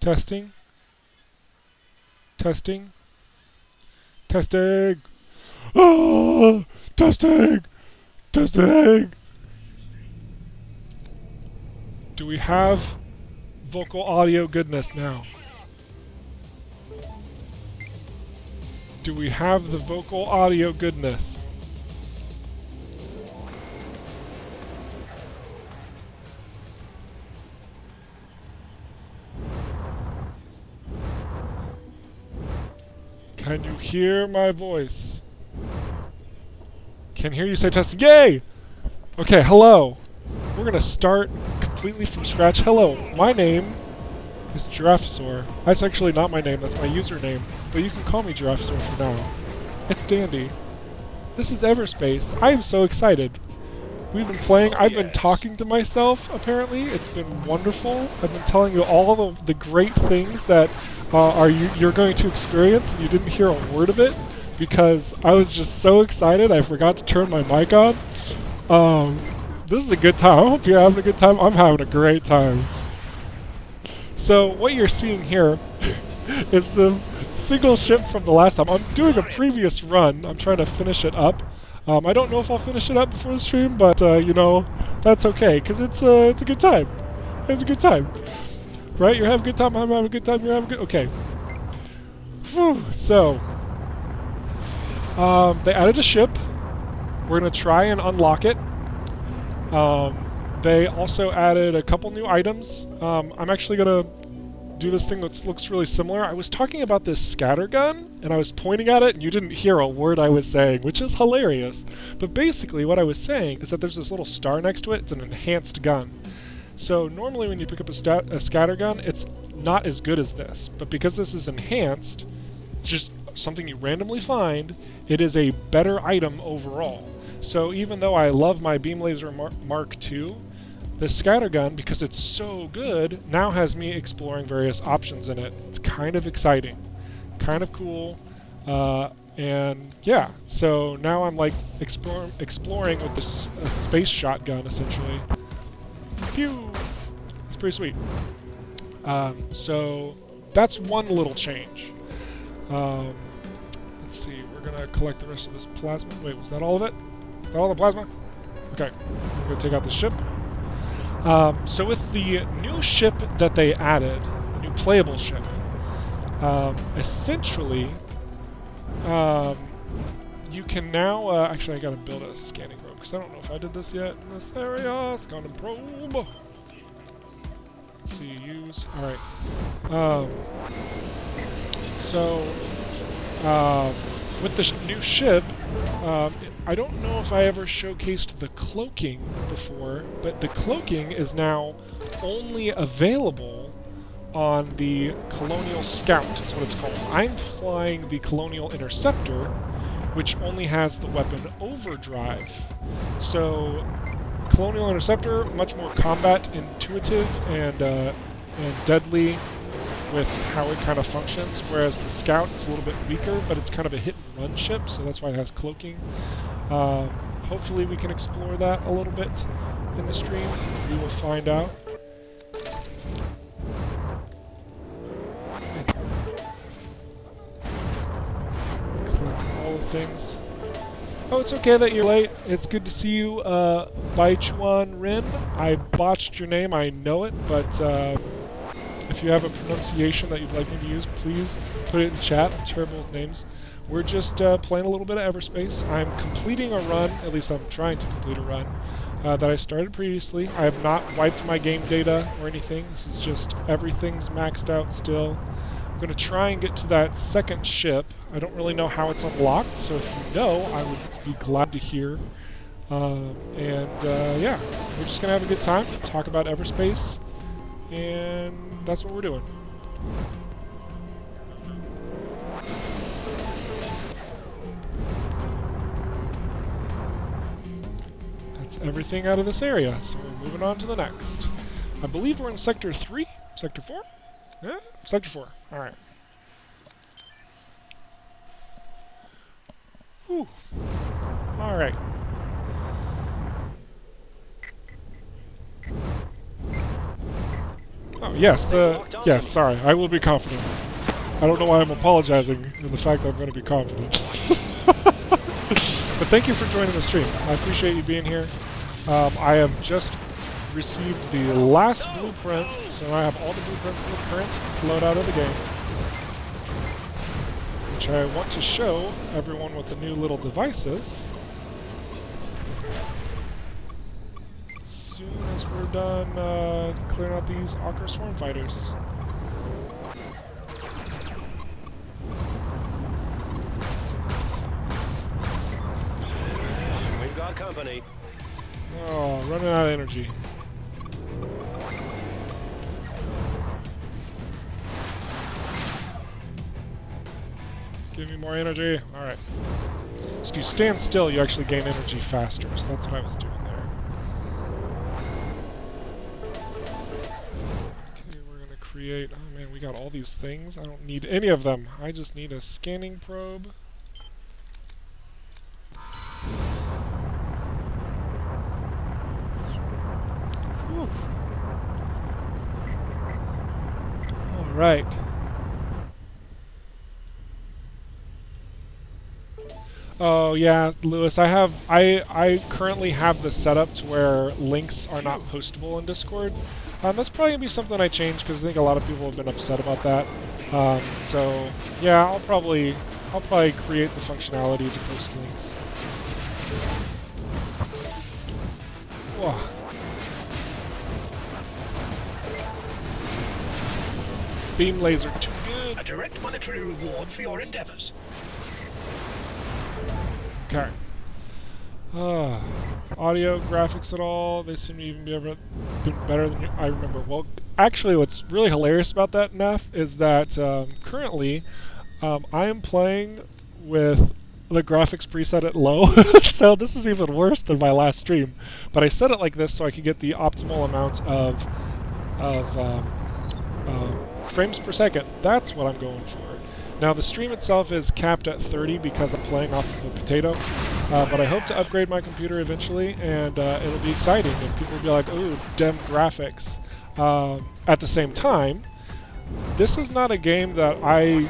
Testing. Testing. Testing. Ah! Testing. Testing. Do we have vocal audio goodness now? Do we have the vocal audio goodness? Can you hear my voice? Can hear you say testing. Yay! Okay, hello. We're gonna start completely from scratch. Hello, my name is Giraffasaur. That's actually not my name, that's my username. But you can call me Giraffasaur for now. It's dandy. This is Everspace. I am so excited. We've been playing, I've been talking to myself, apparently. It's been wonderful. I've been telling you all of the great things that you're going to experience, and you didn't hear a word of it, because I was just so excited I forgot to turn my mic on. This is a good time. I hope you're having a good time. I'm having a great time. So what you're seeing here is the single ship from the last time. I'm doing a previous run. I'm trying to finish it up. I don't know if I'll finish it up before the stream, but you know, that's okay, because it's a good time. It's a good time. Right? You're having a good time, I'm having a good time, you're having a good... Okay. Whew. So, they added a ship. We're going to try and unlock it. They also added a couple new items. I'm actually going to do this thing that looks really similar. I was talking about this scatter gun, and I was pointing at it, and you didn't hear a word I was saying, which is hilarious. But basically, what I was saying is that there's this little star next to it. It's an enhanced gun. So normally when you pick up a scatter gun, it's not as good as this. But because this is enhanced, it's just something you randomly find, it is a better item overall. So even though I love my Beam Laser Mark II, the scattergun, because it's so good, now has me exploring various options in it. It's kind of exciting, kind of cool, and yeah. So now I'm like exploring with this space shotgun, essentially. Phew! It's pretty sweet. So that's one little change. Let's see, we're gonna collect the rest of this plasma. Wait, was that all of it? Is that all the plasma? Okay, I'm gonna take out the ship. So with the new ship that they added, new playable ship, essentially, you can now, actually I gotta build a scanning probe, because I don't know if I did this yet in this area. Scanning probe. Let's see, use, alright. With the new ship, I don't know if I ever showcased the cloaking before, but the cloaking is now only available on the Colonial Scout, is what it's called. I'm flying the Colonial Interceptor, which only has the weapon Overdrive. So, Colonial Interceptor, much more combat intuitive and deadly with how it kind of functions, whereas the Scout is a little bit weaker, but it's kind of a hit-and-run ship, so that's why it has cloaking. Hopefully we can explore that a little bit in the stream. We will find out. Collect all the things. Oh, it's okay that you're late. It's good to see you, Baichuan Rin. I botched your name, I know it, but if you have a pronunciation that you'd like me to use, please put it in chat. I'm terrible with names. We're just playing a little bit of Everspace. I'm completing a run, at least I'm trying to complete a run, that I started previously. I have not wiped my game data or anything. This is just everything's maxed out still. I'm going to try and get to that second ship. I don't really know how it's unlocked, so if you know, I would be glad to hear. Yeah, we're just going to have a good time, talk about Everspace, and that's what we're doing. That's everything out of this area, so we're moving on to the next. I believe we're in Sector 3? Sector 4? Yeah? Sector 4. Alright. Whew. Alright. Oh, Yes, sorry, I will be confident. I don't know why I'm apologizing in the fact that I'm going to be confident. But thank you for joining the stream. I appreciate you being here. I have just received the last blueprint, so I have all the blueprints in the current loadout of the game, which I want to show everyone what the new little device is. As soon as we're done clearing out these Ocker Swarm Fighters. We've got company. Oh, running out of energy. Give me more energy. Alright. So if you stand still, you actually gain energy faster. So that's what I was doing there. Okay, we're going to create... Oh man, we got all these things. I don't need any of them. I just need a scanning probe. Whew. Alright. Oh yeah, Lewis, I currently have the setup to where links are not postable in Discord. That's probably gonna be something I change because I think a lot of people have been upset about that. So yeah, I'll probably create the functionality to post links. Whoa. Beam laser too good. A direct monetary reward for your endeavors. Okay. Audio, graphics at all, they seem to even be better than I remember. Well, actually what's really hilarious about that, Neff, is that currently I am playing with the graphics preset at low, so this is even worse than my last stream. But I set it like this so I could get the optimal amount of frames per second. That's what I'm going for. Now the stream itself is capped at 30 because I'm playing off of a potato, but I hope to upgrade my computer eventually, and it'll be exciting, and people will be like, ooh, dem graphics. At the same time, this is not a game that I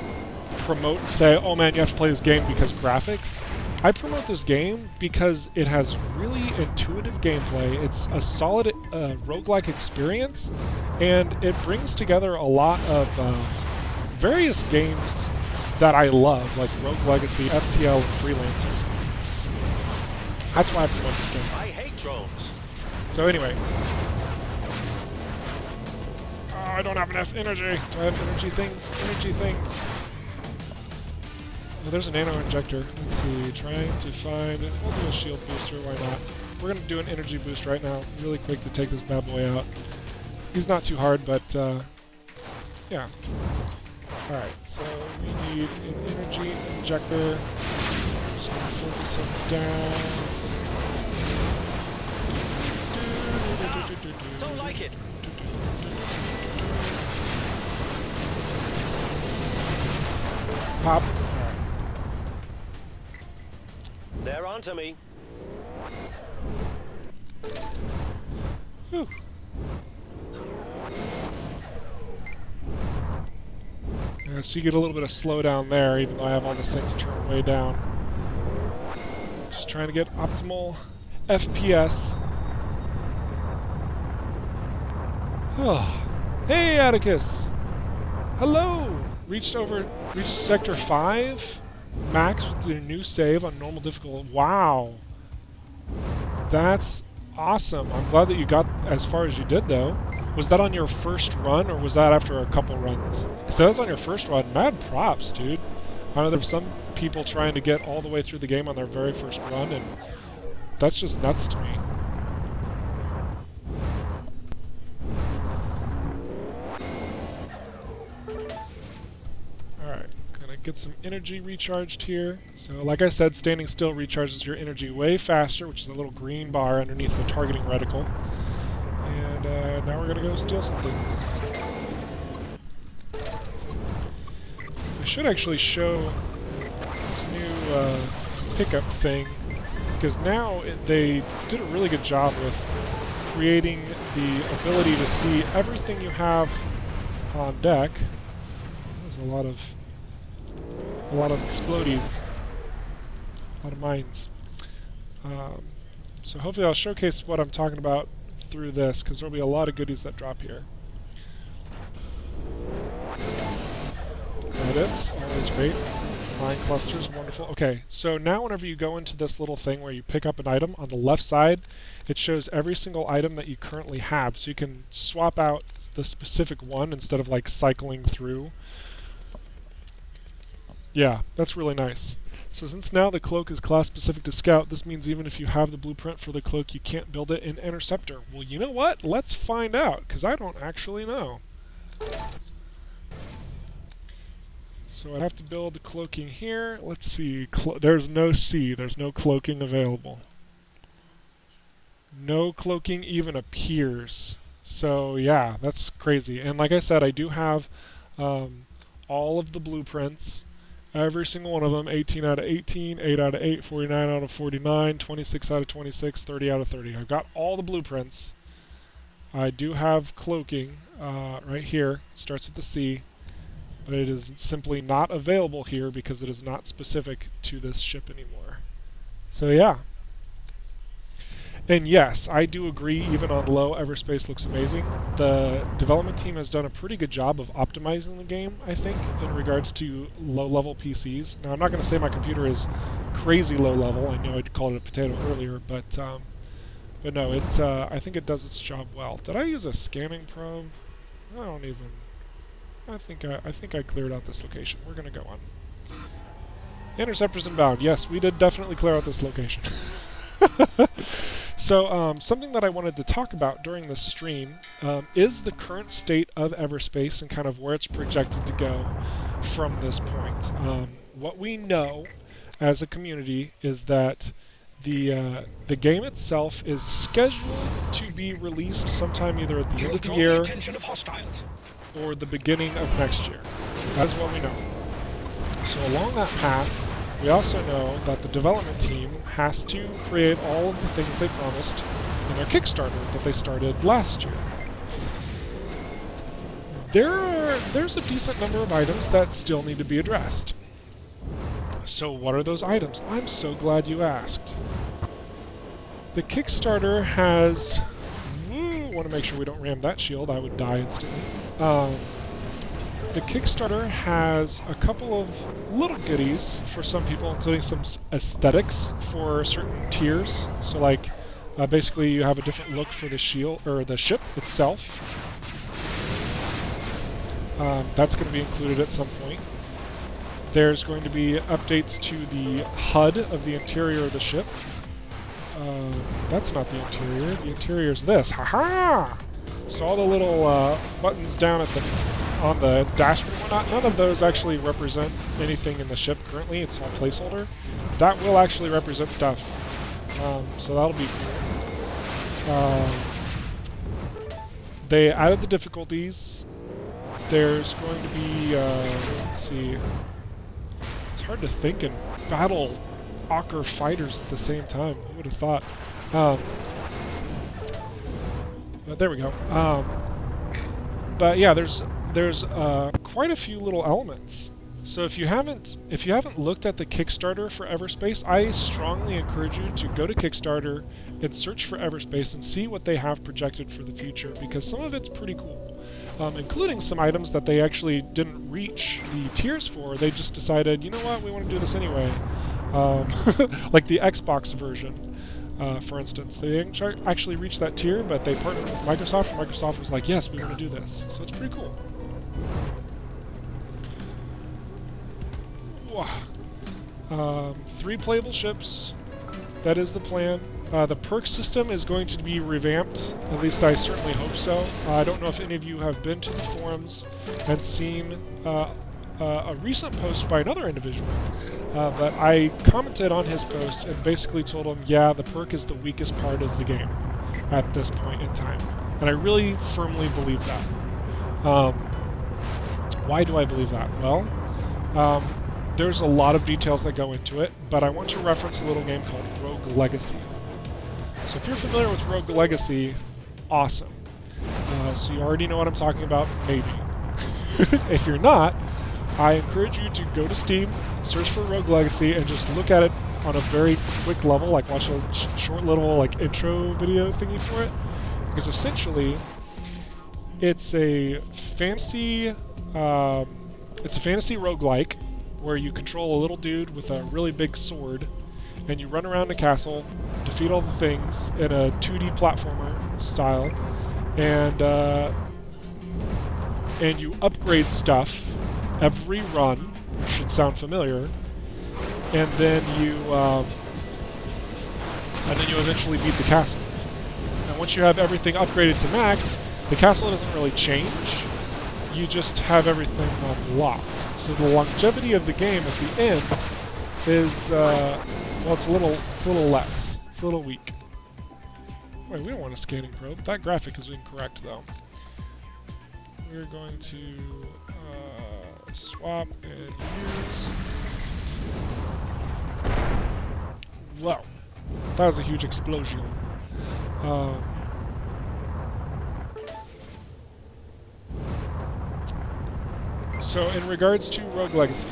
promote and say, oh man, you have to play this game because graphics. I promote this game because it has really intuitive gameplay, it's a solid roguelike experience, and it brings together a lot of various games that I love, like Rogue Legacy, FTL, and Freelancer. That's why I promote this game. I hate drones. So anyway. Oh, I don't have enough energy. Do I have energy things? Energy things. Oh, there's a nano injector. Let's see. Trying to find... We'll do a shield booster. Why not? We're going to do an energy boost right now. Really quick to take this bad boy out. He's not too hard, but... yeah. Alright, so we need an energy injector. Just gonna focus him down. Don't like it. Pop. They're onto me. Whew. Yeah, so you get a little bit of slowdown there, even though I have all the things turned way down. Just trying to get optimal FPS. Oh. Hey, Atticus! Hello! Reached Sector 5? Max with the new save on normal difficulty. Wow! That's awesome. I'm glad that you got as far as you did, though. Was that on your first run, or was that after a couple runs? So that was on your first run. Mad props, dude. I know there's some people trying to get all the way through the game on their very first run, and that's just nuts to me. Alright, gonna get some energy recharged here. So like I said, standing still recharges your energy way faster, which is a little green bar underneath the targeting reticle. And now we're gonna go steal some things. I should actually show this new pickup thing, because now they did a really good job with creating the ability to see everything you have on deck. There's a lot of explodies, a lot of mines. So hopefully I'll showcase what I'm talking about through this, because there'll be a lot of goodies that drop here. Credits, always great. Mine clusters, wonderful. Okay, so now whenever you go into this little thing where you pick up an item, on the left side, it shows every single item that you currently have, so you can swap out the specific one instead of like cycling through. Yeah, that's really nice. So since now the cloak is class specific to Scout, this means even if you have the blueprint for the cloak, you can't build it in Interceptor. Well, you know what? Let's find out, because I don't actually know. So I have to build the cloaking here. Let's see. There's no C. There's no cloaking available. No cloaking even appears. So yeah, that's crazy. And like I said, I do have all of the blueprints. Every single one of them, 18 out of 18, 8 out of 8, 49 out of 49, 26 out of 26, 30 out of 30. I've got all the blueprints. I do have cloaking right here. Starts with the C. But it is simply not available here because it is not specific to this ship anymore. So yeah. And yes, I do agree, even on low, Everspace looks amazing. The development team has done a pretty good job of optimizing the game, I think, in regards to low-level PCs. Now, I'm not going to say my computer is crazy low-level. I know I called it a potato earlier, but no, I think it does its job well. Did I use a scanning probe? I don't even... I think I cleared out this location. We're going to go on. Interceptors inbound. Yes, we did definitely clear out this location. So, something that I wanted to talk about during this stream is the current state of Everspace and kind of where it's projected to go from this point. What we know as a community is that the game itself is scheduled to be released sometime either at the end of the year or the beginning of next year. That's what we know. So along that path, we also know that the development team has to create all of the things they promised in their Kickstarter that they started last year. There's a decent number of items that still need to be addressed. So what are those items? I'm so glad you asked. The Kickstarter has... want to make sure we don't ram that shield. I would die instantly. The Kickstarter has a couple of little goodies for some people, including some aesthetics for certain tiers. So, like, basically, you have a different look for the shield or the ship itself. That's going to be included at some point. There's going to be updates to the HUD of the interior of the ship. That's not the interior. The interior is this. Haha! So all the little buttons down at on the dashboard and whatnot, none of those actually represent anything in the ship currently. It's all placeholder. That will actually represent stuff. So that'll be cool. They added the difficulties. There's going to be, let's see. It's hard to think and battle Ocker fighters at the same time. Who would have thought? But there we go. But yeah, there's quite a few little elements. So if you haven't looked at the Kickstarter for Everspace, I strongly encourage you to go to Kickstarter and search for Everspace and see what they have projected for the future, because some of it's pretty cool, including some items that they actually didn't reach the tiers for. They just decided, you know what, we want to do this anyway. Like the Xbox version, for instance. They didn't actually reach that tier, but they partnered with Microsoft, and Microsoft was like, yes, we want to do this. So it's pretty cool. Wow. 3 playable ships. That is the plan. The perk system is going to be revamped. At least I certainly hope so. I don't know if any of you have been to the forums and seen a recent post by another individual. But I commented on his post and basically told him, yeah, the perk is the weakest part of the game at this point in time. And I really firmly believe that. Why do I believe that? Well, there's a lot of details that go into it, but I want to reference a little game called Rogue Legacy. So if you're familiar with Rogue Legacy, awesome. So you already know what I'm talking about, maybe. If you're not, I encourage you to go to Steam, search for Rogue Legacy, and just look at it on a very quick level, like watch a short little like intro video thingy for it. Because essentially, it's a fantasy roguelike where you control a little dude with a really big sword, and you run around a castle, defeat all the things in a 2D platformer style, and you upgrade stuff every run, which should sound familiar, and then you eventually beat the castle. And once you have everything upgraded to max, the castle doesn't really change. You just have everything unlocked. So the longevity of the game at the end is well, it's a little less. It's a little weak. Wait, we don't want a scanning probe. That graphic is incorrect, though. We're going to swap and use. Whoa, that was a huge explosion. So in regards to Rogue Legacy,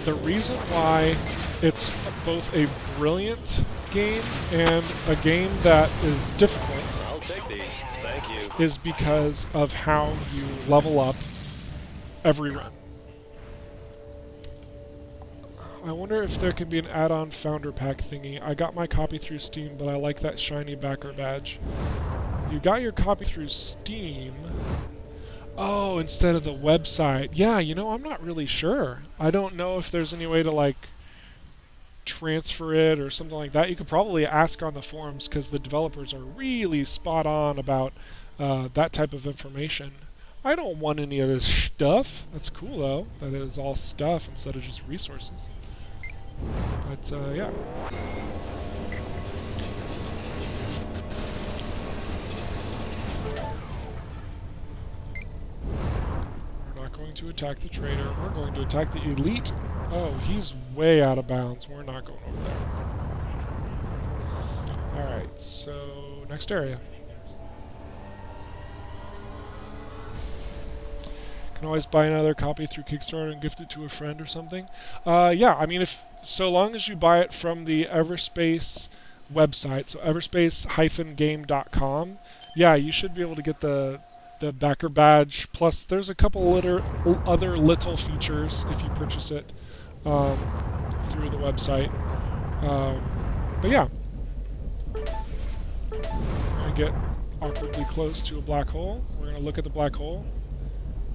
the reason why it's both a brilliant game and a game that is difficult, I'll take these. Thank you. is because of how you level up every run. I wonder if there can be an add-on founder pack thingy. I got my copy through Steam, but I like that shiny backer badge. You got your copy through Steam. Oh, instead of the website. Yeah, you know, I'm not really sure. I don't know if there's any way to, like, transfer it or something like that. You could probably ask on the forums, because the developers are really spot on about that type of information. I don't want any of this stuff. That's cool, though, that it is all stuff instead of just resources. But, yeah. We're not going to attack the trader. We're going to attack the elite. Oh, he's way out of bounds. We're not going over there. Alright, so next area. Can always buy another copy through Kickstarter and gift it to a friend or something. Yeah, I mean, so long as you buy it from the Everspace website, so everspace-game.com, yeah, you should be able to get the backer badge. Plus, there's a couple other little features if you purchase it through the website. But yeah, we're gonna get awkwardly close to a black hole. We're gonna look at the black hole.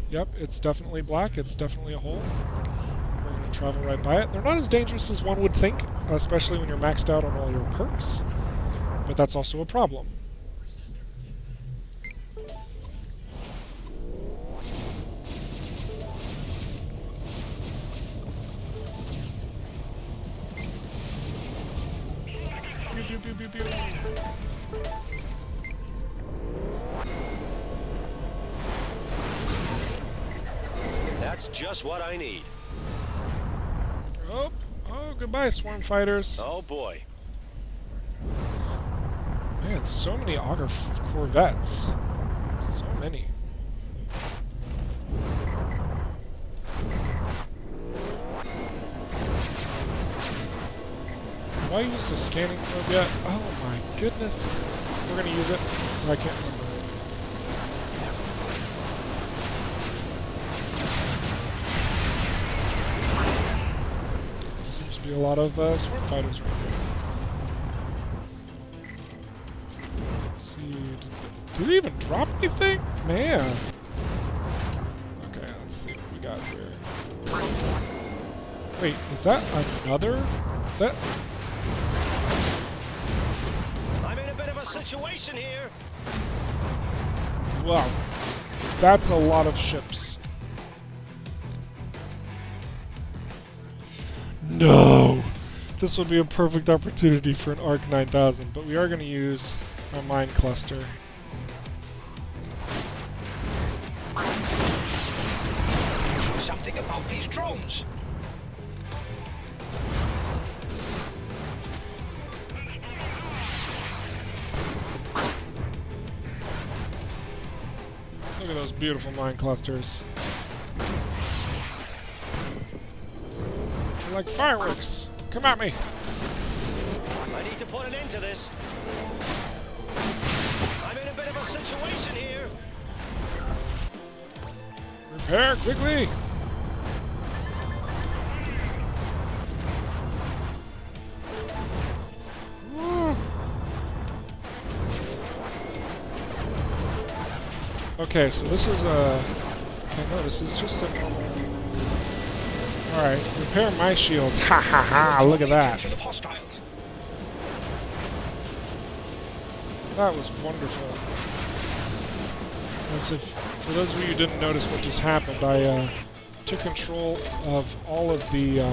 Yep, it's definitely black. It's definitely a hole. We're going to travel right by it. They're not as dangerous as one would think, especially when you're maxed out on all your perks. But that's also a problem. Pew, pew, pew, pew, pew. That's just what I need. Oh, goodbye, swarm fighters. Oh boy. Man, so many auger corvettes. So many. Have I used a scanning probe yet? Oh my goodness. We're gonna use it. I can't remember. Seems to be a lot of swarm fighters around here. Let's see. Did it even drop anything? Man. Okay, let's see what we got here. Wait, is that another? Is that? I'm in a bit of a situation here. Wow. That's a lot of ships. No! This would be a perfect opportunity for an ARC 9000, but we are going to use our mine cluster. Something about these drones. Look at those beautiful mine clusters. They're like fireworks. Come at me. I need to put an end to this. I'm in a bit of a situation here. Repair quickly. Woo. Okay, so this is no, this is just a normal. Alright, repair my shield. Ha ha ha, look at that. That was wonderful. As if, for those of you who didn't notice what just happened, I took control of all of the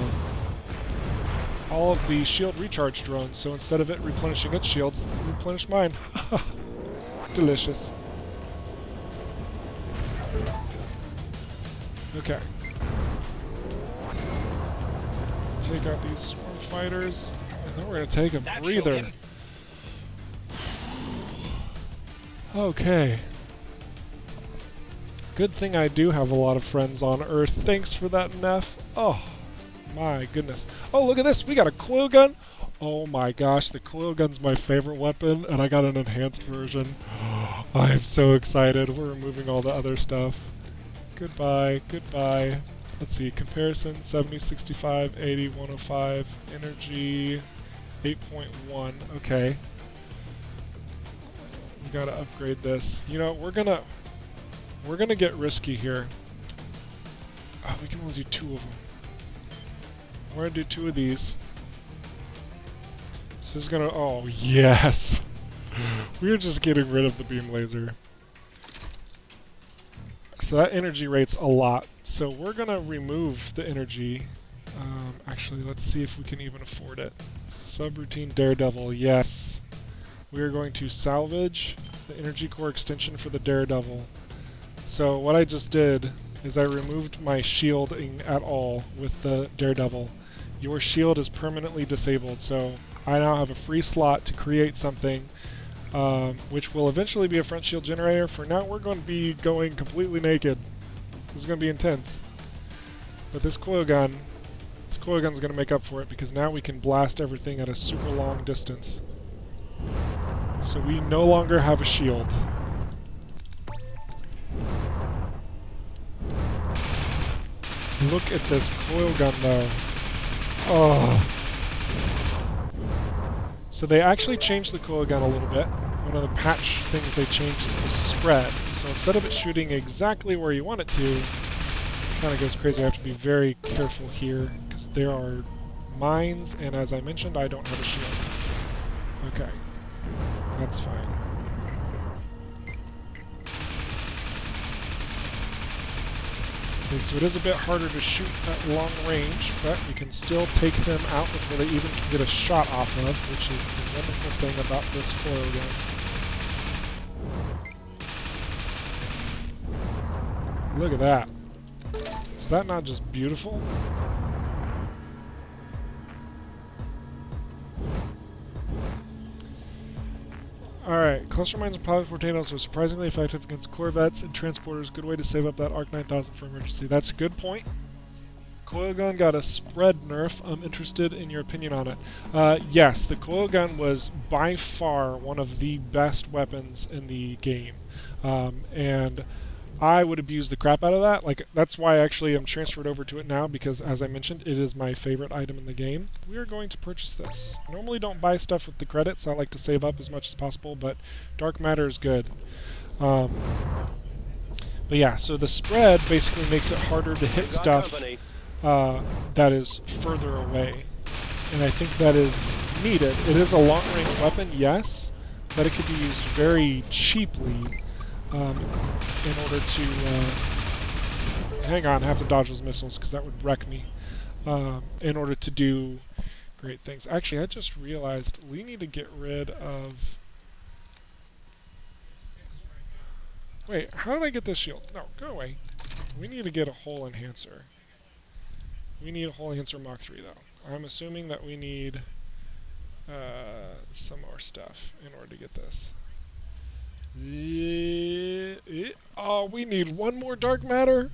shield recharge drones, so instead of it replenishing its shields, it replenished mine. Delicious. Okay. Take out these swarm fighters, and then we're going to take a breather. Okay. Good thing I do have a lot of friends on Earth. Thanks for that, Neff. Oh, my goodness. Oh, look at this. We got a coil gun. Oh my gosh, the coil gun's my favorite weapon, and I got an enhanced version. I am so excited. We're removing all the other stuff. Goodbye, goodbye. Let's see, comparison, 70, 65, 80, 105, energy, 8.1. Okay. We gotta upgrade this. You know, we're gonna get risky here. Oh, we can only do 2 of them. We're gonna do 2 of these. So this is gonna, oh yes! We're just getting rid of the beam laser. So that energy rate's a lot. So we're gonna remove the energy. Actually, let's see if we can even afford it. Subroutine Daredevil, yes. We are going to salvage the energy core extension for the Daredevil. So what I just did is I removed my shielding at all with the Daredevil. Your shield is permanently disabled, so I now have a free slot to create something which will eventually be a front shield generator. For now, we're going to be going completely naked. This is going to be intense. But this coil gun's going to make up for it, because now we can blast everything at a super long distance. So we no longer have a shield. Look at this coil gun, though. Oh. So they actually changed the coil gun a little bit. One of the patch things they changed is the spread. So instead of it shooting exactly where you want it to, it kind of goes crazy. I have to be very careful here, because there are mines, and as I mentioned, I don't have a shield. Okay. That's fine. Okay, so it is a bit harder to shoot at long range, but we can still take them out before they even can get a shot off of, which is the wonderful thing about this coil gun. Look at that. Is that not just beautiful? Alright, cluster mines and pilot volcanoes are surprisingly effective against corvettes and transporters. Good way to save up that ARC 9000 for emergency. That's a good point. Coil gun got a spread nerf. I'm interested in your opinion on it. Yes, the coil gun was by far one of the best weapons in the game. And I would abuse the crap out of that. Like, that's why actually I'm transferred over to it now, because as I mentioned, it is my favorite item in the game. We are going to purchase this. I normally don't buy stuff with the credits. I like to save up as much as possible, but dark matter is good. But yeah, so the spread basically makes it harder to hit stuff that is further away. And I think that is needed. It is a long-range weapon, yes, but it could be used very cheaply in order to, hang on, I have to dodge those missiles because that would wreck me, in order to do great things. Actually, I just realized we need to get rid of, wait, how did I get this shield? No, go away. We need to get a hull enhancer. We need a hull enhancer Mach 3 though. I'm assuming that we need some more stuff in order to get this. Oh, we need one more dark matter.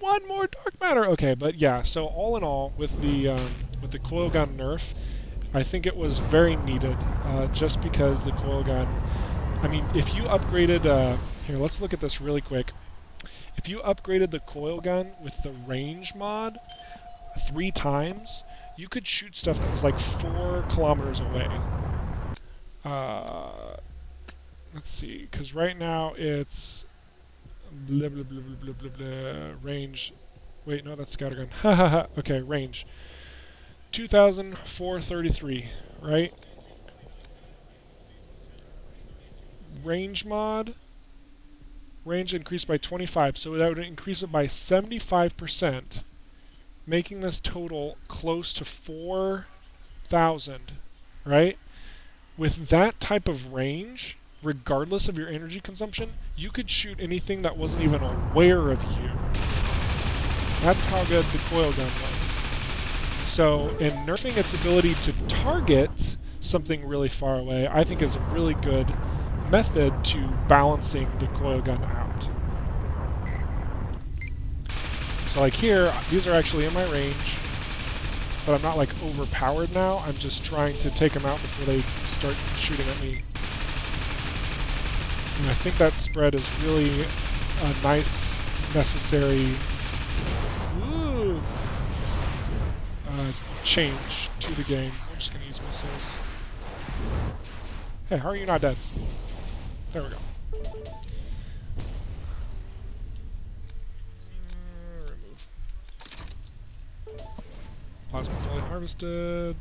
One more dark matter. Okay, but yeah. So all in all, with the coil gun nerf, I think it was very needed. Just because the coil gun. I mean, if you upgraded. Here, let's look at this really quick. If you upgraded the coil gun with the range mod 3 times, you could shoot stuff that was like 4 kilometers away. Let's see, because right now it's blah, blah, blah, blah, blah, blah, blah, range. Wait, no, that's scattergun. Hahaha. Okay, range 2,433, right? Range mod. Range increased by 25, so that would increase it by 75%, making this total close to 4,000, right? With that type of range, regardless of your energy consumption, you could shoot anything that wasn't even aware of you. That's how good the coil gun was. So, in nerfing its ability to target something really far away, I think is a really good method to balancing the coil gun out. So like here, these are actually in my range, but I'm not like overpowered now. I'm just trying to take them out before they start shooting at me. And I think that spread is really a nice, necessary change to the game. I'm just going to use missiles. Hey, how are you not dead? There we go. Remove. Plasma fully harvested.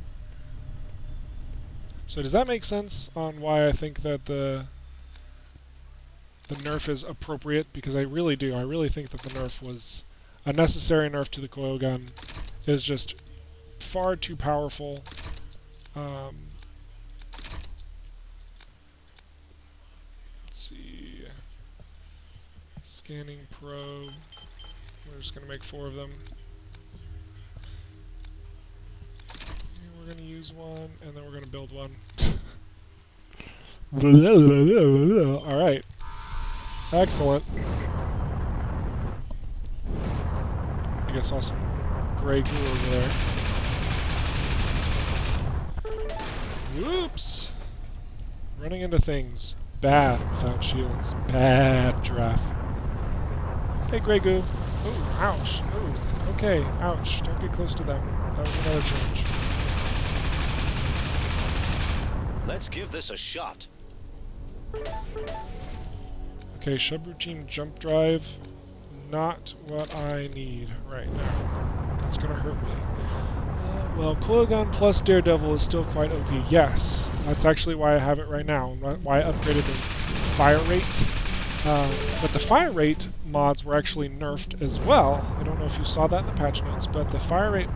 So does that make sense on why I think that the nerf is appropriate? Because I really do. I really think that the nerf was a necessary nerf to the coil gun. It is just far too powerful. Scanning probe. We're just going to make 4 of them. And we're going to use one, and then we're going to build one. Alright. Excellent. I guess I saw some gray goo over there. Whoops! Running into things. Bad without shields. Bad draft. Hey, Grey Goo. Ooh, ouch. Ooh, okay, ouch. Don't get close to them. That was another change. Let's give this a shot. Okay, subroutine jump drive. Not what I need right now. That's gonna hurt me. Well, coil gun plus Daredevil is still quite OP. Yes, that's actually why I have it right now. Why I upgraded the fire rate. But the fire rate mods were actually nerfed as well. I don't know if you saw that in the patch notes, but the fire rate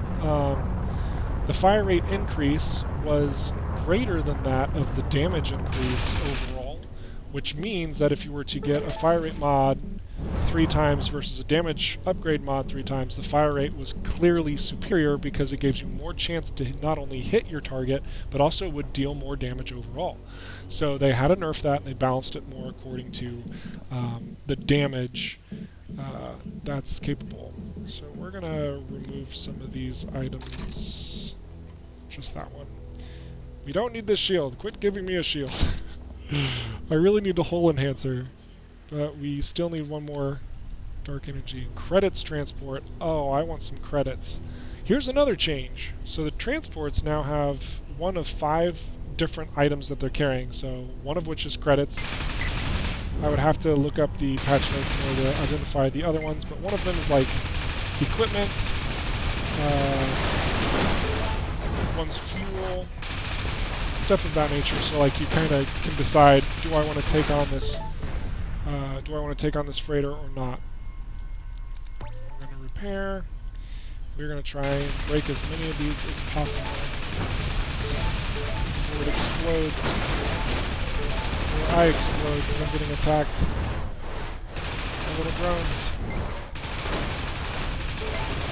increase was greater than that of the damage increase overall, which means that if you were to get a fire rate mod 3 times versus a damage upgrade mod 3 times, the fire rate was clearly superior because it gives you more chance to not only hit your target, but also would deal more damage overall. So they had to nerf that, and they balanced it more according to the damage that's capable. So we're going to remove some of these items. Just that one. We don't need this shield. Quit giving me a shield. I really need a hull enhancer. But we still need one more dark energy. Credits transport. Oh, I want some credits. Here's another change. So the transports now have one of 5 different items that they're carrying. So one of which is credits. I would have to look up the patch notes in order to identify the other ones, but one of them is like equipment. One's fuel. Stuff of that nature. So like you kind of can decide, do I want to take on this freighter or not? We're going to repair. We're going to try and break as many of these as possible before it explodes. Or I explode because I'm getting attacked by little drones.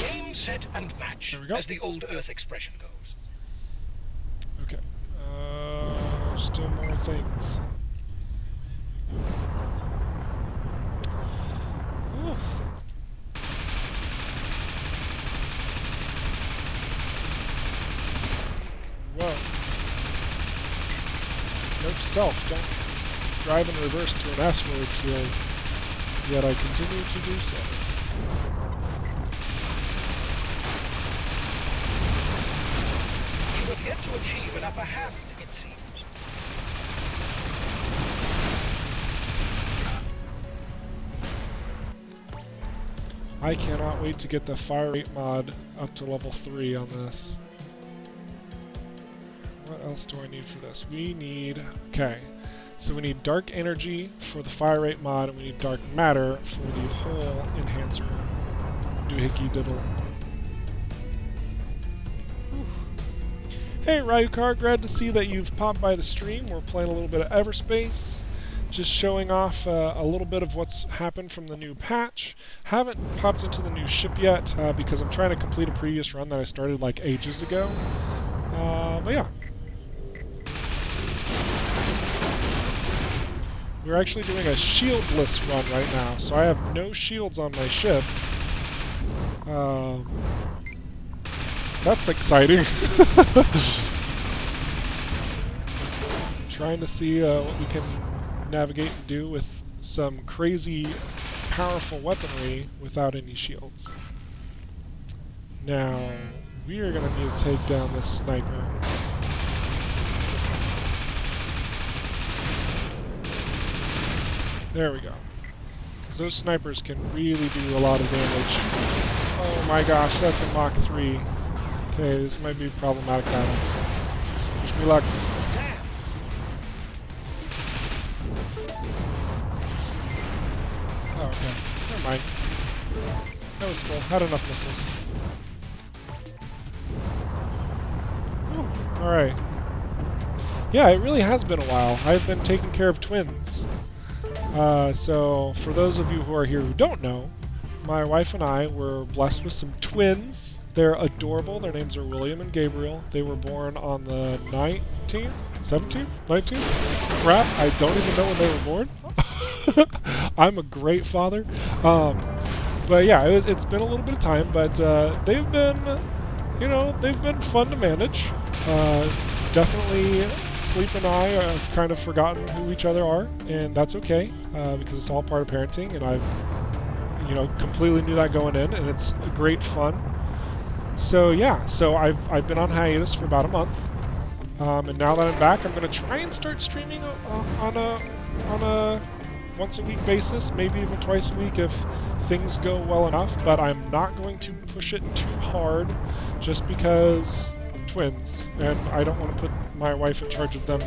Game, set, and match, There we go. as the old Earth expression goes. Okay. Still more things. Whew. Whoa. Note to self, don't drive in reverse through an asteroid field, yet I continue to do so. You have yet to achieve an upper hand, it seems. I cannot wait to get the fire rate mod up to level 3 on this. What else do I need for this? We need... Okay. So we need dark energy for the fire rate mod, and we need dark matter for the whole enhancer. Doohickey diddle. Whew. Hey Ryukar, glad to see that you've popped by the stream. We're playing a little bit of Everspace. Just showing off a little bit of what's happened from the new patch. Haven't popped into the new ship yet because I'm trying to complete a previous run that I started like ages ago. But yeah. We're actually doing a shieldless run right now, so I have no shields on my ship. That's exciting. Trying to see what we can navigate and do with some crazy powerful weaponry without any shields. Now, we are going to need to take down this sniper. There we go. 'Cause those snipers can really do a lot of damage. Oh my gosh, that's a Mach 3. Okay, this might be problematic battle. Wish me luck. Oh, okay. Never mind. That was cool. Had enough missiles. Alright. Yeah, it really has been a while. I've been taking care of twins. So, for those of you who are here who don't know, my wife and I were blessed with some twins. They're adorable. Their names are William and Gabriel. They were born on the 19th? 17th? 19th? Crap, I don't even know when they were born. I'm a great father. But yeah, it's been a little bit of time, but they've been, you know, they've been fun to manage. Definitely Sleep and I have kind of forgotten who each other are, and that's okay, because it's all part of parenting, and I've, you know, completely knew that going in, and it's great fun. So yeah, so I've been on hiatus for about a month, and now that I'm back, I'm going to try and start streaming on a once a week basis, maybe even twice a week if things go well enough, but I'm not going to push it too hard just because twins, and I don't want to put my wife in charge of them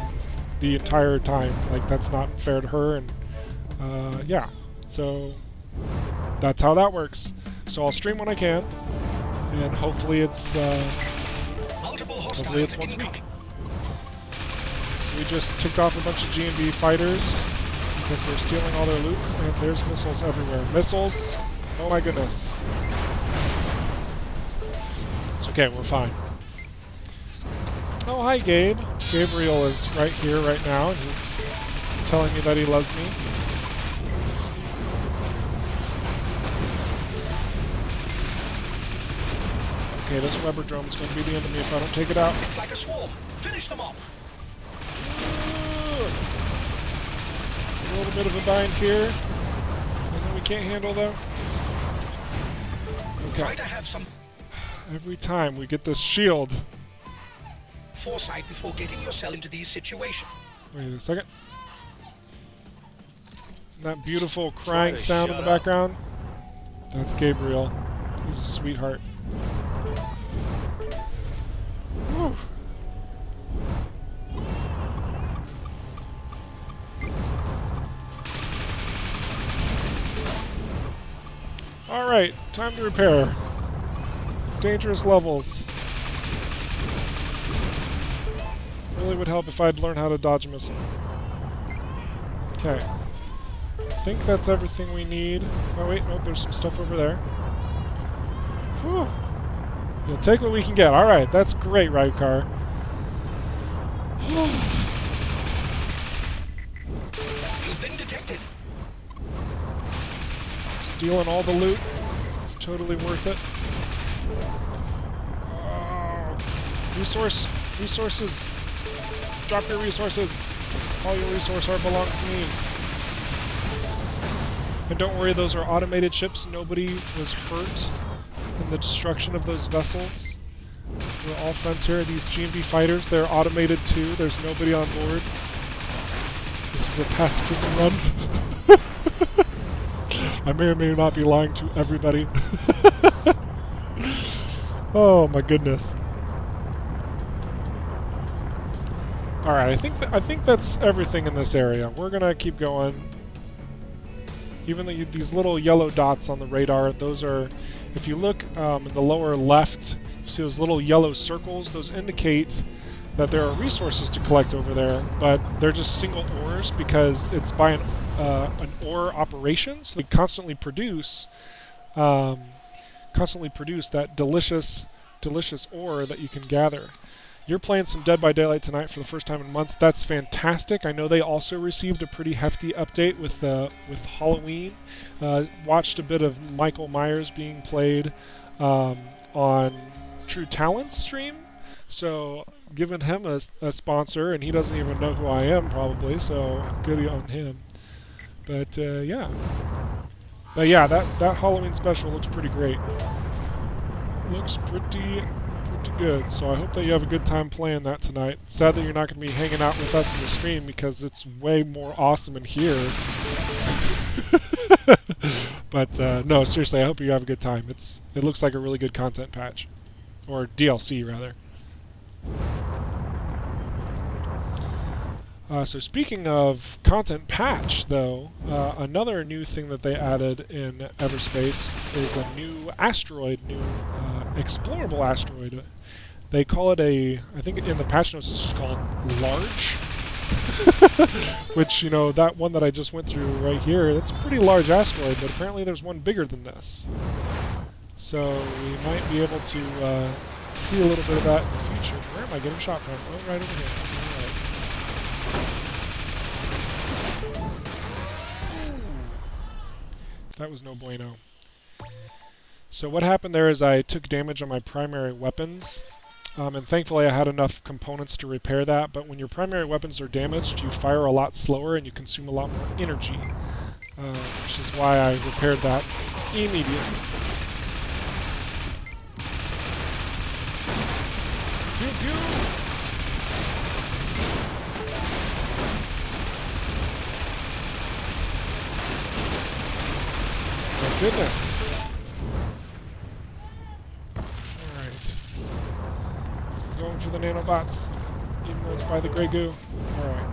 the entire time. Like, that's not fair to her, and yeah, so that's how that works. So I'll stream when I can, and hopefully it's once a week. So we just ticked off a bunch of G&B fighters because we're stealing all their loot, and there's missiles everywhere. Missiles! Oh my goodness. It's okay, we're fine. Oh, hi, Gabe. Gabriel is right here, right now, and he's telling me that he loves me. Okay, this rubber drone is going to be the enemy if I don't take it out. It's like a swarm. Finish them off. A little bit of a bind here. Anything we can't handle, though? Okay. Try to have some Every time we get this shield. foresight before getting yourself into these situations. Wait a second. That beautiful crying sound in the background? That's Gabriel. He's a sweetheart. Whew. Alright, time to repair. Dangerous levels. Really would help if I'd learn how to dodge a missile. Okay. I think that's everything we need. Oh wait, nope, there's some stuff over there. Whew. We'll take what we can get. Alright, that's great, Ryukar. You've been detected. stealing all the loot. It's totally worth it. Oh, resources. Drop your resources. All your resources belong to me. And don't worry, those are automated ships. Nobody was hurt in the destruction of those vessels. We're all friends here. These GMB fighters, they're automated too. There's nobody on board. This is a pacifism run. I may or may not be lying to everybody. Oh my goodness. All right, I think that's everything in this area. We're gonna keep going. Even though these little yellow dots on the radar, those are, if you look in the lower left, you see those little yellow circles. Those indicate that there are resources to collect over there, but they're just single ores because it's by an ore operation. So they constantly produce that delicious ore that you can gather. You're playing some Dead by Daylight tonight for the first time in months. That's fantastic. I know they also received a pretty hefty update with Halloween. Watched a bit of Michael Myers being played on True Talent's stream. So giving him a sponsor, and he doesn't even know who I am probably. So good on him. But yeah. But yeah, that Halloween special looks pretty great. Looks pretty good, so I hope that you have a good time playing that tonight. Sad that you're not going to be hanging out with us in the stream because it's way more awesome in here. But no, seriously, I hope you have a good time. It looks like a really good content patch. Or DLC, rather. So speaking of content patch, though, another new thing that they added in Everspace is a new asteroid, explorable asteroid. They call it I think in the patch notes it's just called large. Which, you know, that one that I just went through right here, it's a pretty large asteroid, but apparently there's one bigger than this. So we might be able to see a little bit of that in the future. Where am I getting shot from? Oh, right over here. That was no bueno. So what happened there is I took damage on my primary weapons, and thankfully I had enough components to repair that, but when your primary weapons are damaged, you fire a lot slower and you consume a lot more energy, which is why I repaired that immediately. Pew pew! Goodness. Alright. Going for the nanobots. Even though it's by the gray goo. Alright.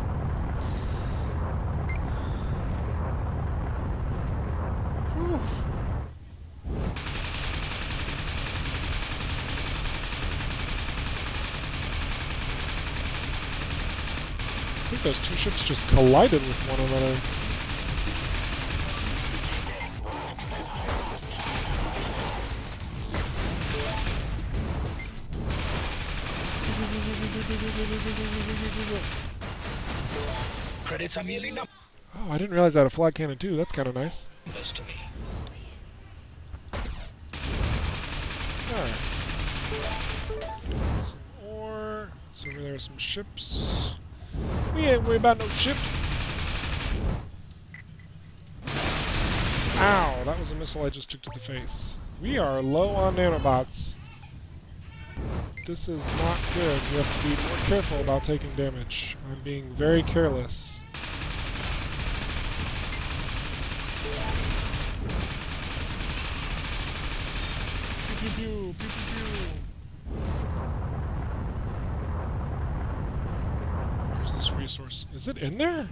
I think those two ships just collided with one another. Credits are merely numbers Oh, I didn't realize I had a flag cannon too. That's kind of nice. to me. Alright. Some ore. So over there are some ships. We ain't worried about no ships. Ow! That was a missile I just took to the face. We are low on nanobots. This is not good. You have to be more careful about taking damage. I'm being very careless. Pew pew pew, pew pew pew. Where's this resource? Is it in there?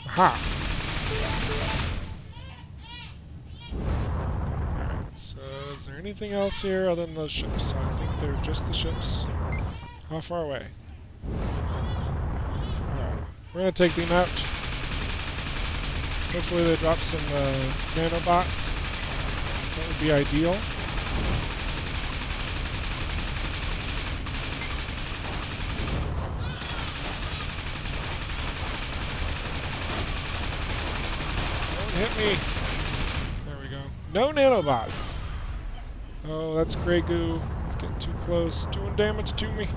Aha! So, is there anything else here other than those ships? I think they're just the ships. How far away? Alright, we're gonna take them out. Hopefully they drop some nanobots. That would be ideal. Don't hit me. There we go. No nanobots. Oh, that's gray goo. It's getting too close. Doing damage to me.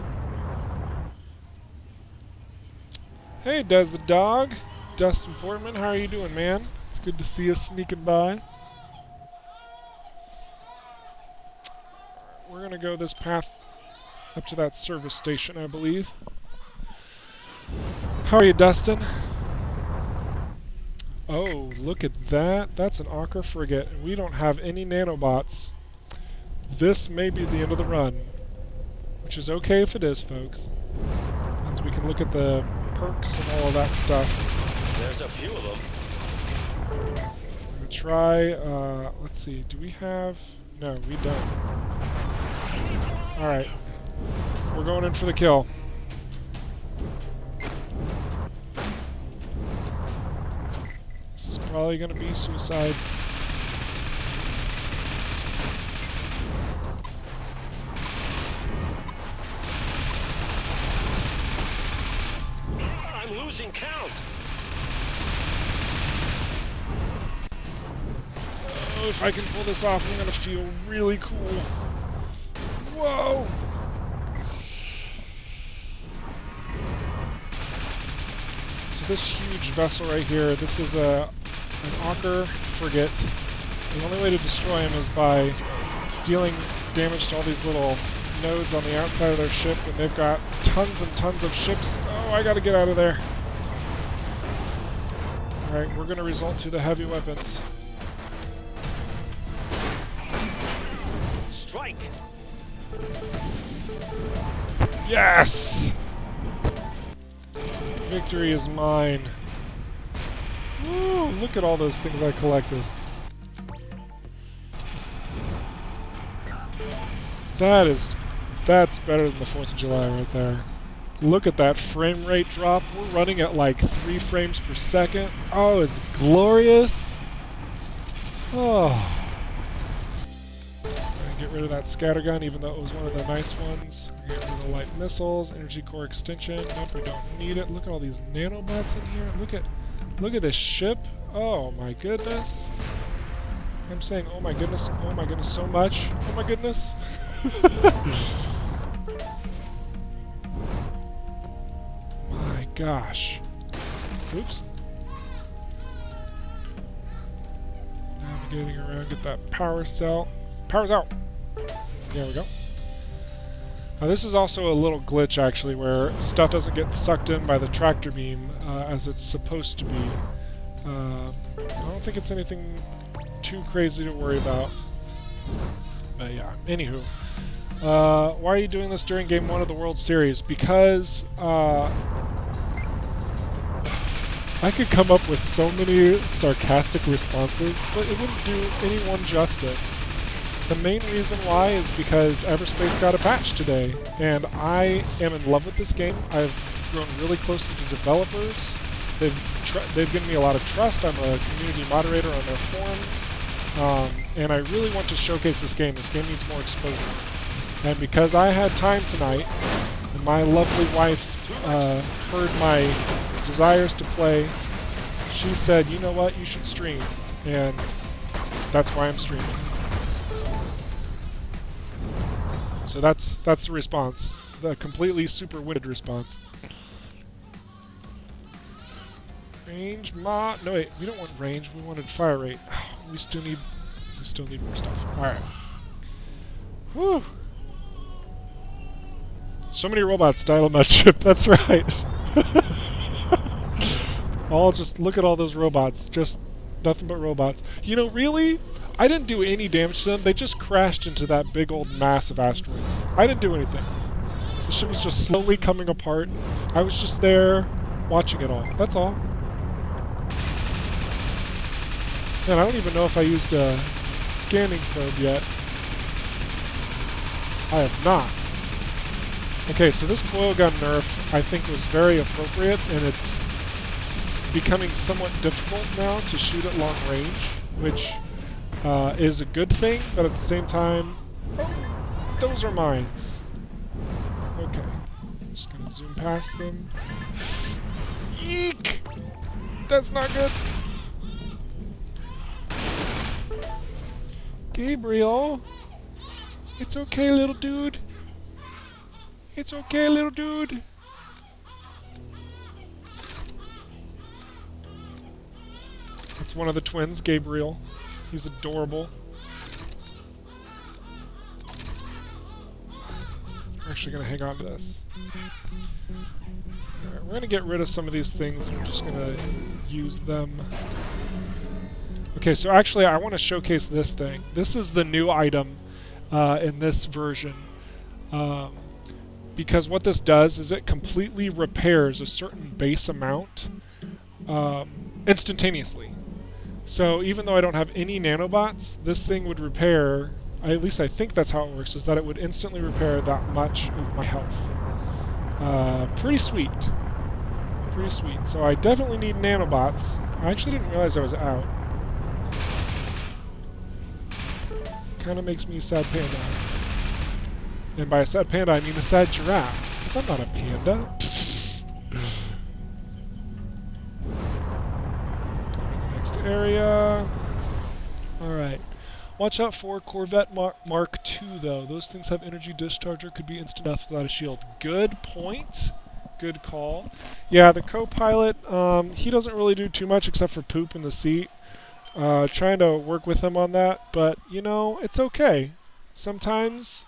Hey, Des the dog. Dustin Portman, how are you doing, man? It's good to see you sneaking by. We're gonna go this path up to that service station, I believe. How are you, Dustin? Oh, look at that. That's an Ocker frigate, and we don't have any nanobots. This may be the end of the run, which is okay if it is, folks. Means we can look at the perks and all of that stuff. There's a few of them. We're gonna try, let's see, do we have... No, we don't. Alright. We're going in for the kill. This is probably gonna be suicide. I'm losing count. Oh, if I can pull this off, I'm gonna feel really cool. Whoa! So this huge vessel right here, this is an Ocker frigate. The only way to destroy him is by dealing damage to all these little nodes on the outside of their ship, and they've got tons and tons of ships. Oh, I gotta get out of there. Alright, we're gonna resort to the heavy weapons. Strike. Yes! Victory is mine. Woo, look at all those things I collected. That's better than the 4th of July right there. Look at that frame rate drop. We're running at like 3 frames per second. Oh, it's glorious. Oh. Get rid of that scattergun, even though it was one of the nice ones. Get rid of the light missiles, energy core extension. Nope, we don't need it. Look at all these nanobots in here. Look at this ship. Oh my goodness. I'm saying, oh my goodness so much. Oh my goodness. My gosh. Oops. Navigating around, get that power cell. Power's out. There we go. Now this is also a little glitch actually where stuff doesn't get sucked in by the tractor beam as it's supposed to be. I don't think it's anything too crazy to worry about. But yeah, anywho. Why are you doing this during Game 1 of the World Series? Because I could come up with so many sarcastic responses, but it wouldn't do anyone justice. The main reason why is because Everspace got a patch today, and I am in love with this game. I've grown really close to the developers. They've given me a lot of trust. I'm a community moderator on their forums, and I really want to showcase this game. This game needs more exposure. And because I had time tonight, and my lovely wife heard my desires to play, she said, you know what, you should stream, and that's why I'm streaming. So that's the response. The completely super-winded response. Range mod. No wait, we don't want range. We wanted fire rate. We still need more stuff. All right. Whew. So many robots died on that ship. That's right. Just look at all those robots. Just nothing but robots. You know, really? I didn't do any damage to them. They just crashed into that big old mass of asteroids. I didn't do anything. The ship was just slowly coming apart. I was just there watching it all. That's all. Man, I don't even know if I used a scanning probe yet. I have not. Okay, so this coil gun nerf I think was very appropriate, and it's becoming somewhat difficult now to shoot at long range, which is a good thing, but at the same time, those are mines. Okay, just gonna zoom past them. Eek! That's not good. Gabriel! It's okay, little dude. It's okay, little dude. It's one of the twins, Gabriel. He's adorable. We're actually going to hang on to this. Alright, we're going to get rid of some of these things. We're just going to use them. Okay, so actually I want to showcase this thing. This is the new item in this version. Because what this does is it completely repairs a certain base amount instantaneously. So even though I don't have any nanobots, this thing would repair, at least I think that's how it works, is that it would instantly repair that much of my health. Pretty sweet. Pretty sweet. So I definitely need nanobots. I actually didn't realize I was out. Kind of makes me a sad panda. And by a sad panda, I mean a sad giraffe. 'Cause I'm not a panda. Next area. Alright. Watch out for Corvette Mark II, though. Those things have energy discharger, could be instant death without a shield. Good point. Good call. Yeah, the co-pilot, he doesn't really do too much except for poop in the seat. Trying to work with him on that, but, you know, it's okay. Sometimes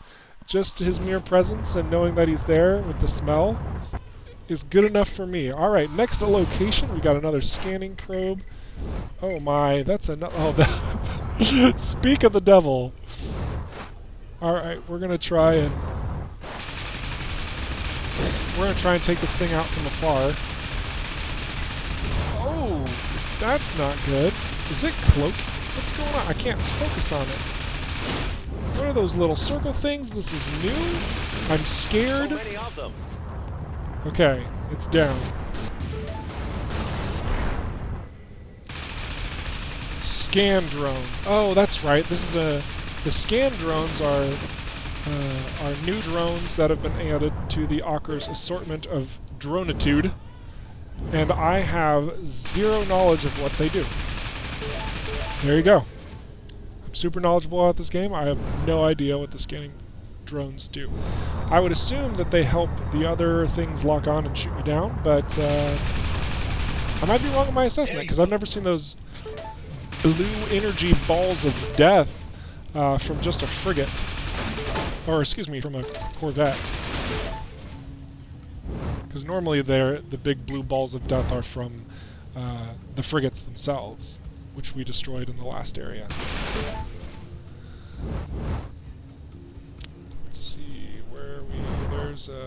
just his mere presence and knowing that he's there with the smell is good enough for me. Alright, next location, we got another scanning probe. Oh my, that's another... Oh, that... Speak of the devil. Alright, we're gonna try and... We're gonna try and take this thing out from afar. Oh, that's not good. Is it cloaking? What's going on? I can't focus on it. What are those little circle things? This is new? I'm scared. So many of them. Okay, it's down. Scan drone. Oh, that's right. This is a... The scan drones are new drones that have been added to the Ocker's assortment of dronitude. And I have zero knowledge of what they do. There you go. I'm super knowledgeable about this game. I have no idea what the scanning drones do. I would assume that they help the other things lock on and shoot me down, but I might be wrong in my assessment, because I've never seen those blue energy balls of death from just a frigate. Or, excuse me, from a Corvette. Because normally the big blue balls of death are from the frigates themselves, which we destroyed in the last area. Let's see, where are we? There's a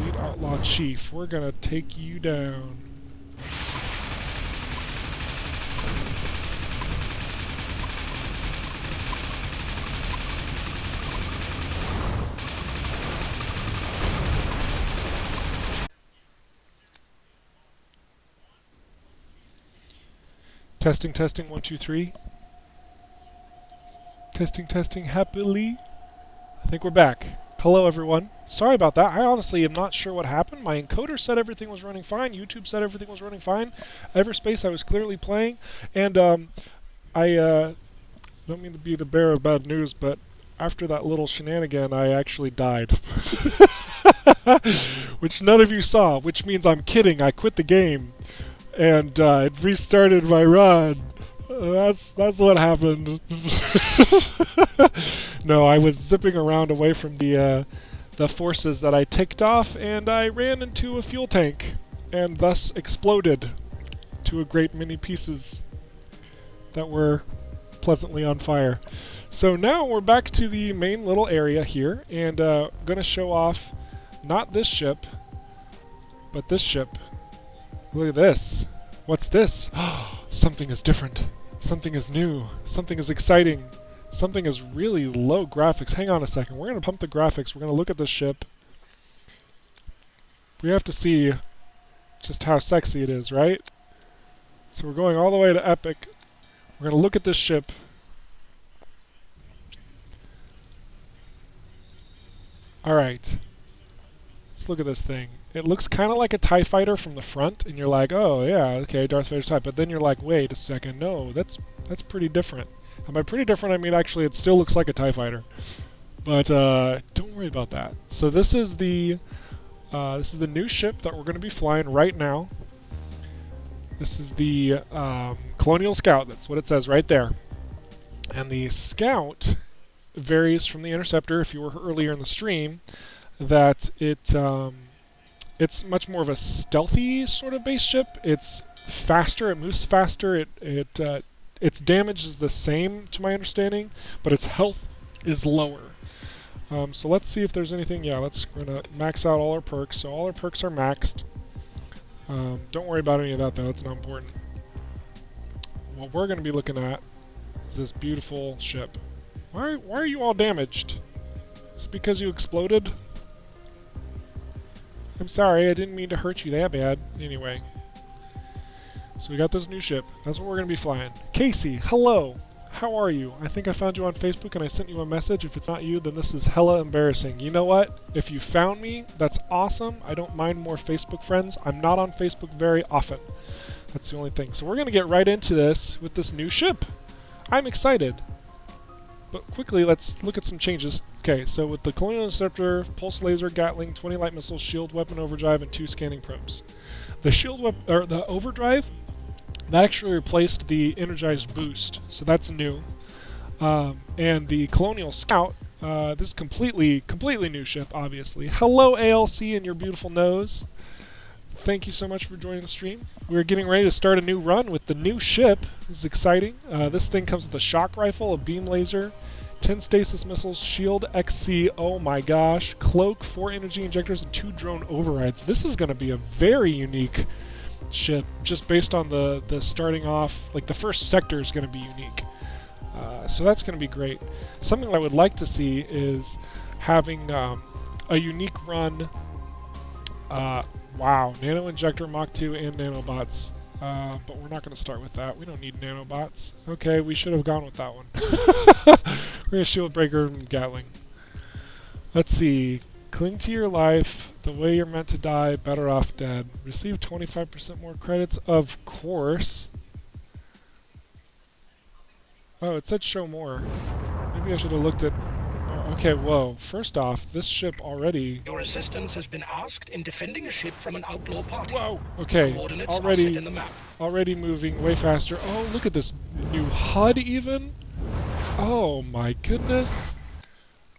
elite outlaw chief. We're gonna take you down. Testing, testing, 1, 2, 3. Testing, testing, happily. I think we're back. Hello, everyone. Sorry about that. I honestly am not sure what happened. My encoder said everything was running fine. YouTube said everything was running fine. Everspace, I was clearly playing. And I don't mean to be the bearer of bad news, but after that little shenanigan, I actually died. Which none of you saw, which means I'm kidding. I quit the game. And it restarted my run. That's what happened. No, I was zipping around away from the forces that I ticked off, and I ran into a fuel tank, and thus exploded to a great many pieces that were pleasantly on fire. So now we're back to the main little area here, and gonna show off not this ship, but this ship. Look at this. What's this? Something is different. Something is new. Something is exciting. Something is really low graphics. Hang on a second. We're going to pump the graphics. We're going to look at this ship. We have to see just how sexy it is, right? So we're going all the way to epic. We're going to look at this ship. Alright. Let's look at this thing. It looks kind of like a TIE fighter from the front, and you're like, oh yeah, okay, Darth Vader's TIE. But then you're like, wait a second, no, that's pretty different. By pretty different, I mean actually it still looks like a TIE fighter. But don't worry about that. So this is the new ship that we're going to be flying right now. This is the Colonial Scout. That's what it says right there. And the Scout varies from the Interceptor. If you were earlier in the stream, that it's much more of a stealthy sort of base ship. It's faster. It moves faster. Its damage is the same, to my understanding, but its health is lower. So let's see if there's anything. Yeah, we're gonna max out all our perks. So all our perks are maxed. Don't worry about any of that though. It's not important. What we're gonna be looking at is this beautiful ship. Why are you all damaged? Is it because you exploded? I'm sorry, I didn't mean to hurt you that bad. Anyway. So we got this new ship. That's what we're going to be flying. Casey, hello! How are you? I think I found you on Facebook and I sent you a message. If it's not you, then this is hella embarrassing. You know what? If you found me, that's awesome. I don't mind more Facebook friends. I'm not on Facebook very often. That's the only thing. So we're going to get right into this with this new ship. I'm excited. But quickly, let's look at some changes. Okay, so with the Colonial Interceptor, Pulse Laser, Gatling, 20 Light Missiles, Shield, Weapon Overdrive, and 2 Scanning Probes. The the Overdrive, that actually replaced the Energized Boost, so that's new. And the Colonial Scout, this is completely new ship, obviously. Hello, ALC and your beautiful nose. Thank you so much for joining the stream. We're getting ready to start a new run with the new ship. This is exciting. This thing comes with a shock rifle, a beam laser, 10 stasis missiles, shield XC, oh my gosh, cloak, 4 energy injectors, and 2 drone overrides. This is going to be a very unique ship, just based on the starting off, like the first sector is going to be unique. So that's going to be great. Something I would like to see is having a unique run. Wow, Nano Injector, Mach 2, and Nanobots. But we're not going to start with that. We don't need Nanobots. Okay, we should have gone with that one. We're going to Shield Breaker and Gatling. Let's see. Cling to your life. The way you're meant to die, better off dead. Receive 25% more credits. Of course. Oh, it said show more. Maybe I should have looked at... Okay, whoa. First off, this ship already... Your assistance has been asked in defending a ship from an outlaw party. Whoa! Okay, Coordinates are set in the map. already moving way faster. Oh, look at this new HUD even! Oh my goodness!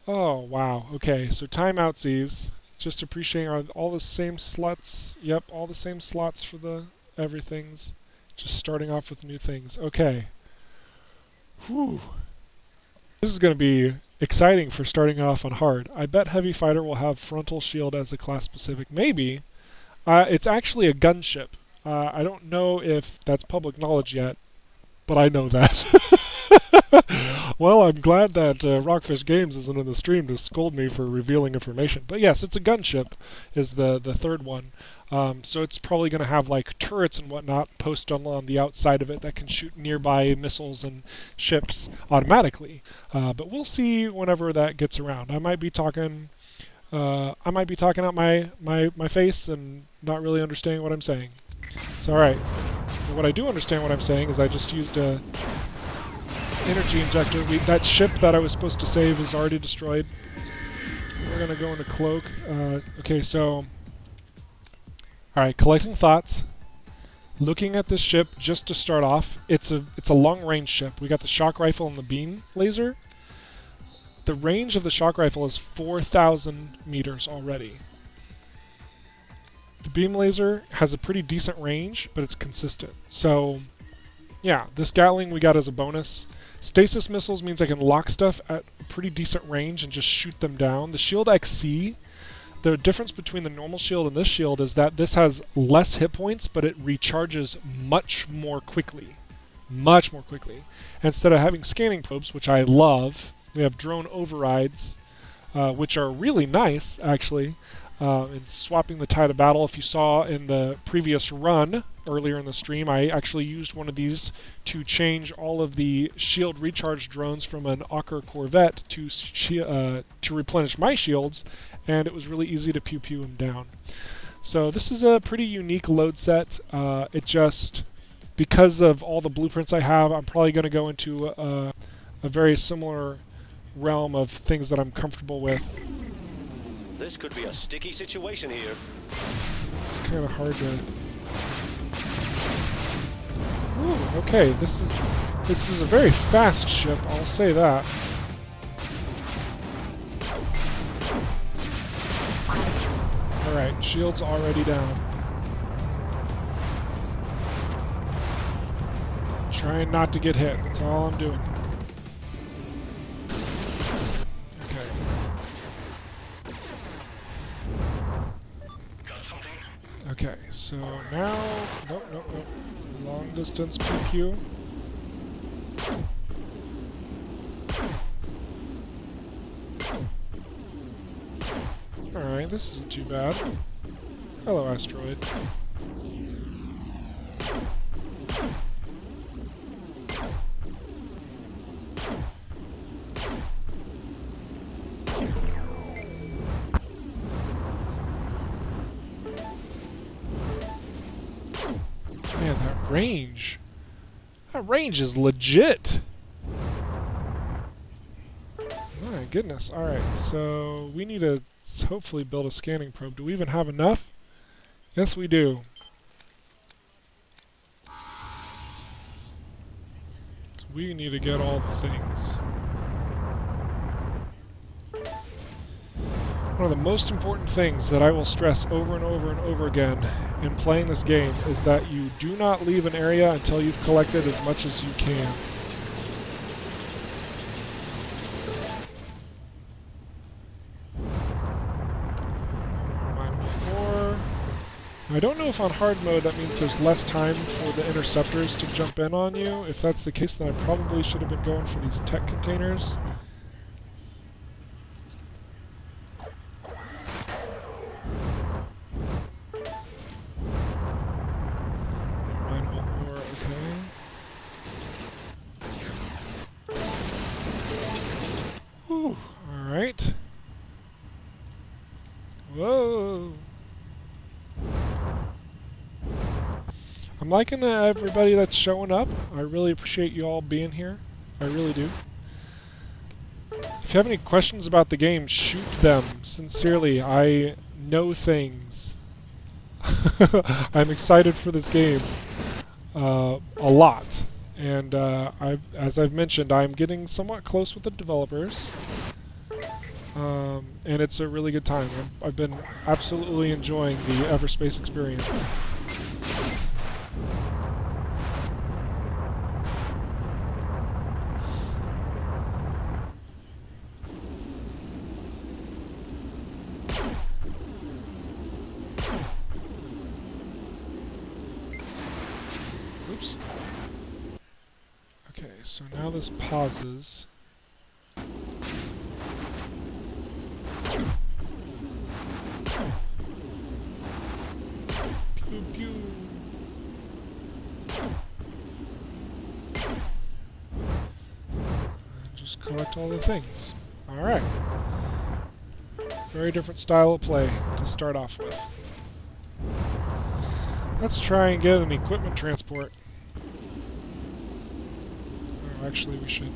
Oh, wow. Okay, so timeoutsies. Just appreciating all the same slots. Yep, all the same slots for the everythings. Just starting off with new things. Okay. Whew. This is going to be exciting for starting off on hard. I bet Heavy Fighter will have frontal shield as a class specific. Maybe. It's actually a gunship. I don't know if that's public knowledge yet, but I know that. Well, I'm glad that ROCKFISH Games isn't in the stream to scold me for revealing information. But yes, it's a gunship, is the third one. So it's probably going to have like turrets and whatnot posted on the outside of it that can shoot nearby missiles and ships automatically. But we'll see whenever that gets around. I might be talking out my face and not really understanding what I'm saying. It's alright. But what I do understand what I'm saying is I just used a energy injector. That ship that I was supposed to save is already destroyed. We're gonna go into cloak. Okay, so... Alright, collecting thoughts. Looking at this ship, just to start off, it's a long-range ship. We got the shock rifle and the beam laser. The range of the shock rifle is 4,000 meters already. The beam laser has a pretty decent range, but it's consistent. So, yeah, this Gatling we got as a bonus. Stasis missiles means I can lock stuff at pretty decent range and just shoot them down. The Shield XC, the difference between the normal shield and this shield is that this has less hit points, but it recharges much more quickly. Much more quickly. Instead of having scanning probes, which I love, we have drone overrides, which are really nice, actually. And swapping the tide of battle. If you saw in the previous run earlier in the stream, I actually used one of these to change all of the shield recharge drones from an Ocker Corvette to replenish my shields, and it was really easy to pew them down. So this is a pretty unique load set. It just, because of all the blueprints I have, I'm probably going to go into a very similar realm of things that I'm comfortable with. This could be a sticky situation here. It's kind of hard to... Ooh, okay, this is a very fast ship, I'll say that. Alright, shield's already down. Trying not to get hit, that's all I'm doing. Okay. Okay, so now... Nope. Long distance PQ. Alright, this isn't too bad. Hello, asteroid. Man, that range. That range is legit. My goodness. Alright, so we need to hopefully build a scanning probe. Do we even have enough? Yes, we do. So we need to get all the things. One of the most important things that I will stress over and over and over again in playing this game is that you do not leave an area until you've collected as much as you can. I don't know if on hard mode that means there's less time for the interceptors to jump in on you. If that's the case, then I probably should have been going for these tech containers. Whew, alright. Whoa! I'm liking everybody that's showing up. I really appreciate you all being here. I really do. If you have any questions about the game, shoot them. Sincerely, I know things. I'm excited for this game a lot. And as I've mentioned, I'm getting somewhat close with the developers. And it's a really good time. I've been absolutely enjoying the Everspace experience. Oops. Okay, so now this pauses. Pew pew. And just collect all the things. Alright. Very different style of play to start off with. Let's try and get an equipment transport. Oh, actually, we should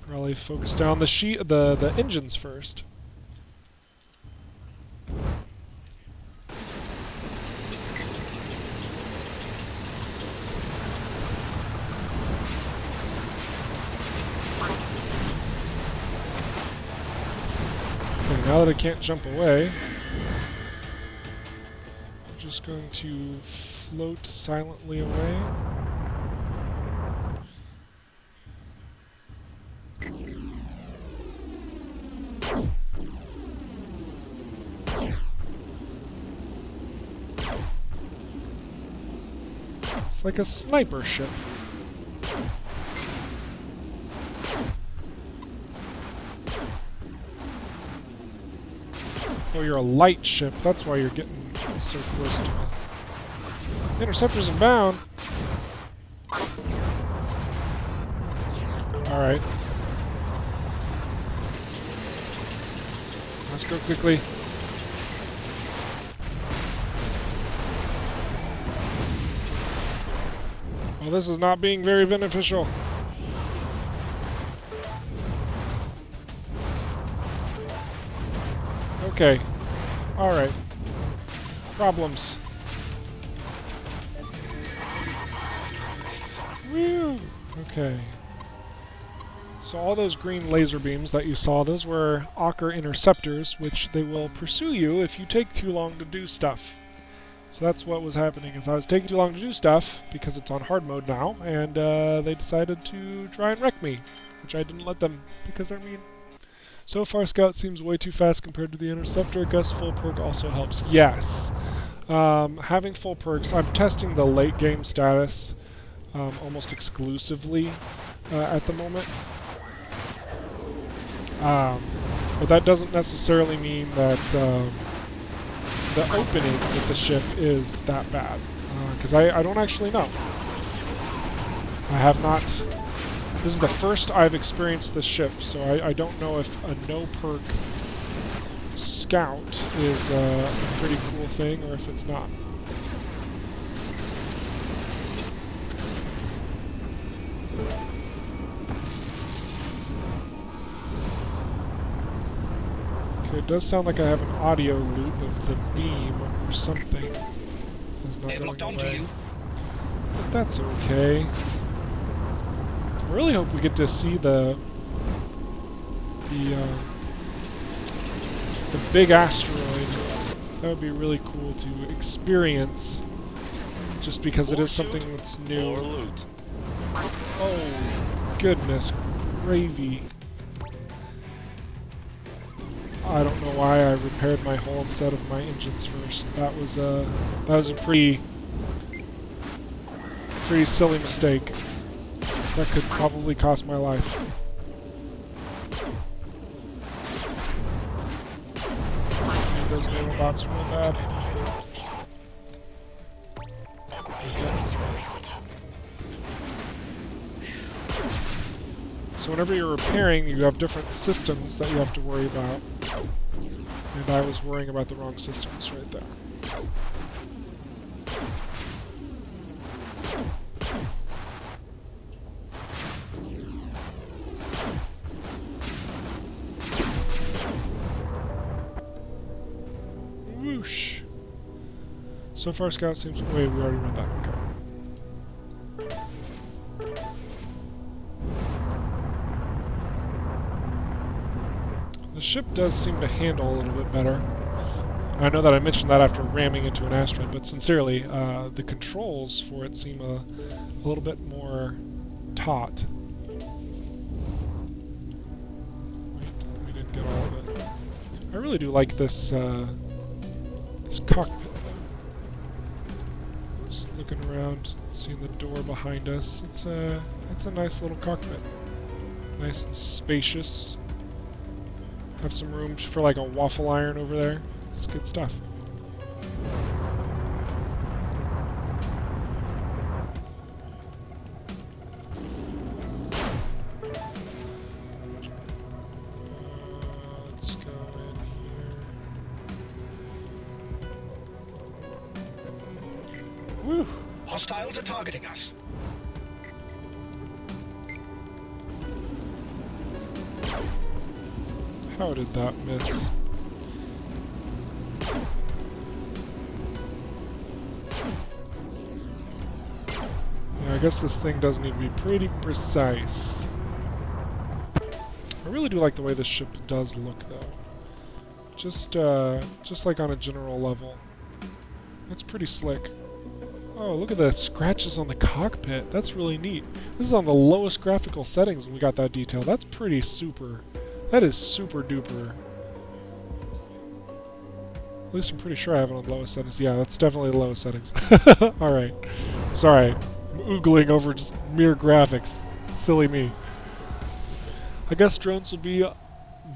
probably focus down the engines first. Okay, now that I can't jump away, just going to float silently away. It's like a sniper ship. Oh, you're a light ship. That's why you're getting so close to me. Interceptors inbound. Alright. Let's go quickly. Well, this is not being very beneficial. Okay. Alright. Problems. Woo! Okay. So all those green laser beams that you saw, those were Ocker interceptors, which they will pursue you if you take too long to do stuff. So that's what was happening, is I was taking too long to do stuff, because it's on hard mode now, and they decided to try and wreck me, which I didn't let them, because I mean... So far, Scout seems way too fast compared to the Interceptor. I guess full perk also helps. Yes. Having full perks, I'm testing the late game status almost exclusively at the moment. But that doesn't necessarily mean that the opening with the ship is that bad. Because I don't actually know. I have not... This is the first I've experienced this ship, so I don't know if a no-perk Scout is a pretty cool thing, or if it's not. Okay, it does sound like I have an audio loop of the beam or something. They've locked onto you. But that's okay. I really hope we get to see the big asteroid. That would be really cool to experience, just because it is something that's new. Oh, goodness gravy. I don't know why I repaired my hull instead of my engines first. That was a pretty silly mistake. That could probably cost my life. Need those naval bots real bad. So whenever you're repairing, you have different systems that you have to worry about. And I was worrying about the wrong systems right there. Whoosh. So far, Scout seems... Wait, we already read that. Okay. The ship does seem to handle a little bit better. I know that I mentioned that after ramming into an asteroid, but sincerely, the controls for it seem a little bit more taut. Wait, we didn't get all of it. I really do like this this cockpit. Just looking around, seeing the door behind us. It's a nice little cockpit. Nice and spacious. Have some room for like a waffle iron over there. It's good stuff. Let's go in here. Woo! Hostiles are targeting us. How did that miss? Yeah, I guess this thing does need to be pretty precise. I really do like the way this ship does look, though. Just like on a general level. It's pretty slick. Oh, look at the scratches on the cockpit. That's really neat. This is on the lowest graphical settings and we got that detail. That's pretty super. That is super duper. At least I'm pretty sure I have it on the lowest settings. Yeah, that's definitely the lowest settings. Alright. Sorry. I'm oogling over just mere graphics. Silly me. I guess drones would be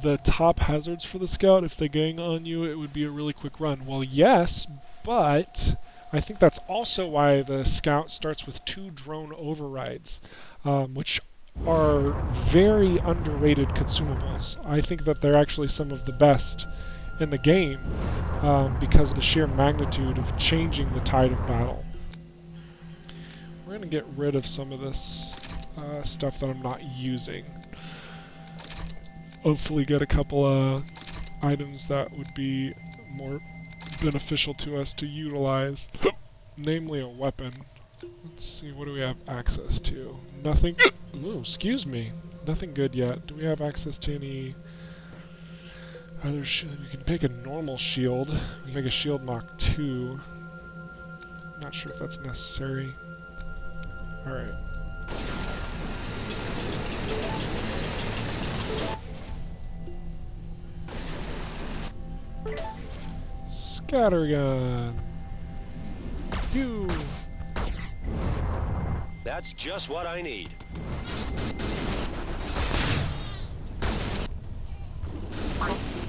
the top hazards for the Scout. If they gang on you, it would be a really quick run. Well, yes, but I think that's also why the Scout starts with 2 drone overrides, which are very underrated consumables. I think that they're actually some of the best in the game because of the sheer magnitude of changing the tide of battle. We're going to get rid of some of this stuff that I'm not using. Hopefully get a couple items that would be more beneficial to us to utilize, namely a weapon. Let's see, what do we have access to? Nothing. Ooh, excuse me. Nothing good yet. Do we have access to any other we can make a normal shield. We can make a shield Mach 2. Not sure if that's necessary. Alright. Scattergun. Pew. That's just what I need.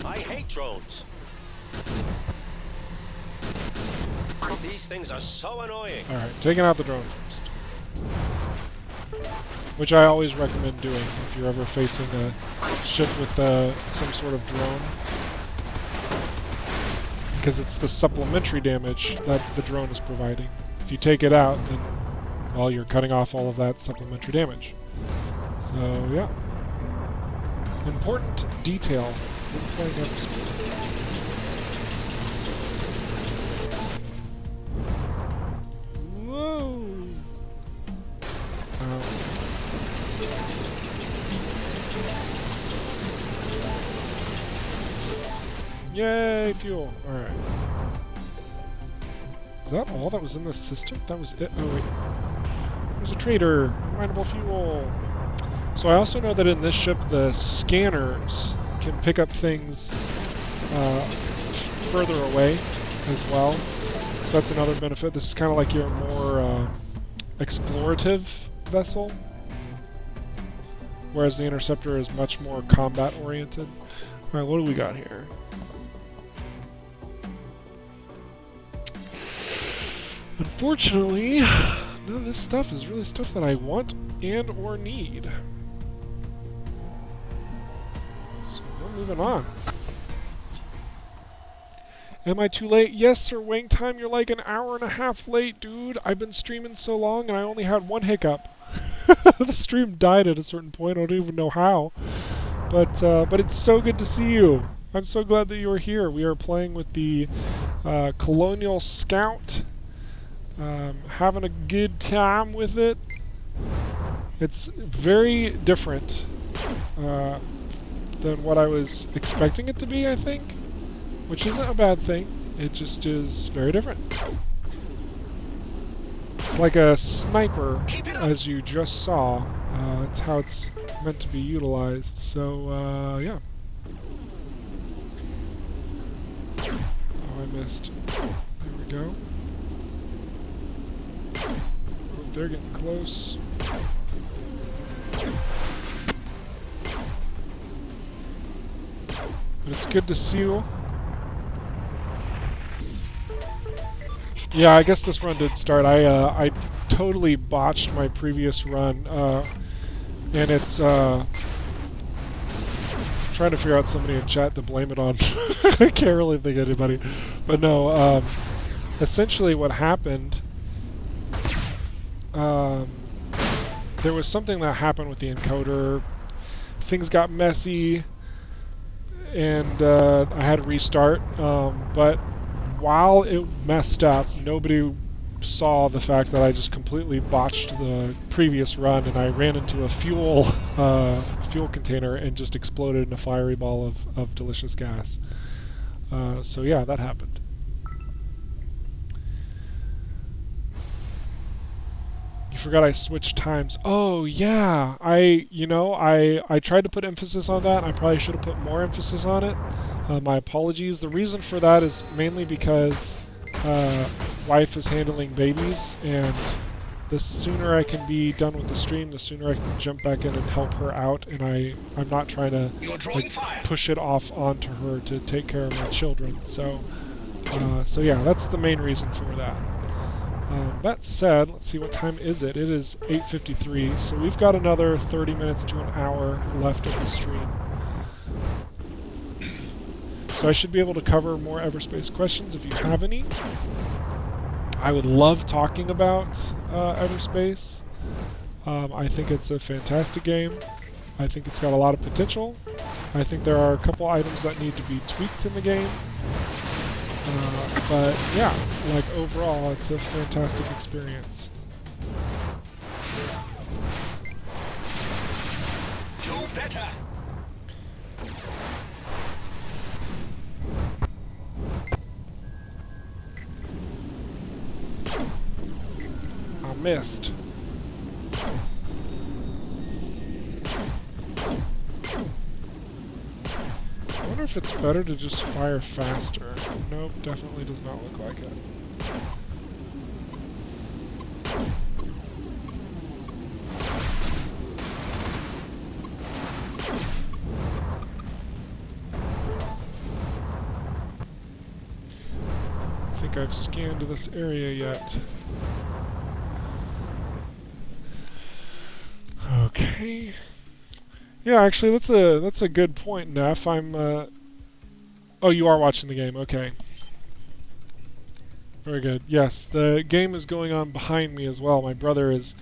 I hate drones. These things are so annoying. Alright, taking out the drone first. Which I always recommend doing if you're ever facing a ship with some sort of drone. Because it's the supplementary damage that the drone is providing. If you take it out, then, well, you're cutting off all of that supplementary damage. So, yeah. Important detail when playing Everspace. Whoa! Yay, fuel! Alright. Is that all that was in this system? That was it? Oh, wait. There's a trader! Mineable fuel! So I also know that in this ship, the scanners can pick up things further away as well. So that's another benefit. This is kind of like your more explorative vessel, whereas the Interceptor is much more combat-oriented. Alright, what do we got here? Unfortunately, none of this stuff is really stuff that I want and or need. So we're moving on. Am I too late? Yes, sir, Wang Time, you're like an hour and a half late, dude. I've been streaming so long and I only had one hiccup. The stream died at a certain point, I don't even know how. But it's so good to see you. I'm so glad that you're here. We are playing with the Colonial Scout. Having a good time with it. It's very different than what I was expecting it to be, I think. Which isn't a bad thing. It just is very different. It's like a sniper, as you just saw. That's how it's meant to be utilized. So, yeah. Oh, I missed. There we go. Oh, they're getting close. But it's good to see you. Yeah, I guess this run did start. I totally botched my previous run, and it's trying to figure out somebody in chat to blame it on. I can't really think of anybody, but no. Essentially, what happened? There was something that happened with the encoder. Things got messy, and I had to restart. But while it messed up, nobody saw the fact that I just completely botched the previous run, and I ran into a fuel container and just exploded in a fiery ball of delicious gas. So yeah, that happened. You forgot I switched times. Oh yeah, I tried to put emphasis on that. I probably should have put more emphasis on it. My apologies. The reason for that is mainly because wife is handling babies, and the sooner I can be done with the stream, the sooner I can jump back in and help her out, and I'm not trying to push it off onto her to take care of my children. So yeah, that's the main reason for that. That said, let's see, what time is it? It is 8:53, so we've got another 30 minutes to an hour left of the stream. So I should be able to cover more Everspace questions if you have any. I would love talking about Everspace. I think it's a fantastic game. I think it's got a lot of potential. I think there are a couple items that need to be tweaked in the game. But yeah, like overall, it's a fantastic experience. Do better. I missed. I wonder if it's better to just fire faster. Nope, definitely does not look like it. I don't think I've scanned this area yet. Okay. Yeah, actually, that's a good point, Neff. Oh, you are watching the game. Okay. Very good. Yes, the game is going on behind me as well. My brother is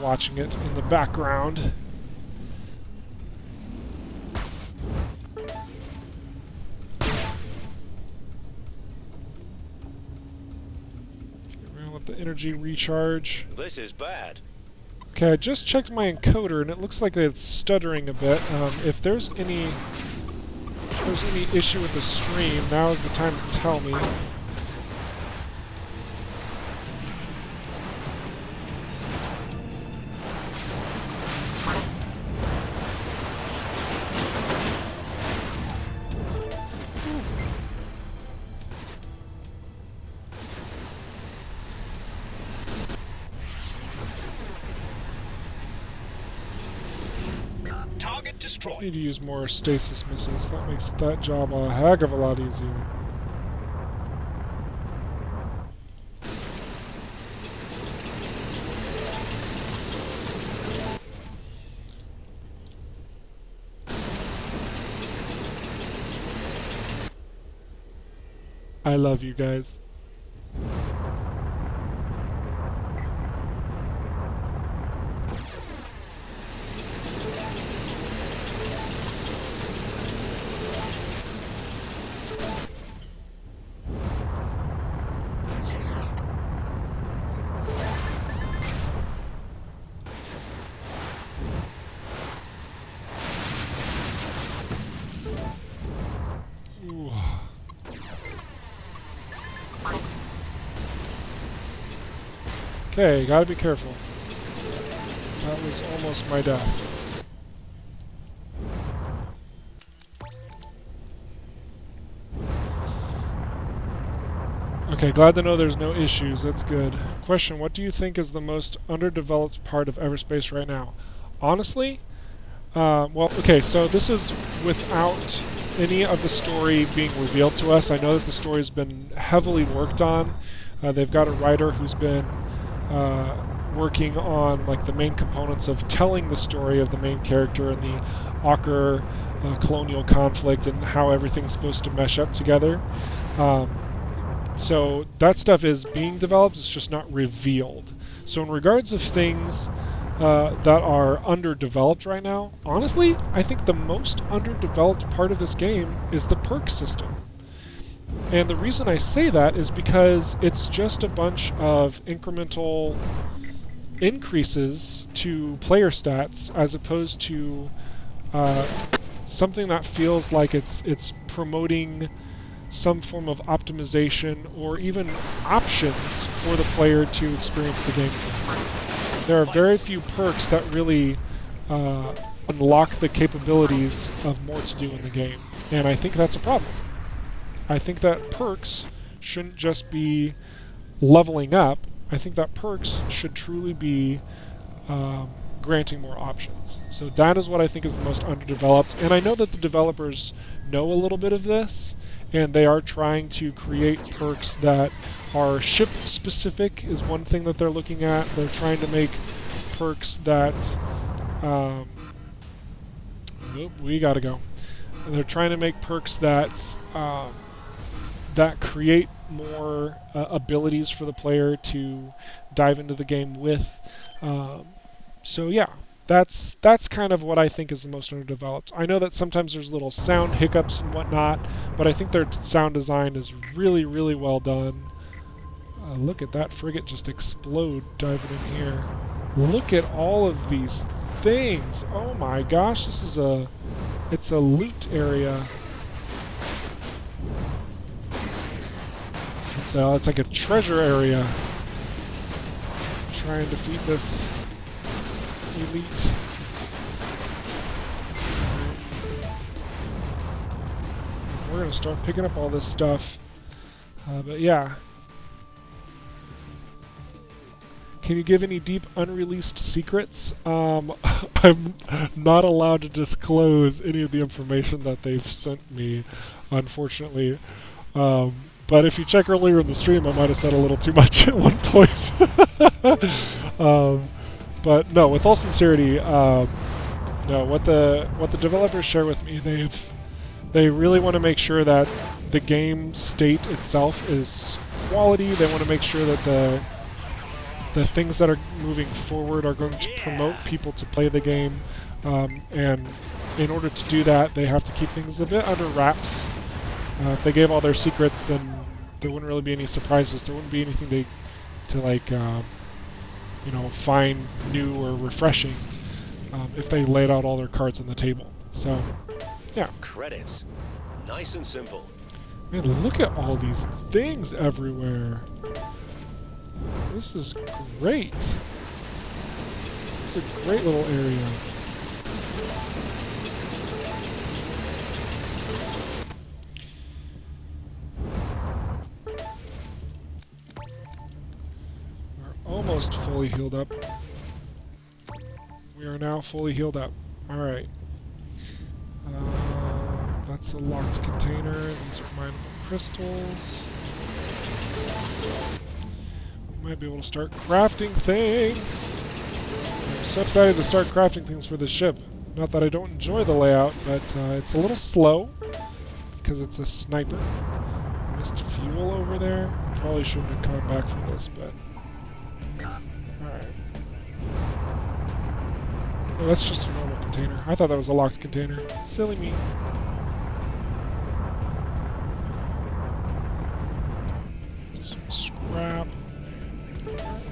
watching it in the background. We're gonna let the energy recharge. This is bad. Okay, I just checked my encoder, and it looks like it's stuttering a bit. If there's any issue with the stream, now is the time to tell me. Target I destroyed. need to use more stasis missiles. That makes that job a heck of a lot easier. I love you guys. Ooh. Okay, gotta be careful. That was almost my death. Okay, glad to know there's no issues. That's good. Question, what do you think is the most underdeveloped part of Everspace right now? Honestly, well, okay, so this is without any of the story being revealed to us. I know that the story's been heavily worked on. They've got a writer who's been working on like the main components of telling the story of the main character and the Ocker colonial conflict and how everything's supposed to mesh up together. So that stuff is being developed, it's just not revealed. So in regards of things that are underdeveloped right now, honestly, I think the most underdeveloped part of this game is the perk system. And the reason I say that is because it's just a bunch of incremental increases to player stats as opposed to something that feels like it's promoting some form of optimization or even options for the player to experience the game. There are very few perks that really unlock the capabilities of more to do in the game, and I think that's a problem. I think that perks shouldn't just be leveling up. I think that perks should truly be granting more options. So that is what I think is the most underdeveloped, and I know that the developers know a little bit of this, and they are trying to create perks that are ship-specific is one thing that they're looking at. They're trying to make perks that... we gotta go. They're trying to make perks that that create more abilities for the player to dive into the game with. So yeah, that's kind of what I think is the most underdeveloped. I know that sometimes there's little sound hiccups and whatnot, but I think their sound design is really, really well done. Look at that frigate just explode diving in here. Look at all of these things. Oh my gosh, it's a loot area. It's like a treasure area. Try and defeat this elite. We're gonna start picking up all this stuff. But yeah. Can you give any deep unreleased secrets? I'm not allowed to disclose any of the information that they've sent me, unfortunately. But if you check earlier in the stream, I might have said a little too much at one point. But no, with all sincerity, no. What the developers share with me, they really want to make sure that the game state itself is quality. They want to make sure that the things that are moving forward are going to promote people to play the game, and in order to do that, they have to keep things a bit under wraps. If they gave all their secrets, then there wouldn't really be any surprises. There wouldn't be anything to like, you know, find new or refreshing if they laid out all their cards on the table. So, yeah. Credits. Nice and simple. Man, look at all these things everywhere. This is great. It's a great little area. We're almost fully healed up. We are now fully healed up. Alright. That's a locked container. These are mineable crystals. Might be able to start crafting things. I'm so excited to start crafting things for this ship. Not that I don't enjoy the layout, but it's a little slow because it's a sniper. Missed fuel over there. Probably shouldn't have come back from this, but alright. Oh, that's just a normal container. I thought that was a locked container. Silly me. Some scrap.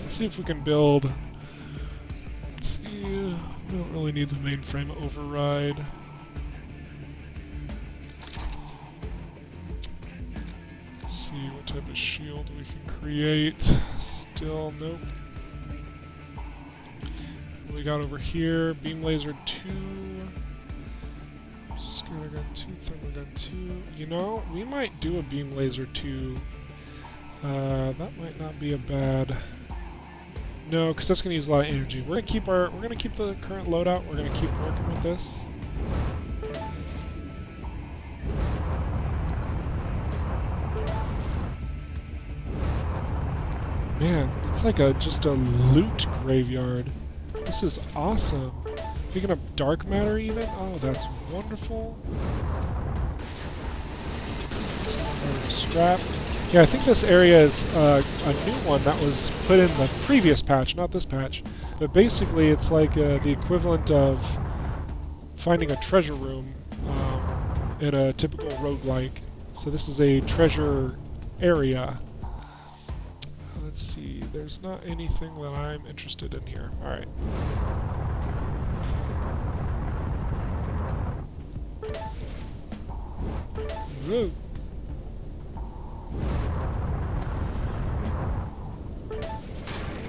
Let's see if we can build. Let's see, we don't really need the mainframe override. Let's see what type of shield we can create. Still, nope. What we got over here? Beam laser 2. Scalar gun 2, thermal gun 2. You know, we might do a beam laser 2. That might not be a bad. No, because that's gonna use a lot of energy. We're gonna keep the current loadout. We're gonna keep working with this. Man, it's like just a loot graveyard. This is awesome. Picking up dark matter even? Oh, that's wonderful. Scrap. Yeah, I think this area is a new one that was put in the previous patch, not this patch. But basically, it's like the equivalent of finding a treasure room in a typical roguelike. So this is a treasure area. Let's see, there's not anything that I'm interested in here. Alright. Whoa.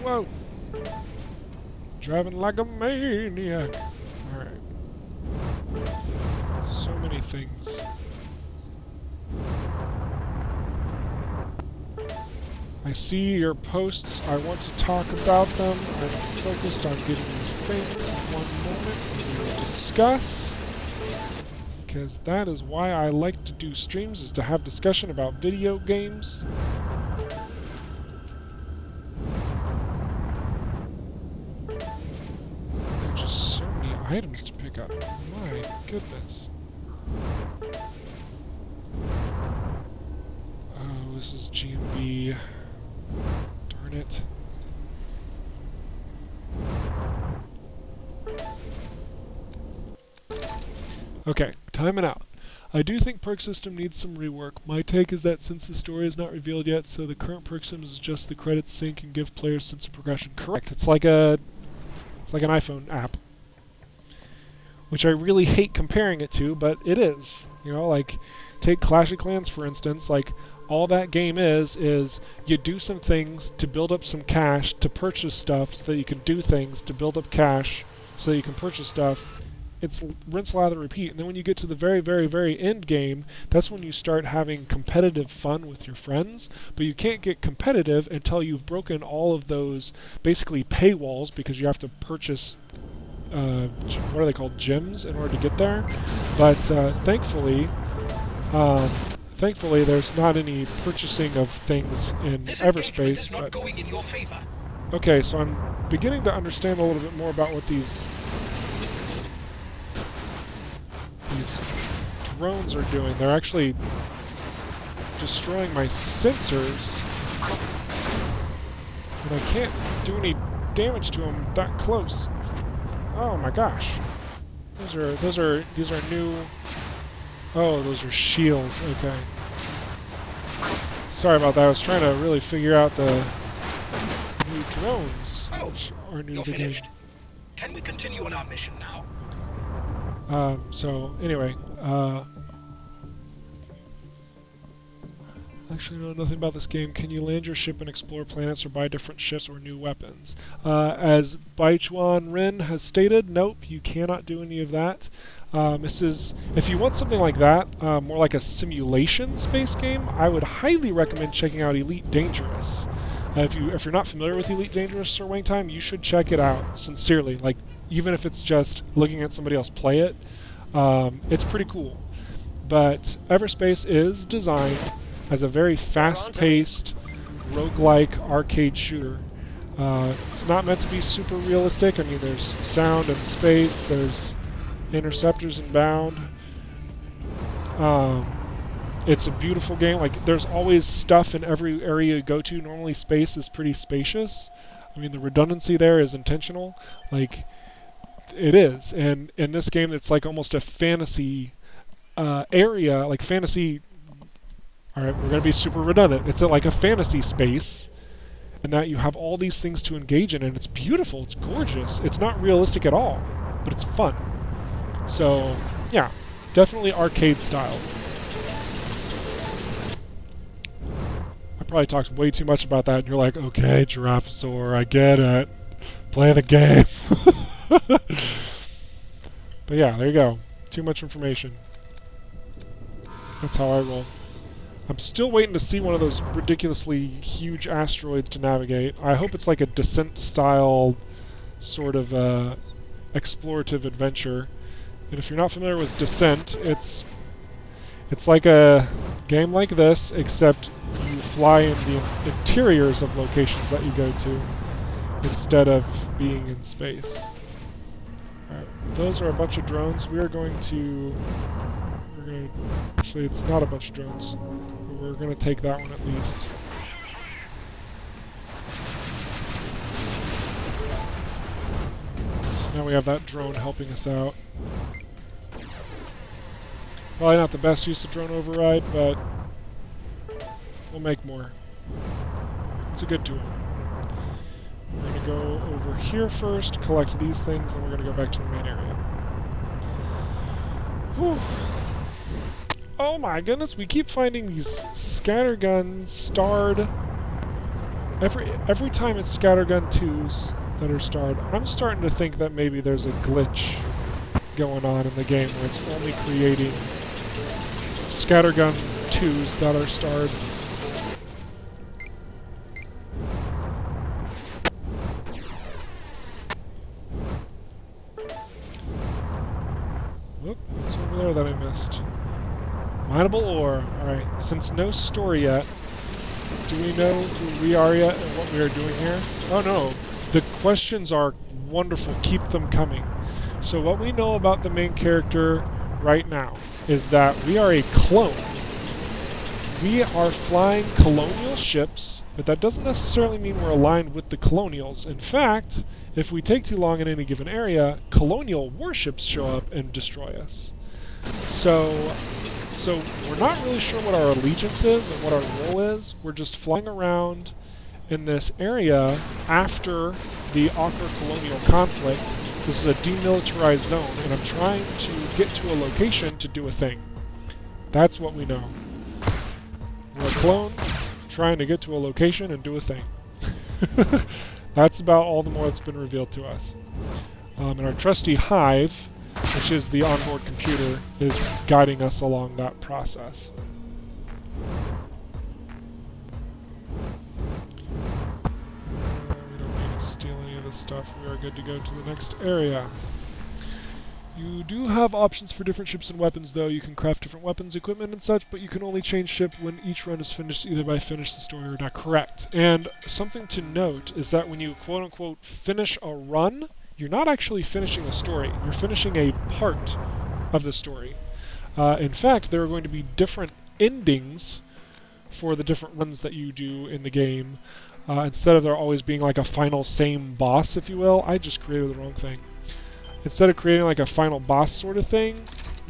Whoa! Driving like a maniac. Alright. So many things. I see your posts. I want to talk about them. I'm focused on getting these things. One moment. We will discuss. Because that is why I like to do streams, is to have discussion about video games. There are just so many items to pick up. My goodness. Oh, this is GMB. Darn it. Okay, timing out. I do think perk system needs some rework. My take is that since the story is not revealed yet, so the current perk system is just the credits sync and give players sense of progression. Correct. It's like an iPhone app, which I really hate comparing it to, but it is. You know, like take Clash of Clans for instance. Like all that game is you do some things to build up some cash to purchase stuff, so that you can do things to build up cash, so that you can purchase stuff. It's rinse, lather, repeat. And then when you get to the very, very, very end game, that's when you start having competitive fun with your friends. But you can't get competitive until you've broken all of those basically paywalls, because you have to purchase, what are they called, gems, in order to get there. But thankfully, there's not any purchasing of things in Everspace. Is not going in your favor. Okay, so I'm beginning to understand a little bit more about what these drones are doing. They're actually destroying my sensors, and I can't do any damage to them that close. Oh my gosh. These are new. Oh, those are shields. Okay. Sorry about that. I was trying to really figure out the new drones, which are new to the game. Can we continue on our mission now? So anyway, actually know nothing about this game. Can you land your ship and explore planets or buy different ships or new weapons? As Baichuan Ren has stated, nope, you cannot do any of that. If you want something like that, more like a simulation space game, I would highly recommend checking out Elite Dangerous. If you're not familiar with Elite Dangerous or Wang Time, you should check it out, sincerely. Like, even if it's just looking at somebody else play it, it's pretty cool. But Everspace is designed as a very fast-paced, roguelike arcade shooter. It's not meant to be super realistic. I mean, there's sound and space, there's interceptors and bound. It's a beautiful game. Like, there's always stuff in every area you go to. Normally space is pretty spacious. I mean, the redundancy there is intentional. Like, it is. And in this game, it's like almost a fantasy area, like fantasy. Alright, we're going to be super redundant. It's like a fantasy space, and that you have all these things to engage in, and it's beautiful, it's gorgeous. It's not realistic at all, but it's fun. So, yeah, definitely arcade style. I probably talked way too much about that, and you're like, okay, Giraffasaur, I get it. Play the game. But yeah, there you go. Too much information. That's how I roll. I'm still waiting to see one of those ridiculously huge asteroids to navigate. I hope it's like a Descent-style sort of explorative adventure. And if you're not familiar with Descent, it's like a game like this, except you fly in the interiors of locations that you go to, instead of being in space. Alright, those are a bunch of drones. Actually, it's not a bunch of drones. We're going to take that one at least. So now we have that drone helping us out. Probably not the best use of drone override, but we'll make more. It's a good tool. We're going to go over here first, collect these things, and we're going to go back to the main area. Whew. Oh my goodness, we keep finding these scattergun starred. Every time it's scattergun 2s that are starred, I'm starting to think that maybe there's a glitch going on in the game where it's only creating scattergun 2s that are starred. Whoop, what's over there that I missed? Mineable ore. Alright, since no story yet, do we know who we are yet and what we are doing here? Oh no, the questions are wonderful. Keep them coming. So what we know about the main character right now is that we are a clone. We are flying colonial ships, but that doesn't necessarily mean we're aligned with the colonials. In fact, if we take too long in any given area, colonial warships show up and destroy us. So we're not really sure what our allegiance is and what our role is. We're just flying around in this area after the Ocker colonial conflict. This is a demilitarized zone, and I'm trying to get to a location to do a thing. That's what we know. We're a clone trying to get to a location and do a thing. That's about all the more that's been revealed to us. And our trusty Hive, which is the onboard computer, is guiding us along that process. We don't need to steal any of this stuff. We are good to go to the next area. You do have options for different ships and weapons, though. You can craft different weapons, equipment, and such, but you can only change ship when each run is finished, either by finish the story or not. Correct. And something to note is that when you quote-unquote finish a run, you're not actually finishing a story. You're finishing a part of the story. In fact, there are going to be different endings for the different runs that you do in the game. Instead of there always being like a final same boss, if you will. I just created the wrong thing. Instead of creating like a final boss sort of thing,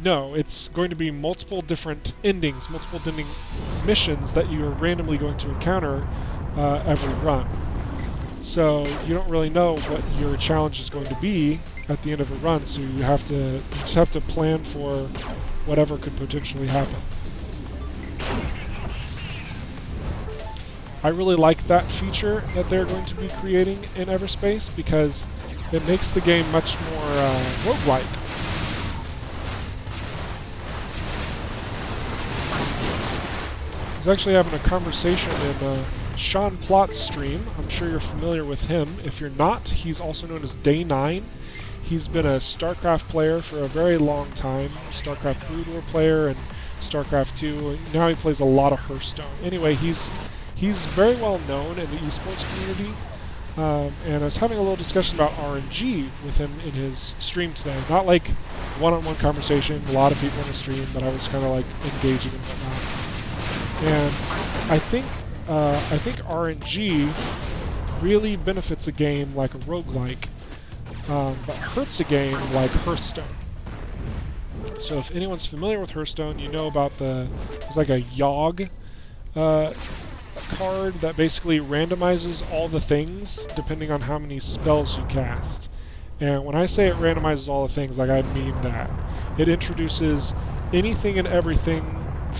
no, it's going to be multiple different endings, multiple different missions that you are randomly going to encounter every run. So you don't really know what your challenge is going to be at the end of a run, so you just have to plan for whatever could potentially happen. I really like that feature that they're going to be creating in Everspace because it makes the game much more roguelike. I was actually having a conversation in Sean Plott's stream. I'm sure you're familiar with him. If you're not, he's also known as Day9. He's been a StarCraft player for a very long time. StarCraft Brood War player and StarCraft 2. Now he plays a lot of Hearthstone. Anyway, he's very well known in the esports community. And I was having a little discussion about RNG with him in his stream today. Not like one-on-one conversation, a lot of people in the stream, but I was kind of like engaging and whatnot. And I think RNG really benefits a game like a roguelike, but hurts a game like Hearthstone. So if anyone's familiar with Hearthstone, you know about there's like a Yogg card that basically randomizes all the things depending on how many spells you cast. And when I say it randomizes all the things, like I mean that. It introduces anything and everything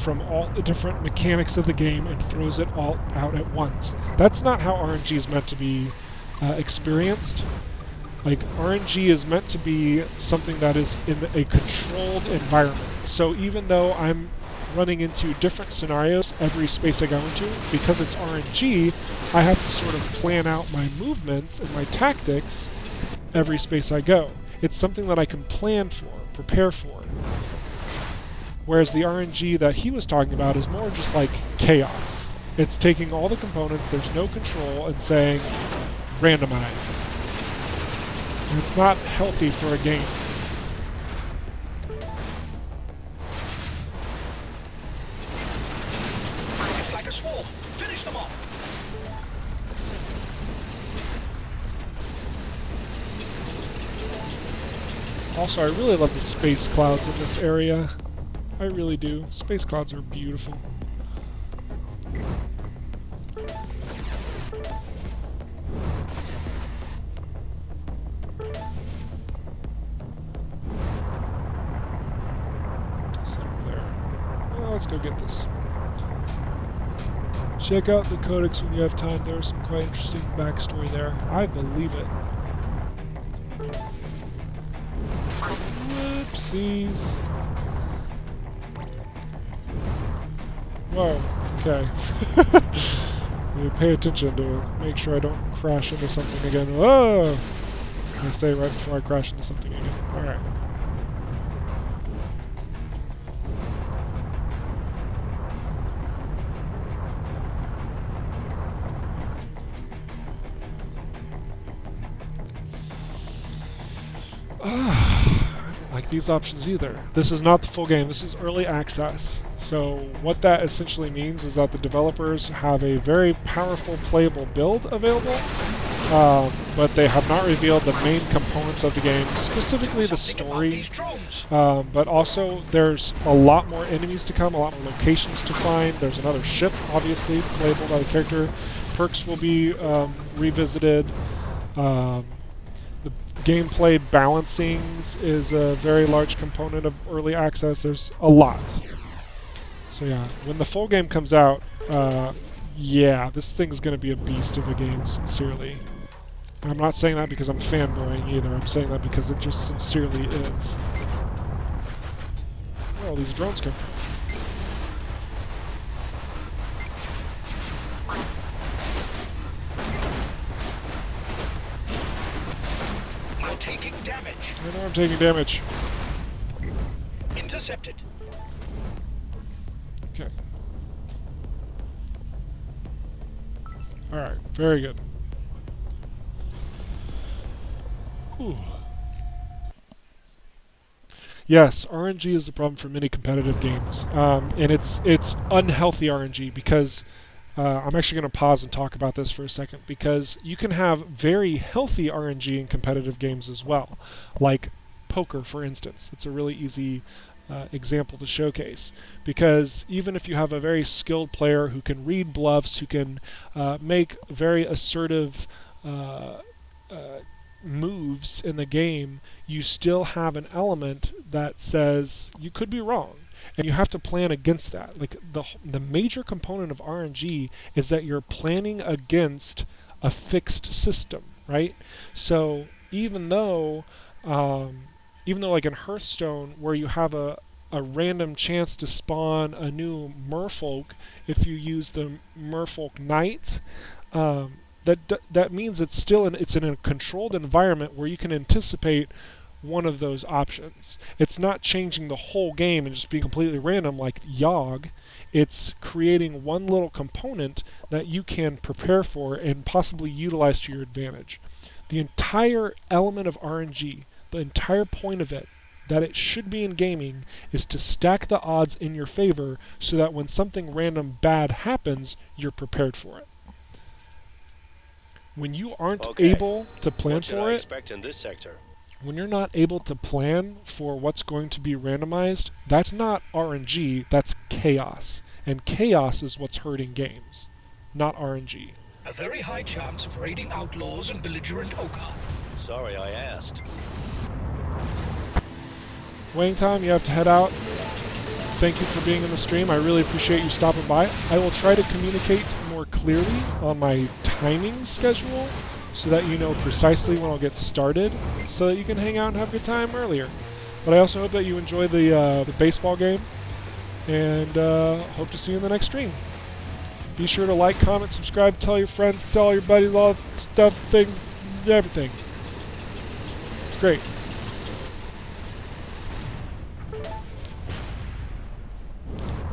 from all the different mechanics of the game and throws it all out at once. That's not how RNG is meant to be experienced. Like, RNG is meant to be something that is in a controlled environment. So even though I'm running into different scenarios every space I go into, because it's RNG, I have to sort of plan out my movements and my tactics every space I go. It's something that I can plan for, prepare for. Whereas the RNG that he was talking about is more just like chaos. It's taking all the components, there's no control, and saying, randomize. And it's not healthy for a game. It's like a swarm. Finish them off. Also, I really love the space clouds in this area. I really do. Space clouds are beautiful. Let's go get this. Check out the codex when you have time. There's some quite interesting backstory there. I believe it. Whoopsies. Whoa, okay. Let me pay attention to make sure I don't crash into something again. Whoa! I say right before I crash into something again. Alright. I don't like these options either. This is not the full game, this is early access. So what that essentially means is that the developers have a very powerful playable build available, but they have not revealed the main components of the game, specifically the Something about story. these drones. But also, there's a lot more enemies to come, a lot more locations to find. There's another ship, obviously, playable by the character. Perks will be revisited. The gameplay balancings is a very large component of early access. There's a lot. So yeah, when the full game comes out, yeah, this thing's going to be a beast of a game, sincerely. And I'm not saying that because I'm fanboying either. I'm saying that because it just sincerely is. Where all these drones come from? You're taking damage. I know I'm taking damage. Intercepted. Okay. Alright, very good. Ooh. Yes, RNG is the problem for many competitive games, and it's unhealthy RNG because I'm actually going to pause and talk about this for a second, because you can have very healthy RNG in competitive games as well, like poker, for instance. It's a really easy example to showcase, because even if you have a very skilled player who can read bluffs, who can make very assertive moves in the game, you still have an element that says you could be wrong, and you have to plan against that. Like the major component of RNG is that you're planning against a fixed system, right? So even though like in Hearthstone, where you have a random chance to spawn a new merfolk if you use the merfolk knight, that means it's still it's in a controlled environment where you can anticipate one of those options. It's not changing the whole game and just being completely random like Yogg. It's creating one little component that you can prepare for and possibly utilize to your advantage. The entire element of RNG, the entire point of it, that it should be in gaming, is to stack the odds in your favor so that when something random bad happens, you're prepared for it. When you aren't able to plan What should for I it, expect in this sector? when you're not able to plan for what's going to be randomized, that's not RNG, that's chaos. And chaos is what's hurting games, not RNG. A very high chance of raiding outlaws and belligerent ochre. Sorry I asked. Waiting time, you have to head out. Thank you for being in the stream. I really appreciate you stopping by. I will try to communicate more clearly on my timing schedule so that you know precisely when I'll get started, so that you can hang out and have a good time earlier. But I also hope that you enjoy the baseball game, and hope to see you in the next stream. Be sure to like, comment, subscribe, tell your friends, tell all your buddies, all that stuff, things, everything. It's great.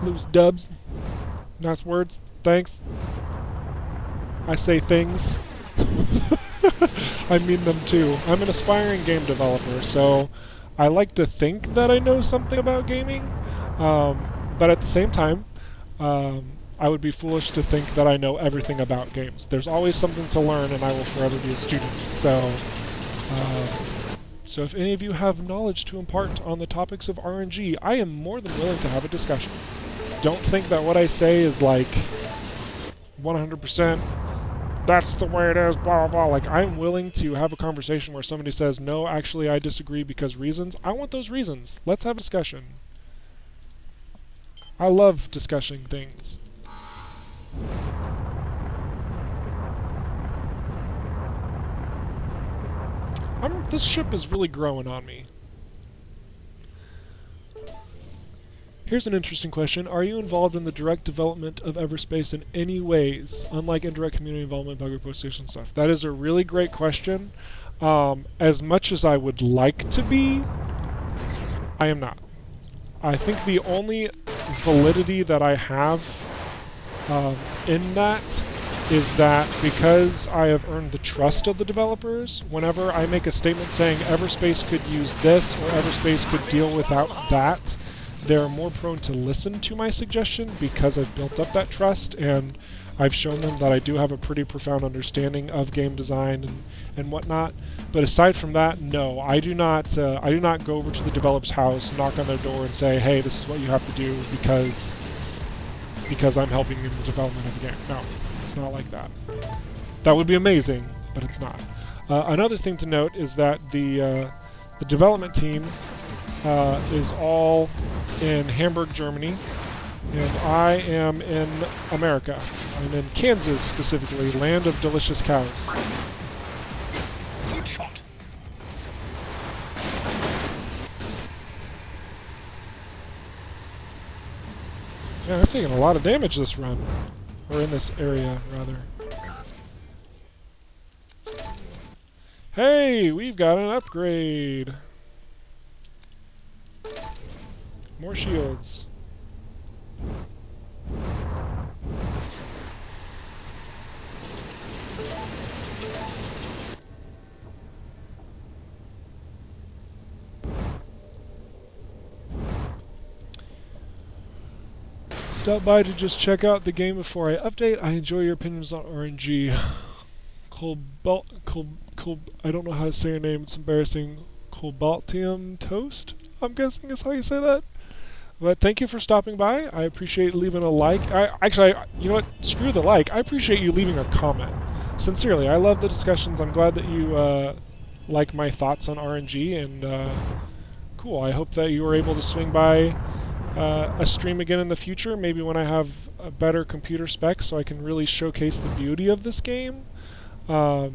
Lose dubs. Nice words. Thanks. I say things. I mean them too. I'm an aspiring game developer, so I like to think that I know something about gaming, but at the same time, I would be foolish to think that I know everything about games. There's always something to learn, and I will forever be a student. So if any of you have knowledge to impart on the topics of RNG, I am more than willing to have a discussion. Don't think that what I say is like 100%, that's the way it is, blah, blah, blah. Like, I'm willing to have a conversation where somebody says, no, actually, I disagree because reasons. I want those reasons. Let's have a discussion. I love discussing things. This ship is really growing on me. Here's an interesting question. Are you involved in the direct development of Everspace in any ways, unlike indirect community involvement, bug postation stuff? That is a really great question. As much as I would like to be, I am not. I think the only validity that I have in that is that because I have earned the trust of the developers, whenever I make a statement saying Everspace could use this or Everspace could deal without that, they're more prone to listen to my suggestion because I've built up that trust and I've shown them that I do have a pretty profound understanding of game design and whatnot. But aside from that, no, I do not go over to the developer's house, knock on their door, and say, "Hey, this is what you have to do," because I'm helping in the development of the game. No, it's not like that. That would be amazing, but it's not. Another thing to note is that the development team is all in Hamburg, Germany, and I am in America. I'm in Kansas, specifically, land of delicious cows. Good shot. Yeah, I've taken a lot of damage this run. Or in this area, rather. Hey, we've got an upgrade! More shields. Stop by to just check out the game before I update. I enjoy your opinions on RNG. I don't know how to say your name, it's embarrassing. Cobaltium Toast, I'm guessing is how you say that. But thank you for stopping by. I appreciate leaving a like. You know what? Screw the like. I appreciate you leaving a comment. Sincerely, I love the discussions. I'm glad that you like my thoughts on RNG, and cool. I hope that you were able to swing by a stream again in the future, maybe when I have a better computer specs so I can really showcase the beauty of this game. The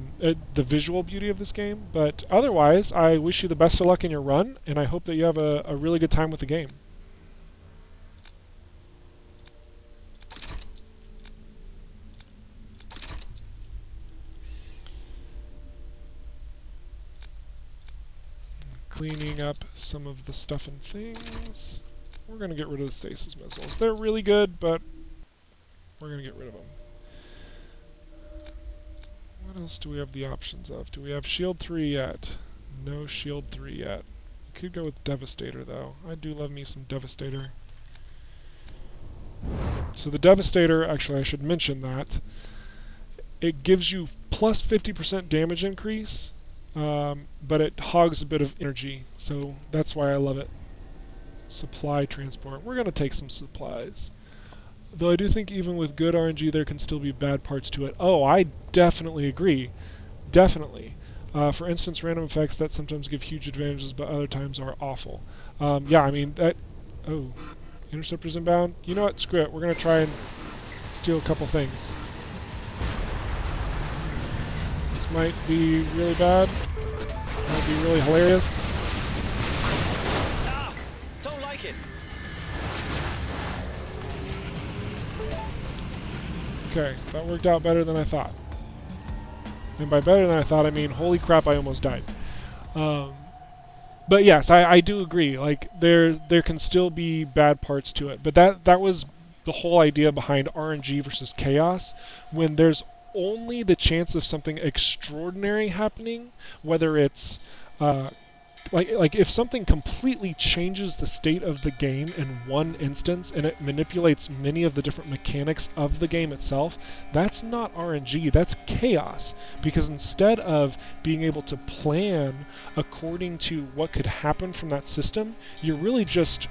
visual beauty of this game. But otherwise, I wish you the best of luck in your run, and I hope that you have a really good time with the game. Cleaning up some of the stuff and things. We're going to get rid of the stasis missiles. They're really good, but we're going to get rid of them. What else do we have the options of? Do we have Shield 3 yet? No Shield 3 yet. We could go with Devastator, though. I do love me some Devastator. So the Devastator, actually I should mention that, it gives you plus 50% damage increase, but it hogs a bit of energy, so that's why I love it. Supply transport. We're going to take some supplies. Though I do think even with good RNG there can still be bad parts to it. Oh, I definitely agree. Definitely. For instance, random effects that sometimes give huge advantages but other times are awful. Yeah, I mean, that... Oh. Interceptors inbound? You know what? Screw it. We're going to try and steal a couple things. This might be really bad. Might be really hilarious. Ah, don't like it. Okay, that worked out better than I thought. And by better than I thought, I mean, holy crap, I almost died. But yes, I do agree. Like, there can still be bad parts to it. But that was the whole idea behind RNG versus chaos. When there's only the chance of something extraordinary happening, whether it's like if something completely changes the state of the game in one instance and it manipulates many of the different mechanics of the game itself, that's not RNG, that's chaos. Because instead of being able to plan according to what could happen from that system, you're really just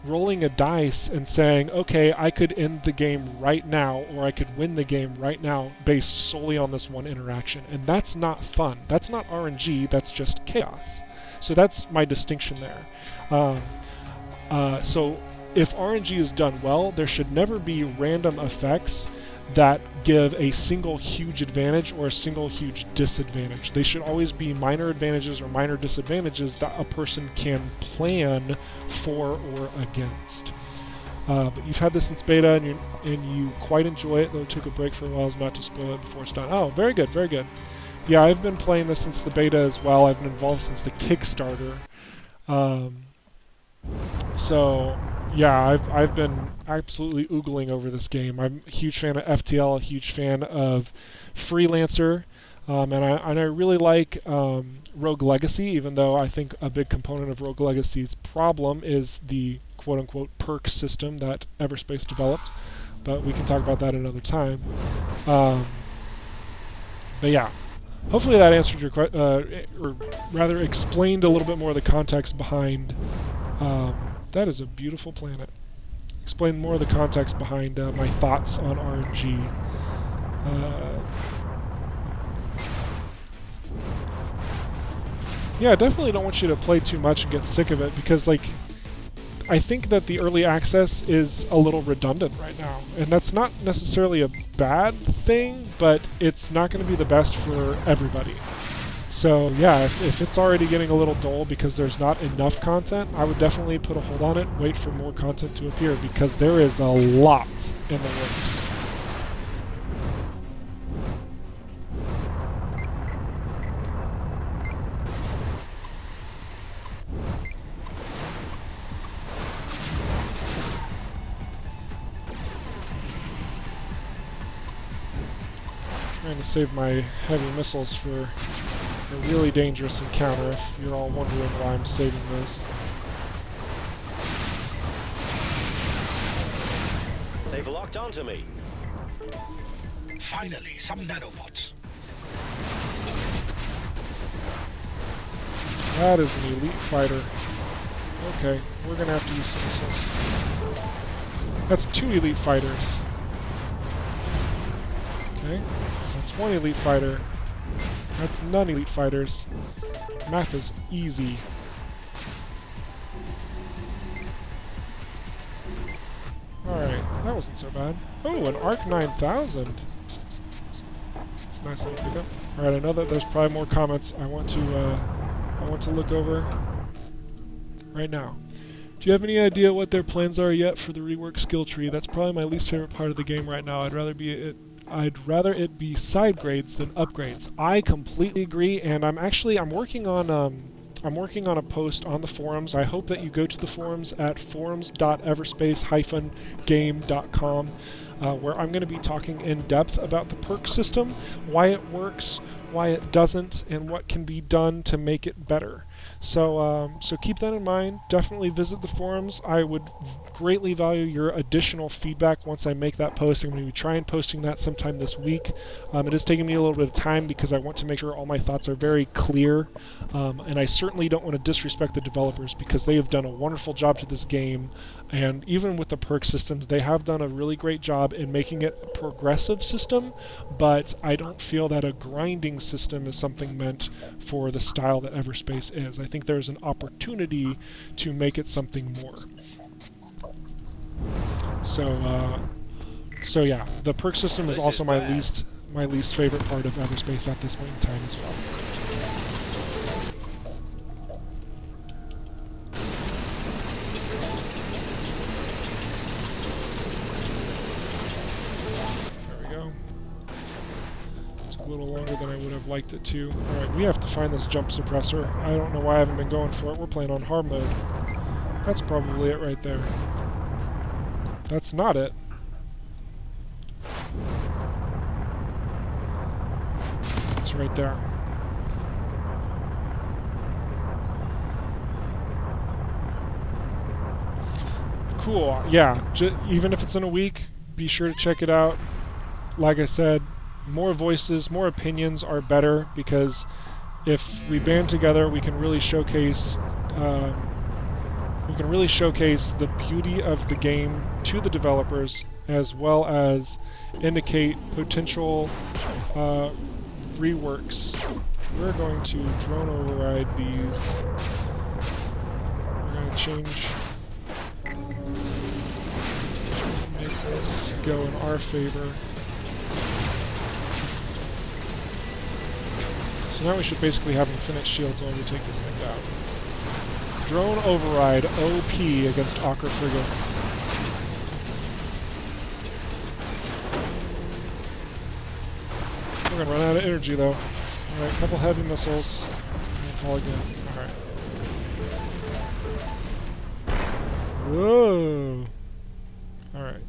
rolling a dice and saying, okay, I could end the game right now, or I could win the game right now based solely on this one interaction. And that's not fun. That's not RNG, that's just chaos. So that's my distinction there. So if RNG is done well, there should never be random effects that give a single huge advantage or a single huge disadvantage. They should always be minor advantages or minor disadvantages that a person can plan for or against. But you've had this since beta and you quite enjoy it, though it took a break for a while, not to spoil it before it's done. Oh, very good, very good. Yeah, I've been playing this since the beta as well. I've been involved since the Kickstarter. So, yeah, I've been absolutely oogling over this game. I'm a huge fan of FTL, a huge fan of Freelancer, and I really like Rogue Legacy, even though I think a big component of Rogue Legacy's problem is the quote-unquote perk system that Everspace developed, but we can talk about that another time. But yeah, hopefully that answered your question, or rather explained a little bit more of the context behind. That is a beautiful planet. Explain more of the context behind my thoughts on RNG. Yeah, I definitely don't want you to play too much and get sick of it, because, like, I think that the early access is a little redundant right now. And that's not necessarily a bad thing, but it's not going to be the best for everybody. So yeah, if it's already getting a little dull because there's not enough content, I would definitely put a hold on it, wait for more content to appear, because there is a lot in the works. Trying to save my heavy missiles for a really dangerous encounter, if you're all wondering why I'm saving those. They've locked onto me. Finally, some nanobots. That is an elite fighter. Okay, we're gonna have to use some missiles. That's 2 elite fighters. Okay, that's 1 elite fighter. That's none elite fighters. Math is easy. Alright, that wasn't so bad. Oh, an ARC 9000! It's a nice little pickup. Alright, I know that there's probably more comments I want to look over right now. Do you have any idea what their plans are yet for the rework skill tree? That's probably my least favorite part of the game right now. I'd rather it be side grades than upgrades. I completely agree, and I'm working on a post on the forums. I hope that you go to the forums at forums.everspace-game.com, where I'm going to be talking in depth about the perk system, why it works, why it doesn't, and what can be done to make it better. So keep that in mind. Definitely visit the forums. I would greatly value your additional feedback once I make that post. I'm going to be trying posting that sometime this week. It is taking me a little bit of time because I want to make sure all my thoughts are very clear, and I certainly don't want to disrespect the developers because they have done a wonderful job to this game, and even with the perk systems, they have done a really great job in making it a progressive system, but I don't feel that a grinding system is something meant for the style that Everspace is. I think there's an opportunity to make it something more. So yeah, the perk system is also my least favorite part of Everspace at this point in time as well. There we go. It's a little longer than I would have liked it to. Alright, we have to find this jump suppressor. I don't know why I haven't been going for it. We're playing on hard mode. That's probably it right there. That's not it. It's right there. Cool. Yeah, even if it's in a week, be sure to check it out. Like I said, more voices, more opinions are better, because if we band together, we can really showcase the beauty of the game to the developers, as well as indicate potential reworks. We're going to drone override these. We're going to change, make this go in our favor. So now we should basically have infinite shields while we take this thing down. Drone override OP against Ocker frigates. We're gonna run out of energy though. Alright, a couple heavy missiles. And call again. Alright. Whoa! Alright.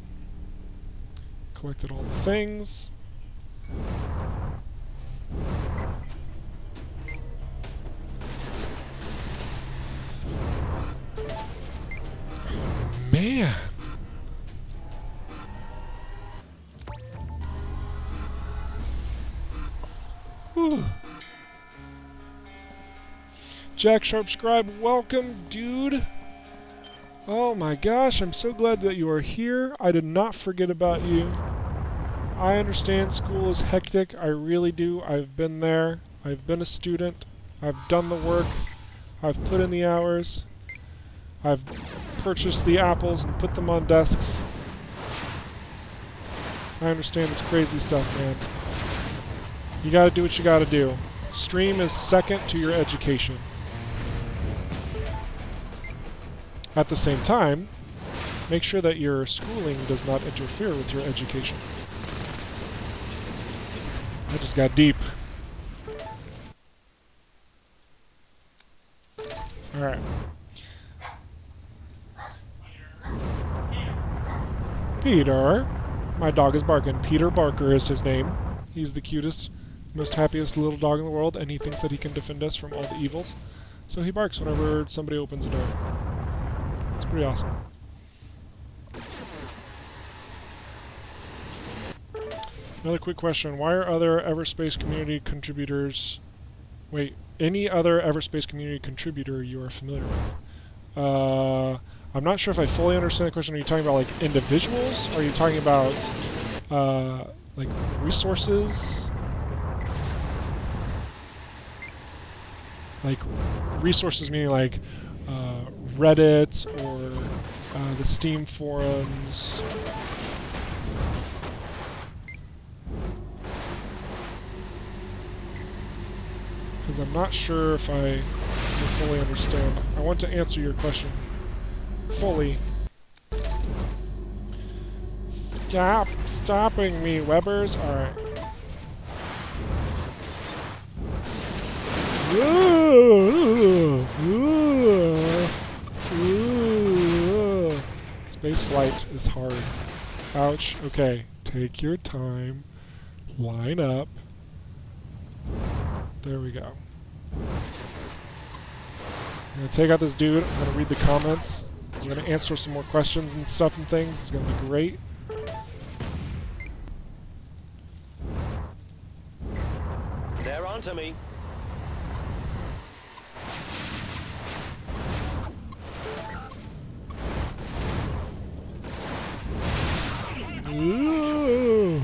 Collected all the things. Woo! Jack Sharp Scribe, welcome, dude! Oh my gosh, I'm so glad that you are here. I did not forget about you. I understand school is hectic. I really do. I've been there. I've been a student. I've done the work. I've put in the hours. I've purchased the apples and put them on desks. I understand this crazy stuff, man. You gotta do what you gotta do. Stream is second to your education. At the same time, make sure that your schooling does not interfere with your education. I just got deep. Alright. Peter. My dog is barking. Peter Barker is his name. He's the cutest, most happiest little dog in the world, and he thinks that he can defend us from all the evils. So he barks whenever somebody opens a door. It's pretty awesome. Another quick question. Why are other Everspace community contributors... Wait, any other Everspace community contributor you are familiar with? I'm not sure if I fully understand the question. Are you talking about, like, individuals? Are you talking about, like, resources? Like, resources meaning, like, Reddit or the Steam forums? Because I'm not sure if I fully understand. I want to answer your question fully. Stop stopping me, Webbers. Alright. Space flight is hard. Ouch. Okay. Take your time. Line up. There we go. I'm gonna take out this dude. I'm gonna read the comments. I'm gonna answer some more questions and stuff and things. It's gonna be great. They're onto me. Ooh.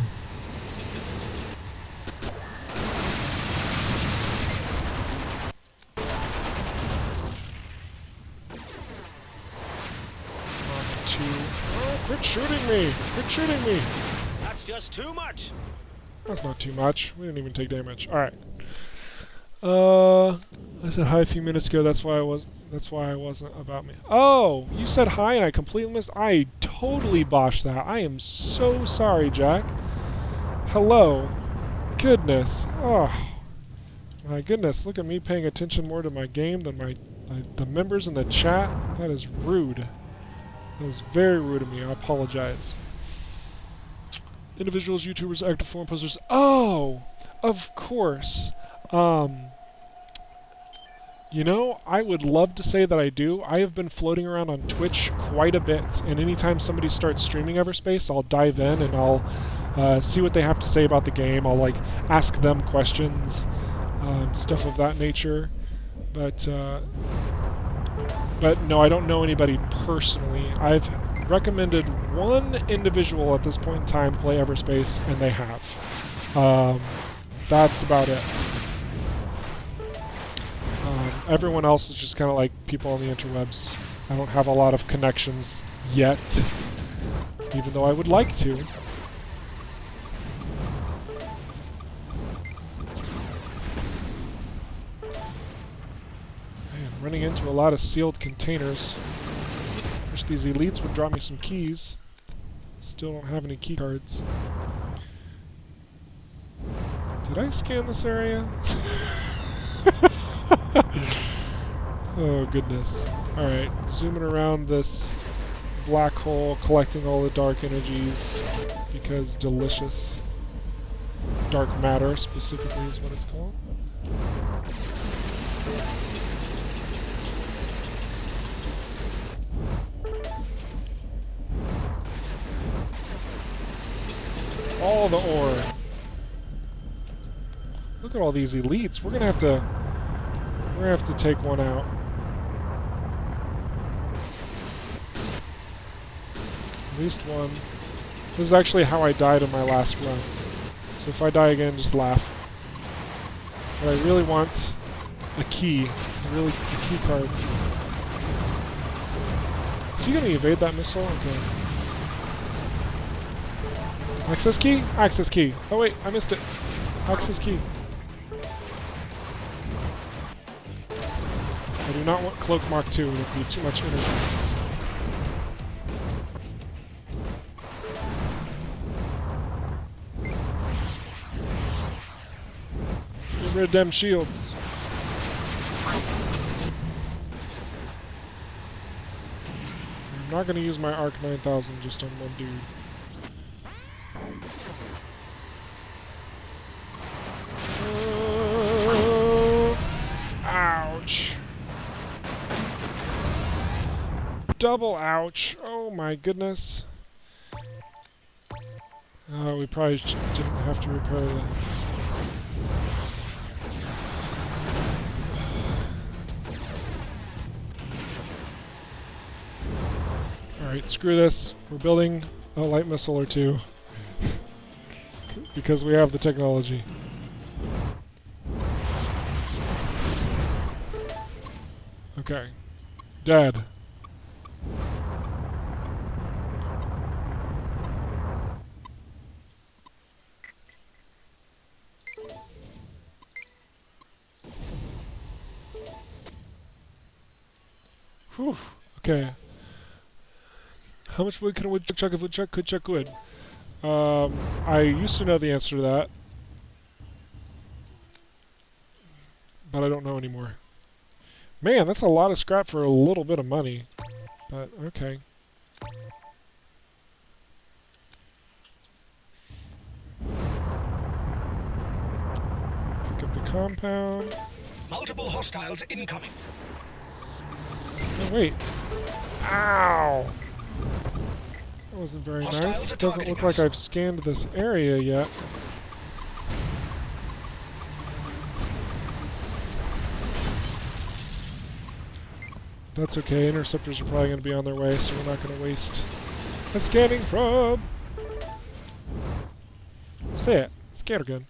Oh, quit shooting me! Quit shooting me! That's just too much. That's not too much. We didn't even take damage. Alright. I said hi a few minutes ago, that's why I wasn't about me. Oh! You said hi and I completely missed. I totally botched that. I am so sorry, Jack. Hello. Goodness. Oh. My goodness, look at me paying attention more to my game than the members in the chat. That is rude. That was very rude of me. I apologize. Individuals, YouTubers, active forum posters. Oh! Of course. You know, I would love to say that I do. I have been floating around on Twitch quite a bit, and anytime somebody starts streaming Everspace, I'll dive in and I'll see what they have to say about the game. I'll, like, ask them questions, stuff of that nature. But no, I don't know anybody personally. I've recommended one individual at this point in time to play Everspace, and they have. That's about it. Everyone else is just kind of like people on the interwebs. I don't have a lot of connections yet, even though I would like to. Man, running into a lot of sealed containers. Wish these elites would drop me some keys. Still don't have any key cards. Did I scan this area? Oh goodness. Alright, zooming around this black hole, collecting all the dark energies, because delicious. Dark matter, specifically, is what it's called. All the ore. Look at all these elites. We're gonna have to take one out. At least one. This is actually how I died in my last run. So if I die again, just laugh. But I really want a key. A key card. Is he gonna evade that missile? Okay. Access key? Access key. Oh wait, I missed it. Access key. I do not want Cloak Mark 2. It would be too much energy. Get rid of them shields. I'm not going to use my Arc 9000 just on one dude. Ouch. Double ouch. Oh my goodness. We probably didn't have to repair that. Alright, screw this. We're building a light missile or two. Because we have the technology. Okay. Dead. Whew. Okay. How much wood can a woodchuck chuck if woodchuck could chuck wood? I used to know the answer to that. But I don't know anymore. Man, that's a lot of scrap for a little bit of money. But, okay. Pick up the compound. Multiple hostiles incoming. Oh, wait. Ow! That wasn't very nice. It doesn't look like I've scanned this area yet. That's okay, interceptors are probably going to be on their way, so we're not going to waste a scanning probe! Say it. Scattergun.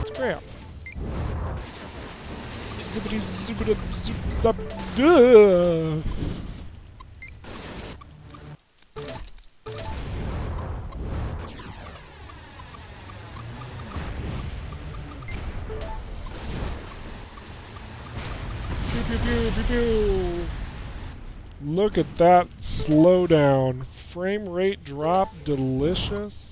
Scrap. Zippity zoopity zoop zap duh. Pew, pew, pew, pew. Look at that slowdown. Frame rate drop, delicious.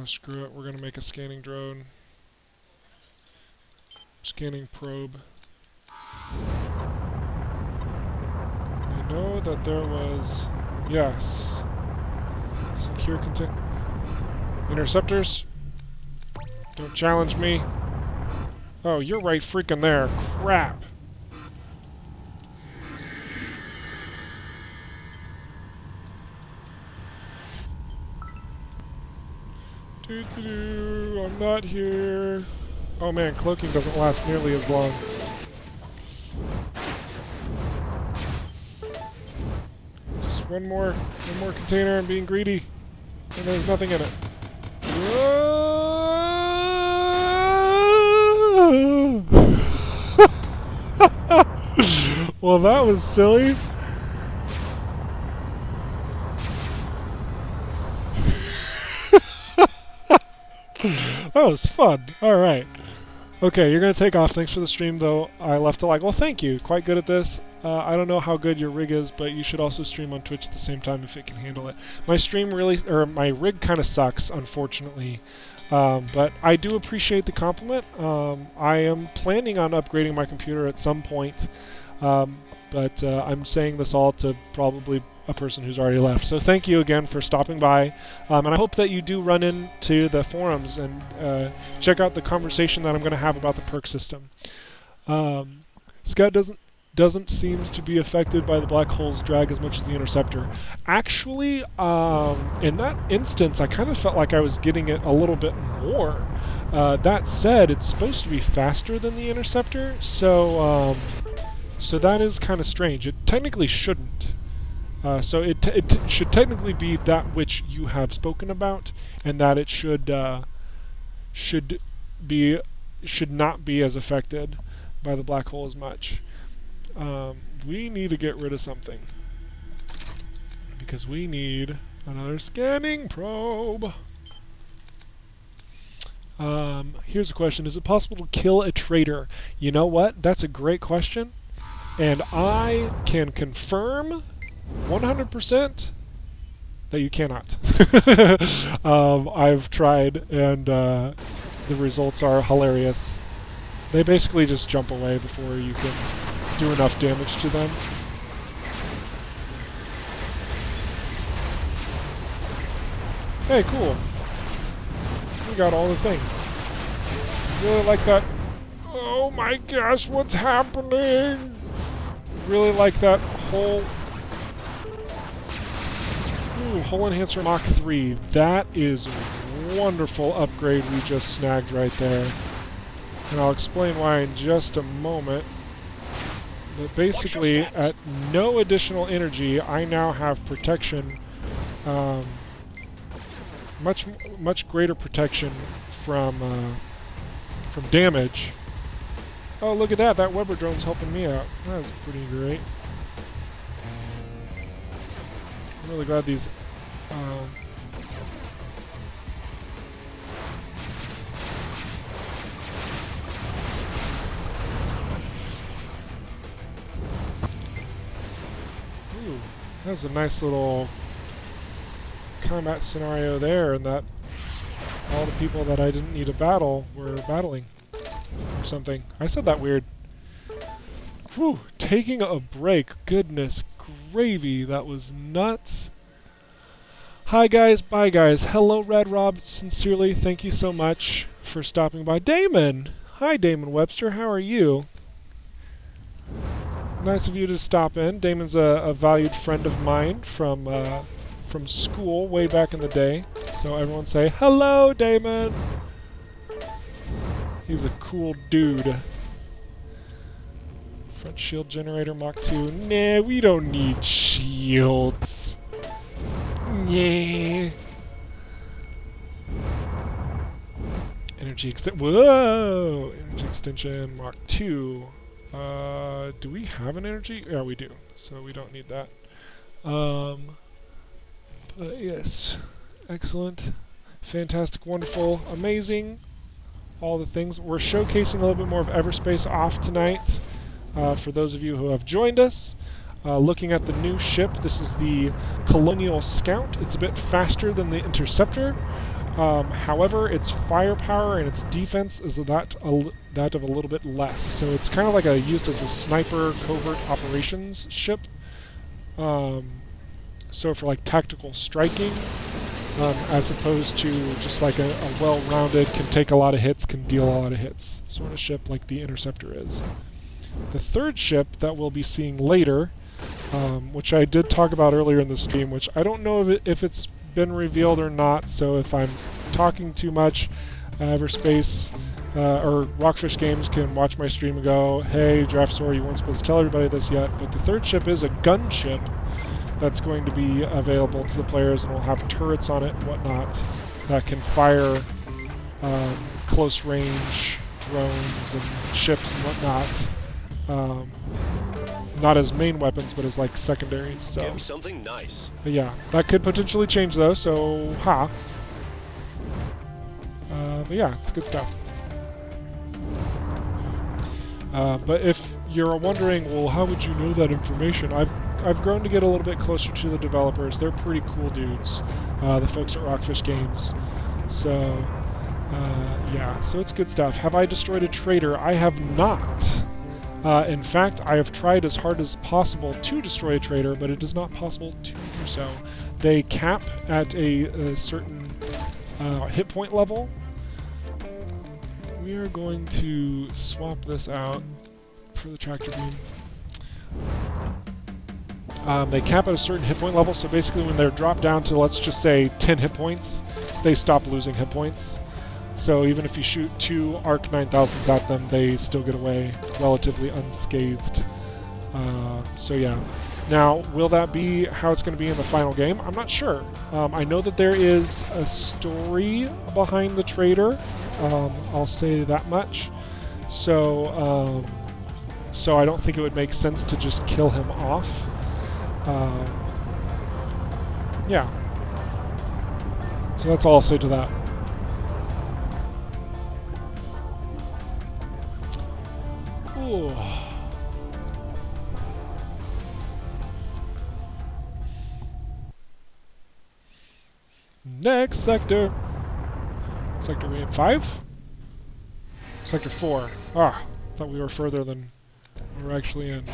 Screw it, we're gonna make a scanning drone. Scanning probe. I know that there was... Yes. Secure contain... Interceptors? Don't challenge me. Oh, you're right freaking there. Crap. I'm not here. Oh man, cloaking doesn't last nearly as long. Just one more container and being greedy. And there's nothing in it. Well, that was silly. That was fun. Alright. Okay, you're going to take off. Thanks for the stream, though. I left a like. Well, thank you. Quite good at this. I don't know how good your rig is, but you should also stream on Twitch at the same time if it can handle it. My stream really, or my rig kind of sucks, unfortunately. But I do appreciate the compliment. I am planning on upgrading my computer at some point. But I'm saying this all to probably a person who's already left. So thank you again for stopping by, and I hope that you do run into the forums and check out the conversation that I'm going to have about the perk system. Scout doesn't seem to be affected by the black hole's drag as much as the interceptor. Actually, in that instance, I kind of felt like I was getting it a little bit more. That said, it's supposed to be faster than the interceptor, so that is kind of strange. It technically shouldn't. So it should technically be that which you have spoken about, and that it should not be as affected by the black hole as much. We need to get rid of something because we need another scanning probe. Here's a question: is it possible to kill a traitor? You know what? That's a great question, and I can confirm 100% that you cannot. I've tried, and the results are hilarious. They basically just jump away before you can do enough damage to them. Hey, cool. We got all the things. Really like that. Oh my gosh, what's happening? Really like that whole... Ooh, Hull Enhancer Mach 3. That is a wonderful upgrade we just snagged right there. And I'll explain why in just a moment. But basically, at no additional energy, I now have protection, much greater protection from damage. Oh, look at that! That Weber drone's helping me out. That's pretty great. I'm really glad these. Ooh, that was a nice little combat scenario there, and that all the people that I didn't need to battle were battling or something. I said that weird. Whew, taking a break. Goodness gravy, that was nuts. Hi guys, bye guys. Hello Red Rob, sincerely, thank you so much for stopping by. Damon! Hi Damon Webster, how are you? Nice of you to stop in. Damon's a valued friend of mine from school way back in the day. So everyone say, hello Damon! He's a cool dude. Front shield generator Mach 2. Nah, we don't need shields. Yeah. Whoa! Energy extension Mach 2. Do we have an energy? Yeah, we do. So we don't need that. But yes. Excellent. Fantastic, wonderful, amazing. All the things. We're showcasing a little bit more of Everspace off tonight. For those of you who have joined us. Looking at the new ship, this is the Colonial Scout. It's a bit faster than the Interceptor. However, its firepower and its defense is that of a little bit less. So it's kind of like used as a sniper covert operations ship. So for like tactical striking, as opposed to just like a well-rounded, can take a lot of hits, can deal a lot of hits sort of ship like the Interceptor is. The third ship that we'll be seeing later, which I did talk about earlier in the stream, which I don't know if it's been revealed or not, so if I'm talking too much, Everspace or ROCKFISH Games can watch my stream and go, hey, Giraffasaur, you weren't supposed to tell everybody this yet, but the third ship is a gunship that's going to be available to the players, and will have turrets on it and whatnot that can fire close-range drones and ships and whatnot. Not as main weapons, but as like secondaries. So. Give something nice. But yeah, that could potentially change though. So ha. But yeah, it's good stuff. But if you're wondering, well, how would you know that information? I've grown to get a little bit closer to the developers. They're pretty cool dudes, the folks at ROCKFISH Games. So yeah, so it's good stuff. Have I destroyed a traitor? I have not. In fact, I have tried as hard as possible to destroy a traitor, but it is not possible to do so. They cap at a certain hit point level. We are going to swap this out for the tractor beam. They cap at a certain hit point level, so basically when they're dropped down to, let's just say, 10 hit points, they stop losing hit points. So even if you shoot 2 Arc 9000s at them, they still get away relatively unscathed. So yeah. Now, will that be how it's going to be in the final game? I'm not sure. I know that there is a story behind the traitor. I'll say that much. So I don't think it would make sense to just kill him off. Yeah. So that's all I'll say to that. Ooh. Next sector. Sector we in 5? Sector 4. Ah, thought we were further than we were actually in.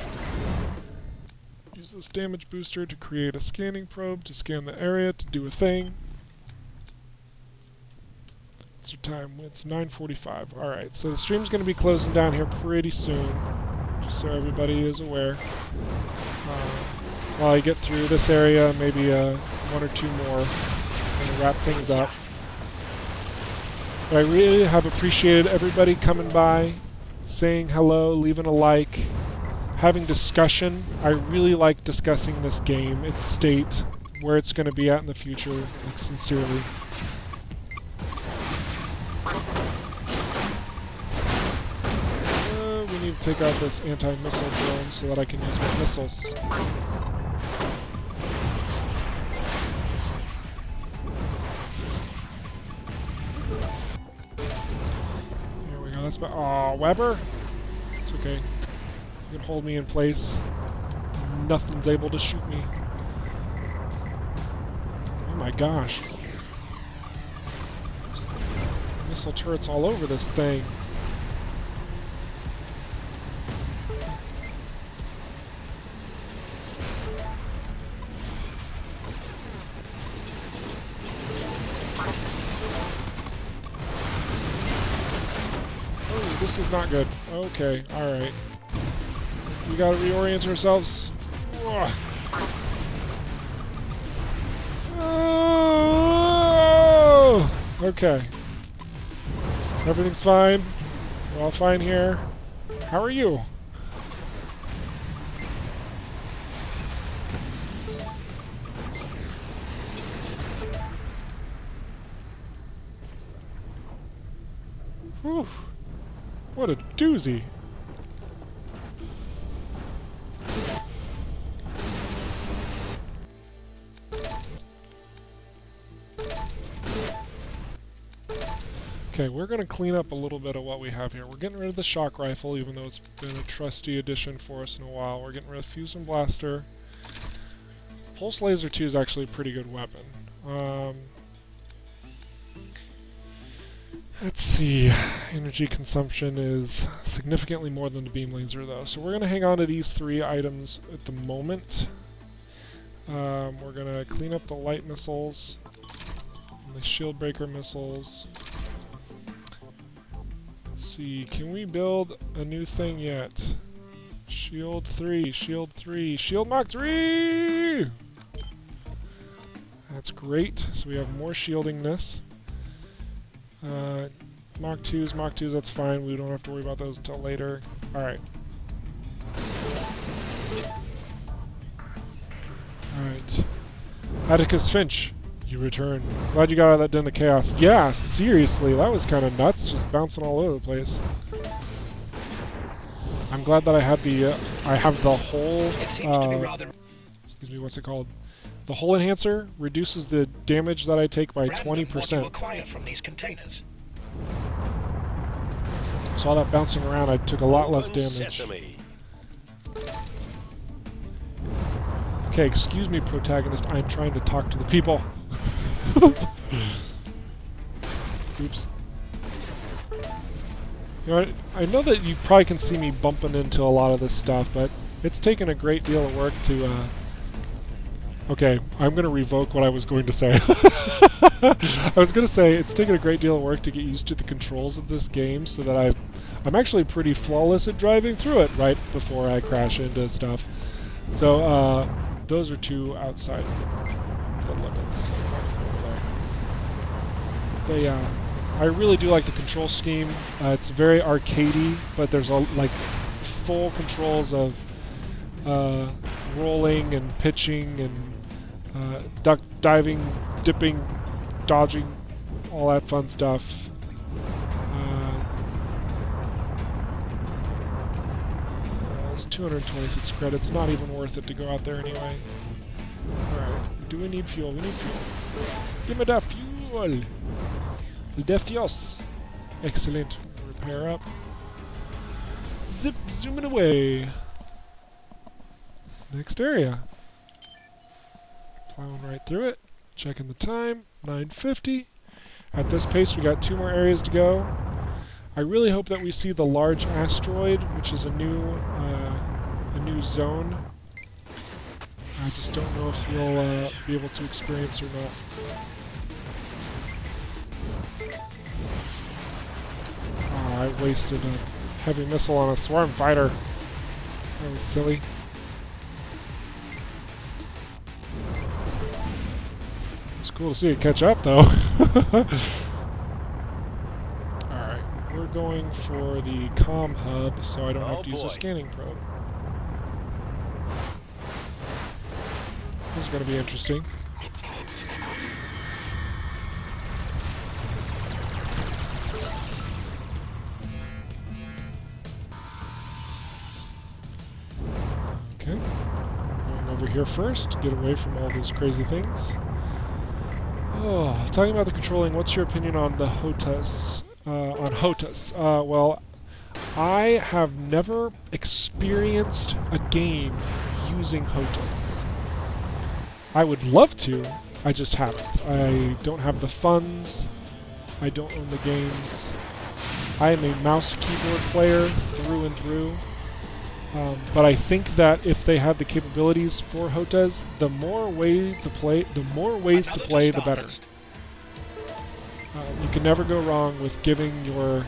Use this damage booster to create a scanning probe to scan the area to do a thing. What's your time? It's 9:45. Alright, so the stream's going to be closing down here pretty soon, just so everybody is aware. While I get through this area, maybe 1 or 2 more, and wrap things up. But I really have appreciated everybody coming by, saying hello, leaving a like, having discussion. I really like discussing this game, its state, where it's going to be at in the future, like, sincerely. We need to take out this anti-missile drone so that I can use my missiles. Here we go, that's about— aw, Weber? It's okay. You can hold me in place. Nothing's able to shoot me. Oh my gosh. Missile turrets all over this thing. Oh, this is not good. Okay, alright. We gotta reorient ourselves. Oh! Okay. Everything's fine. We're all fine here. How are you? Whew. What a doozy. Okay, we're going to clean up a little bit of what we have here. We're getting rid of the shock rifle, even though it's been a trusty addition for us in a while. We're getting rid of fusion blaster. Pulse laser 2 is actually a pretty good weapon. Let's see. Energy consumption is significantly more than the beam laser, though. So we're going to hang on to these 3 items at the moment. We're going to clean up the light missiles and the shield breaker missiles. See, can we build a new thing yet? Shield 3, Shield 3, Shield Mach 3! That's great, so we have more shieldingness. Mach 2s, that's fine, we don't have to worry about those until later. Alright. Alright. Atticus Finch, you return. Glad you got out of that den of chaos. Yeah, seriously, that was kind of nuts, just bouncing all over the place. I'm glad that I had the, I have the whole, It seems to be rather excuse me, what's it called? The hull enhancer reduces the damage that I take by random what you 20%. acquire from these containers. So all that bouncing around, I took a lot less Open damage. sesame. Okay, excuse me, protagonist, I'm trying to talk to the people. Oops. You know, I know that you probably can see me bumping into a lot of this stuff, but it's taken a great deal of work to, Okay, I'm going to revoke what I was going to say. I was going to say it's taken a great deal of work to get used to the controls of this game so that I'm actually pretty flawless at driving through it right before I crash into stuff. So, those are two outside the limits. They, I really do like the control scheme. It's very arcadey, but there's like full controls of rolling and pitching and diving, dipping, dodging, all that fun stuff. It's 226 credits. Not even worth it to go out there anyway. Alright, do we need fuel? We need fuel. Give me that fuel! The fuels! Excellent. Repair up. Zip, zooming away. Next area. Plowing right through it. Checking the time. 9:50. At this pace, we got 2 more areas to go. I really hope that we see the large asteroid, which is a new zone. I just don't know if we'll be able to experience or not. Oh, I wasted a heavy missile on a swarm fighter. That was silly. It's cool to see it catch up, though. Alright, we're going for the comm hub, so I don't have to use a scanning probe. This is going to be interesting. Okay. Going over here first, get away from all those crazy things. Oh, talking about the controlling, what's your opinion on the HOTAS? Well, I have never experienced a game using HOTAS. I would love to, I just haven't. I don't have the funds, I don't own the games. I am a mouse keyboard player through and through. But I think that if they had the capabilities for HOTAS, the more ways to play, the better. You can never go wrong with giving your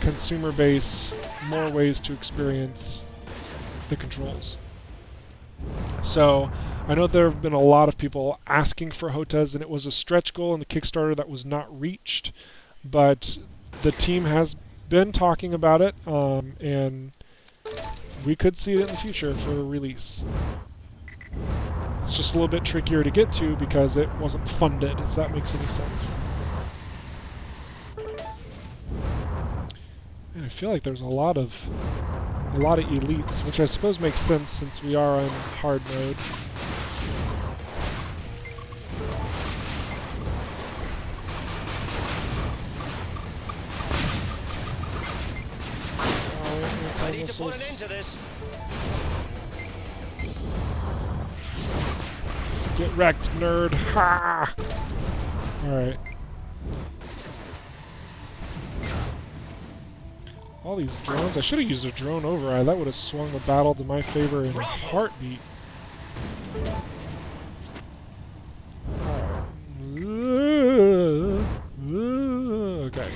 consumer base more ways to experience the controls. So, I know there have been a lot of people asking for HOTAS, and it was a stretch goal in the Kickstarter that was not reached, but the team has been talking about it, and we could see it in the future for a release. It's just a little bit trickier to get to because it wasn't funded, if that makes any sense. And I feel like there's a lot of elites, which I suppose makes sense since we are on hard mode. I need to put an end to this. Get wrecked, nerd. Ha! Alright. All these drones. I should have used a drone override. That would have swung the battle to my favor in a heartbeat. Okay.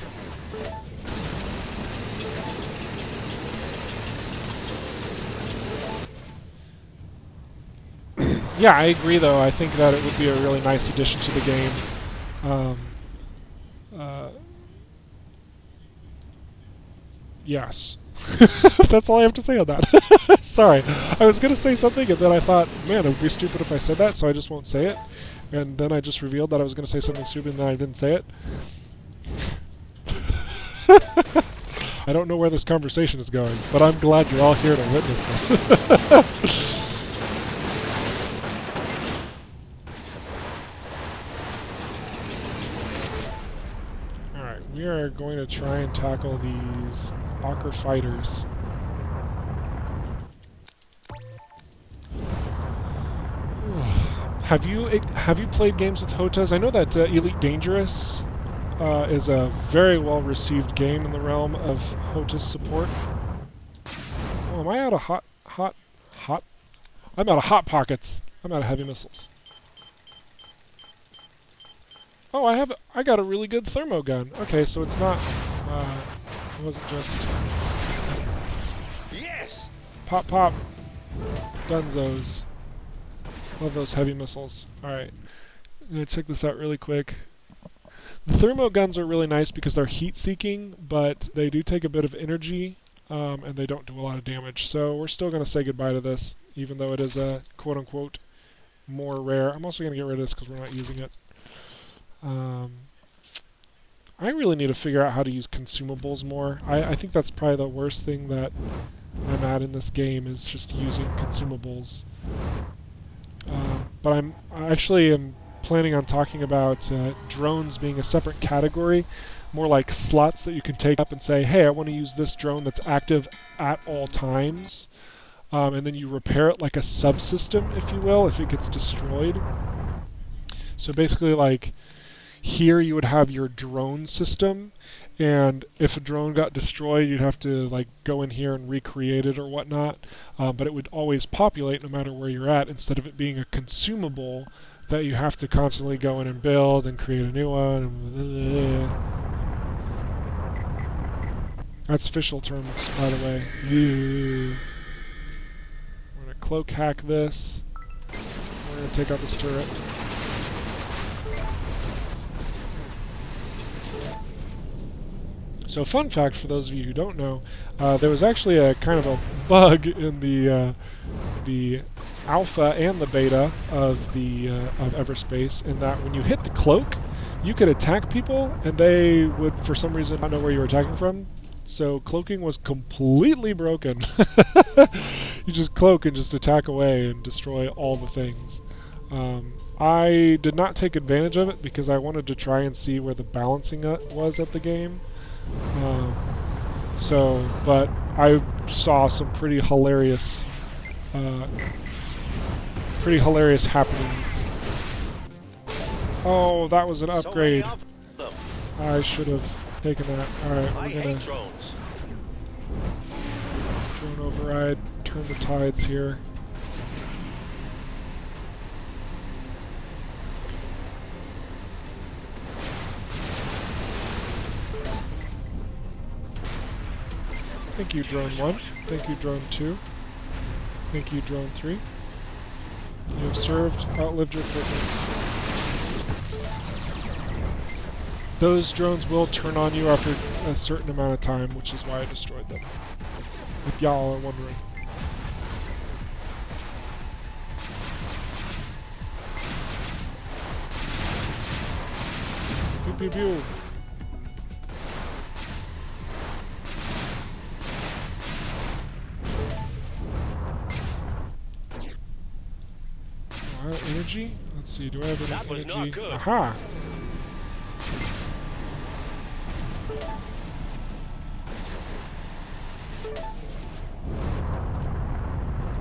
Yeah, I agree though. I think that it would be a really nice addition to the game. Yes. That's all I have to say on that. Sorry. I was going to say something and then I thought, man, it would be stupid if I said that, so I just won't say it. And then I just revealed that I was going to say something stupid and then I didn't say it. I don't know where this conversation is going, but I'm glad you're all here to witness this. Alright, we are going to try and tackle these Ocker fighters. Have you played games with HOTAS? I know that Elite Dangerous is a very well received game in the realm of HOTAS support. Oh, am I out of I'm out of hot pockets. I'm out of heavy missiles. Oh, I got a really good thermo gun. Okay, so it's not It wasn't just Yes! pop, pop. Dunzos. Love those heavy missiles. Alright. I'm going to check this out really quick. The thermo guns are really nice because they're heat-seeking, but they do take a bit of energy, and they don't do a lot of damage. So we're still going to say goodbye to this, even though it is a quote-unquote more rare. I'm also going to get rid of this because we're not using it. I really need to figure out how to use consumables more. I think that's probably the worst thing that I'm at in this game, is just using consumables. But I actually am planning on talking about drones being a separate category, more like slots that you can take up and say, hey, I want to use this drone that's active at all times, and then you repair it like a subsystem, if you will, if it gets destroyed. So basically, like, here you would have your drone system, and if a drone got destroyed, you'd have to like go in here and recreate it or whatnot, but it would always populate no matter where you're at, instead of it being a consumable that you have to constantly go in and build and create a new one. That's official terms, by the way. We're going to cloak hack this. We're going to take out this turret. So fun fact for those of you who don't know, there was actually a kind of a bug in the alpha and the beta of Everspace, in that when you hit the cloak, you could attack people and they would for some reason not know where you were attacking from. So cloaking was completely broken. You just cloak and just attack away and destroy all the things. I did not take advantage of it because I wanted to try and see where the balancing was at the game. But I saw some pretty hilarious happenings. Oh, that was an upgrade. I should have taken that. Alright, we're gonna drone override, turn the tides here. Thank you, Drone 1. Thank you, Drone 2. Thank you, Drone 3. You have served, outlived your purpose. Those drones will turn on you after a certain amount of time, which is why I destroyed them. If y'all are wondering. Pew pew pew. Energy? Let's see, do I have any energy? That was not good. Aha!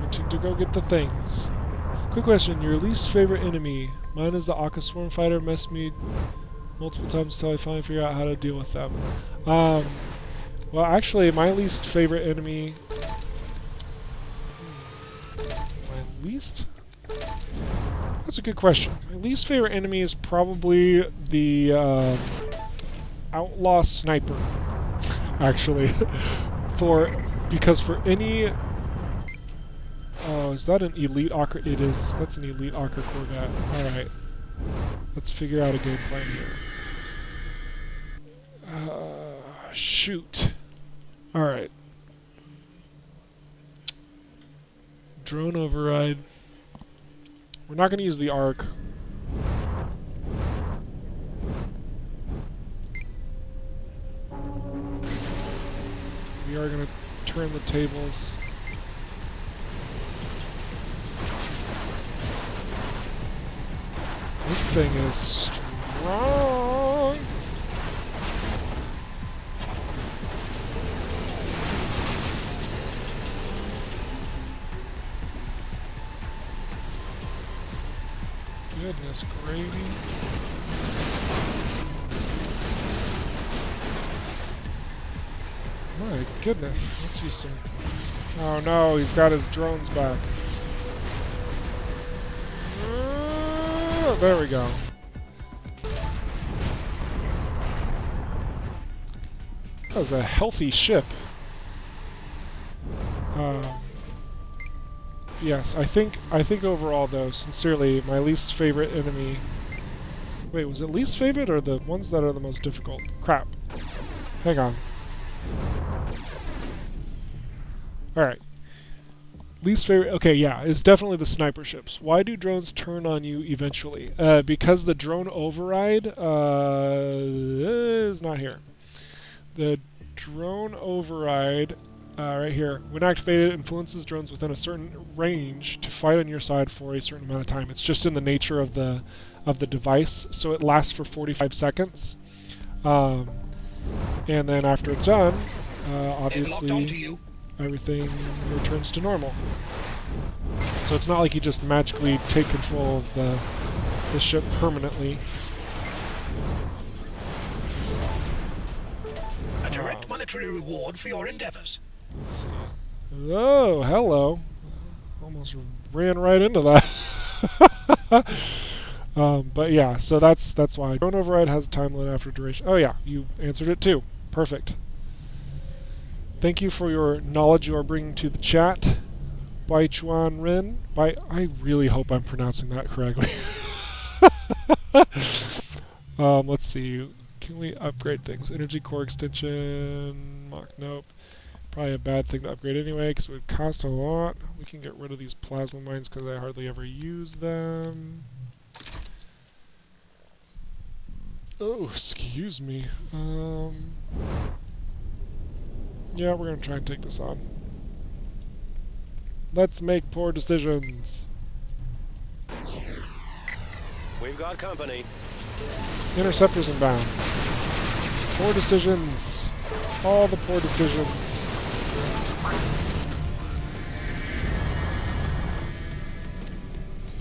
Going to go get the things. Quick question, your least favorite enemy? Mine is the Akka Swarm Fighter. Messed me multiple times until I finally figure out how to deal with them. Well, actually, my least favorite enemy... My least? That's a good question. My least favorite enemy is probably the outlaw sniper. Actually, because for any, oh, is that an elite Ocker? It is. That's an elite Ocker Corvette. All right, let's figure out a game plan here. Shoot. All right. Drone override. We're not going to use the arc. We are going to turn the tables. This thing is strong. Goodness gravy. My goodness. Let's use some... Oh no, he's got his drones back. There we go. That was a healthy ship. Yes, I think overall though, sincerely, my least favorite enemy... Wait, was it least favorite or the ones that are the most difficult? Crap. Hang on. Alright. Least favorite... Okay, yeah, it's definitely the sniper ships. Why do drones turn on you eventually? Because the drone override is not here. The drone override... right here. When activated, it influences drones within a certain range to fight on your side for a certain amount of time. It's just in the nature of the device, so it lasts for 45 seconds. And then after it's done, obviously everything returns to normal. So it's not like you just magically take control of the ship permanently. A direct monetary reward for your endeavors. Let's see. Oh, hello. Almost ran right into that. But yeah, so that's why. Drone override has a time limit after duration. Oh yeah, you answered it too. Perfect. Thank you for your knowledge you are bringing to the chat. Bai Chuan Rin. I really hope I'm pronouncing that correctly. Let's see. Can we upgrade things? Energy core extension. Mock, nope. Probably a bad thing to upgrade anyway, because it would cost a lot. We can get rid of these plasma mines because I hardly ever use them. Oh, excuse me. Yeah, we're going to try and take this on. Let's make poor decisions. We've got company. Interceptors inbound. Poor decisions. All the poor decisions.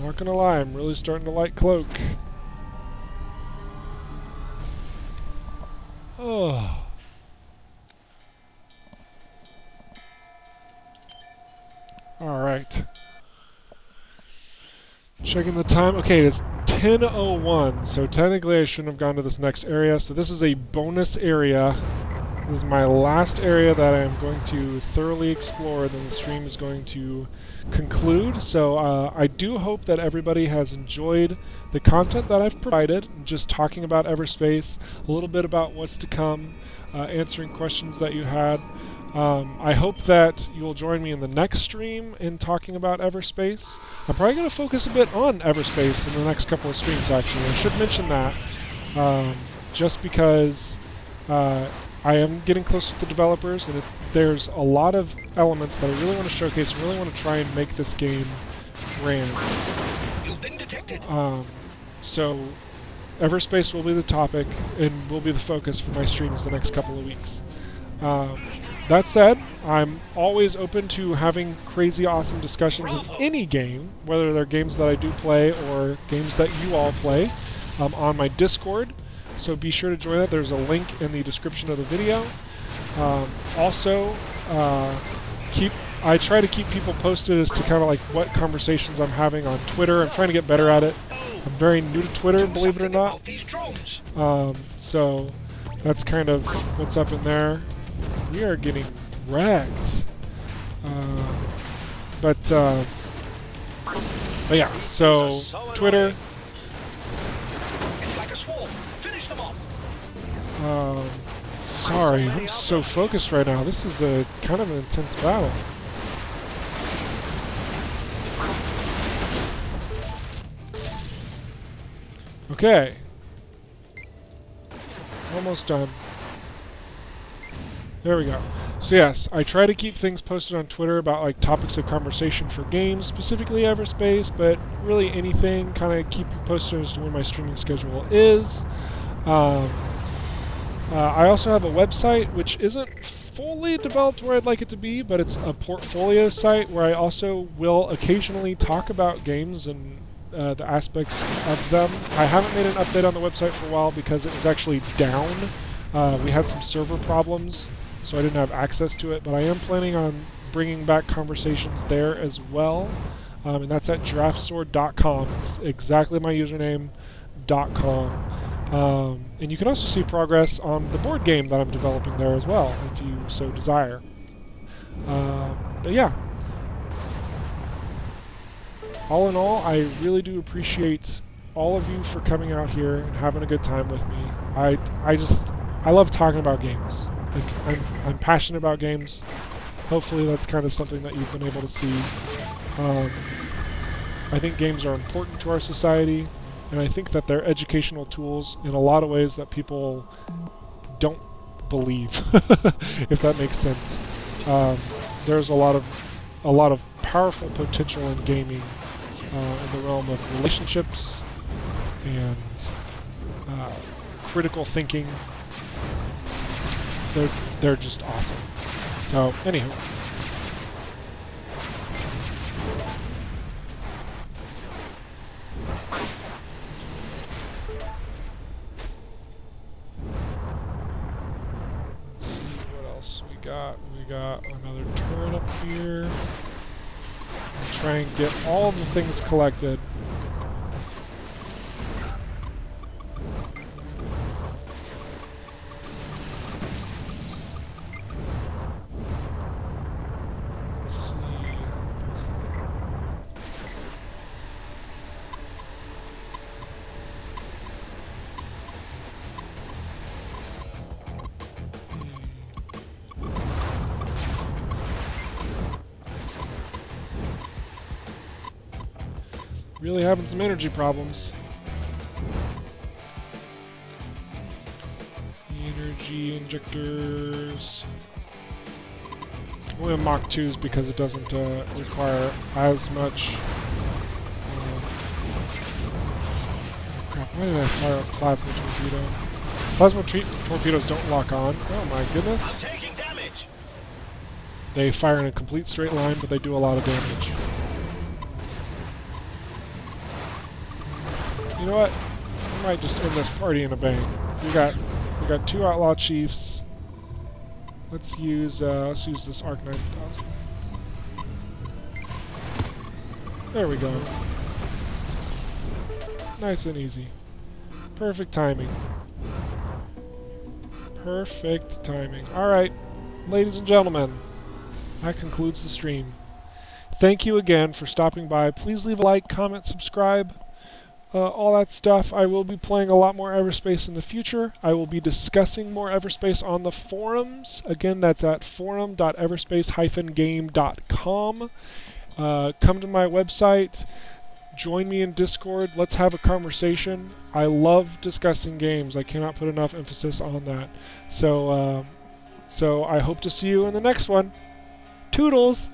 Not gonna lie, I'm really starting to like Cloak. Oh. Alright. Checking the time. Okay, it's 10:01, so technically I shouldn't have gone to this next area. So this is a bonus area. This is my last area that I am going to thoroughly explore, and then the stream is going to conclude. So I do hope that everybody has enjoyed the content that I've provided, just talking about Everspace, a little bit about what's to come, answering questions that you had. I hope that you will join me in the next stream in talking about Everspace. I'm probably going to focus a bit on Everspace in the next couple of streams, actually. I should mention that, just because I am getting close with the developers, and there's a lot of elements that I really want to showcase and really want to try and make this game grand. You've been detected. So Everspace will be the topic and will be the focus for my streams the next couple of weeks. That said, I'm always open to having crazy awesome discussions of any game, whether they're games that I do play or games that you all play, on my Discord. So be sure to join that. There's a link in the description of the video. Also, I try to keep people posted as to kind of like what conversations I'm having on Twitter. I'm trying to get better at it. I'm very new to Twitter, believe it or not. So that's kind of what's up in there. We are getting wrecked. But yeah, so Twitter. It's like a swarm. Finish them off. Sorry, I'm so focused right now. This is a kind of an intense battle. Okay. Almost done. There we go. So yes, I try to keep things posted on Twitter about like topics of conversation for games, specifically Everspace, but really anything, kind of keep you posted as to when my streaming schedule is. I also have a website which isn't fully developed where I'd like it to be, but it's a portfolio site where I also will occasionally talk about games and the aspects of them. I haven't made an update on the website for a while because it was actually down. We had some server problems, so I didn't have access to it, but I am planning on bringing back conversations there as well, and that's at Giraffasaur.com. It's exactly my username, .com. And you can also see progress on the board game that I'm developing there as well, if you so desire. But yeah. All in all, I really do appreciate all of you for coming out here and having a good time with me. I love talking about games. Like, I'm passionate about games. Hopefully that's kind of something that you've been able to see. I think games are important to our society, and I think that they're educational tools in a lot of ways that people don't believe, if that makes sense. There's a lot of powerful potential in gaming in the realm of relationships and critical thinking. They're just awesome. So, anywho. Let's see what else we got. We got another turret up here. I'll try and get all the things collected. Really having some energy problems. Energy injectors. We're in Mach 2s because it doesn't require as much. Crap, why did I fire a plasma torpedo? Plasma torpedoes don't lock on. Oh my goodness. I'm taking damage. They fire in a complete straight line, but they do a lot of damage. You know what? We might just end this party in a bang. We got 2 outlaw chiefs. Let's use this Arc 9000. There we go. Nice and easy. Perfect timing. Perfect timing. Alright, ladies and gentlemen, that concludes the stream. Thank you again for stopping by. Please leave a like, comment, subscribe. All that stuff. I will be playing a lot more Everspace in the future. I will be discussing more Everspace on the forums. Again, that's at forum.everspace-game.com. Come to my website. Join me in Discord. Let's have a conversation. I love discussing games. I cannot put enough emphasis on that. So I hope to see you in the next one. Toodles!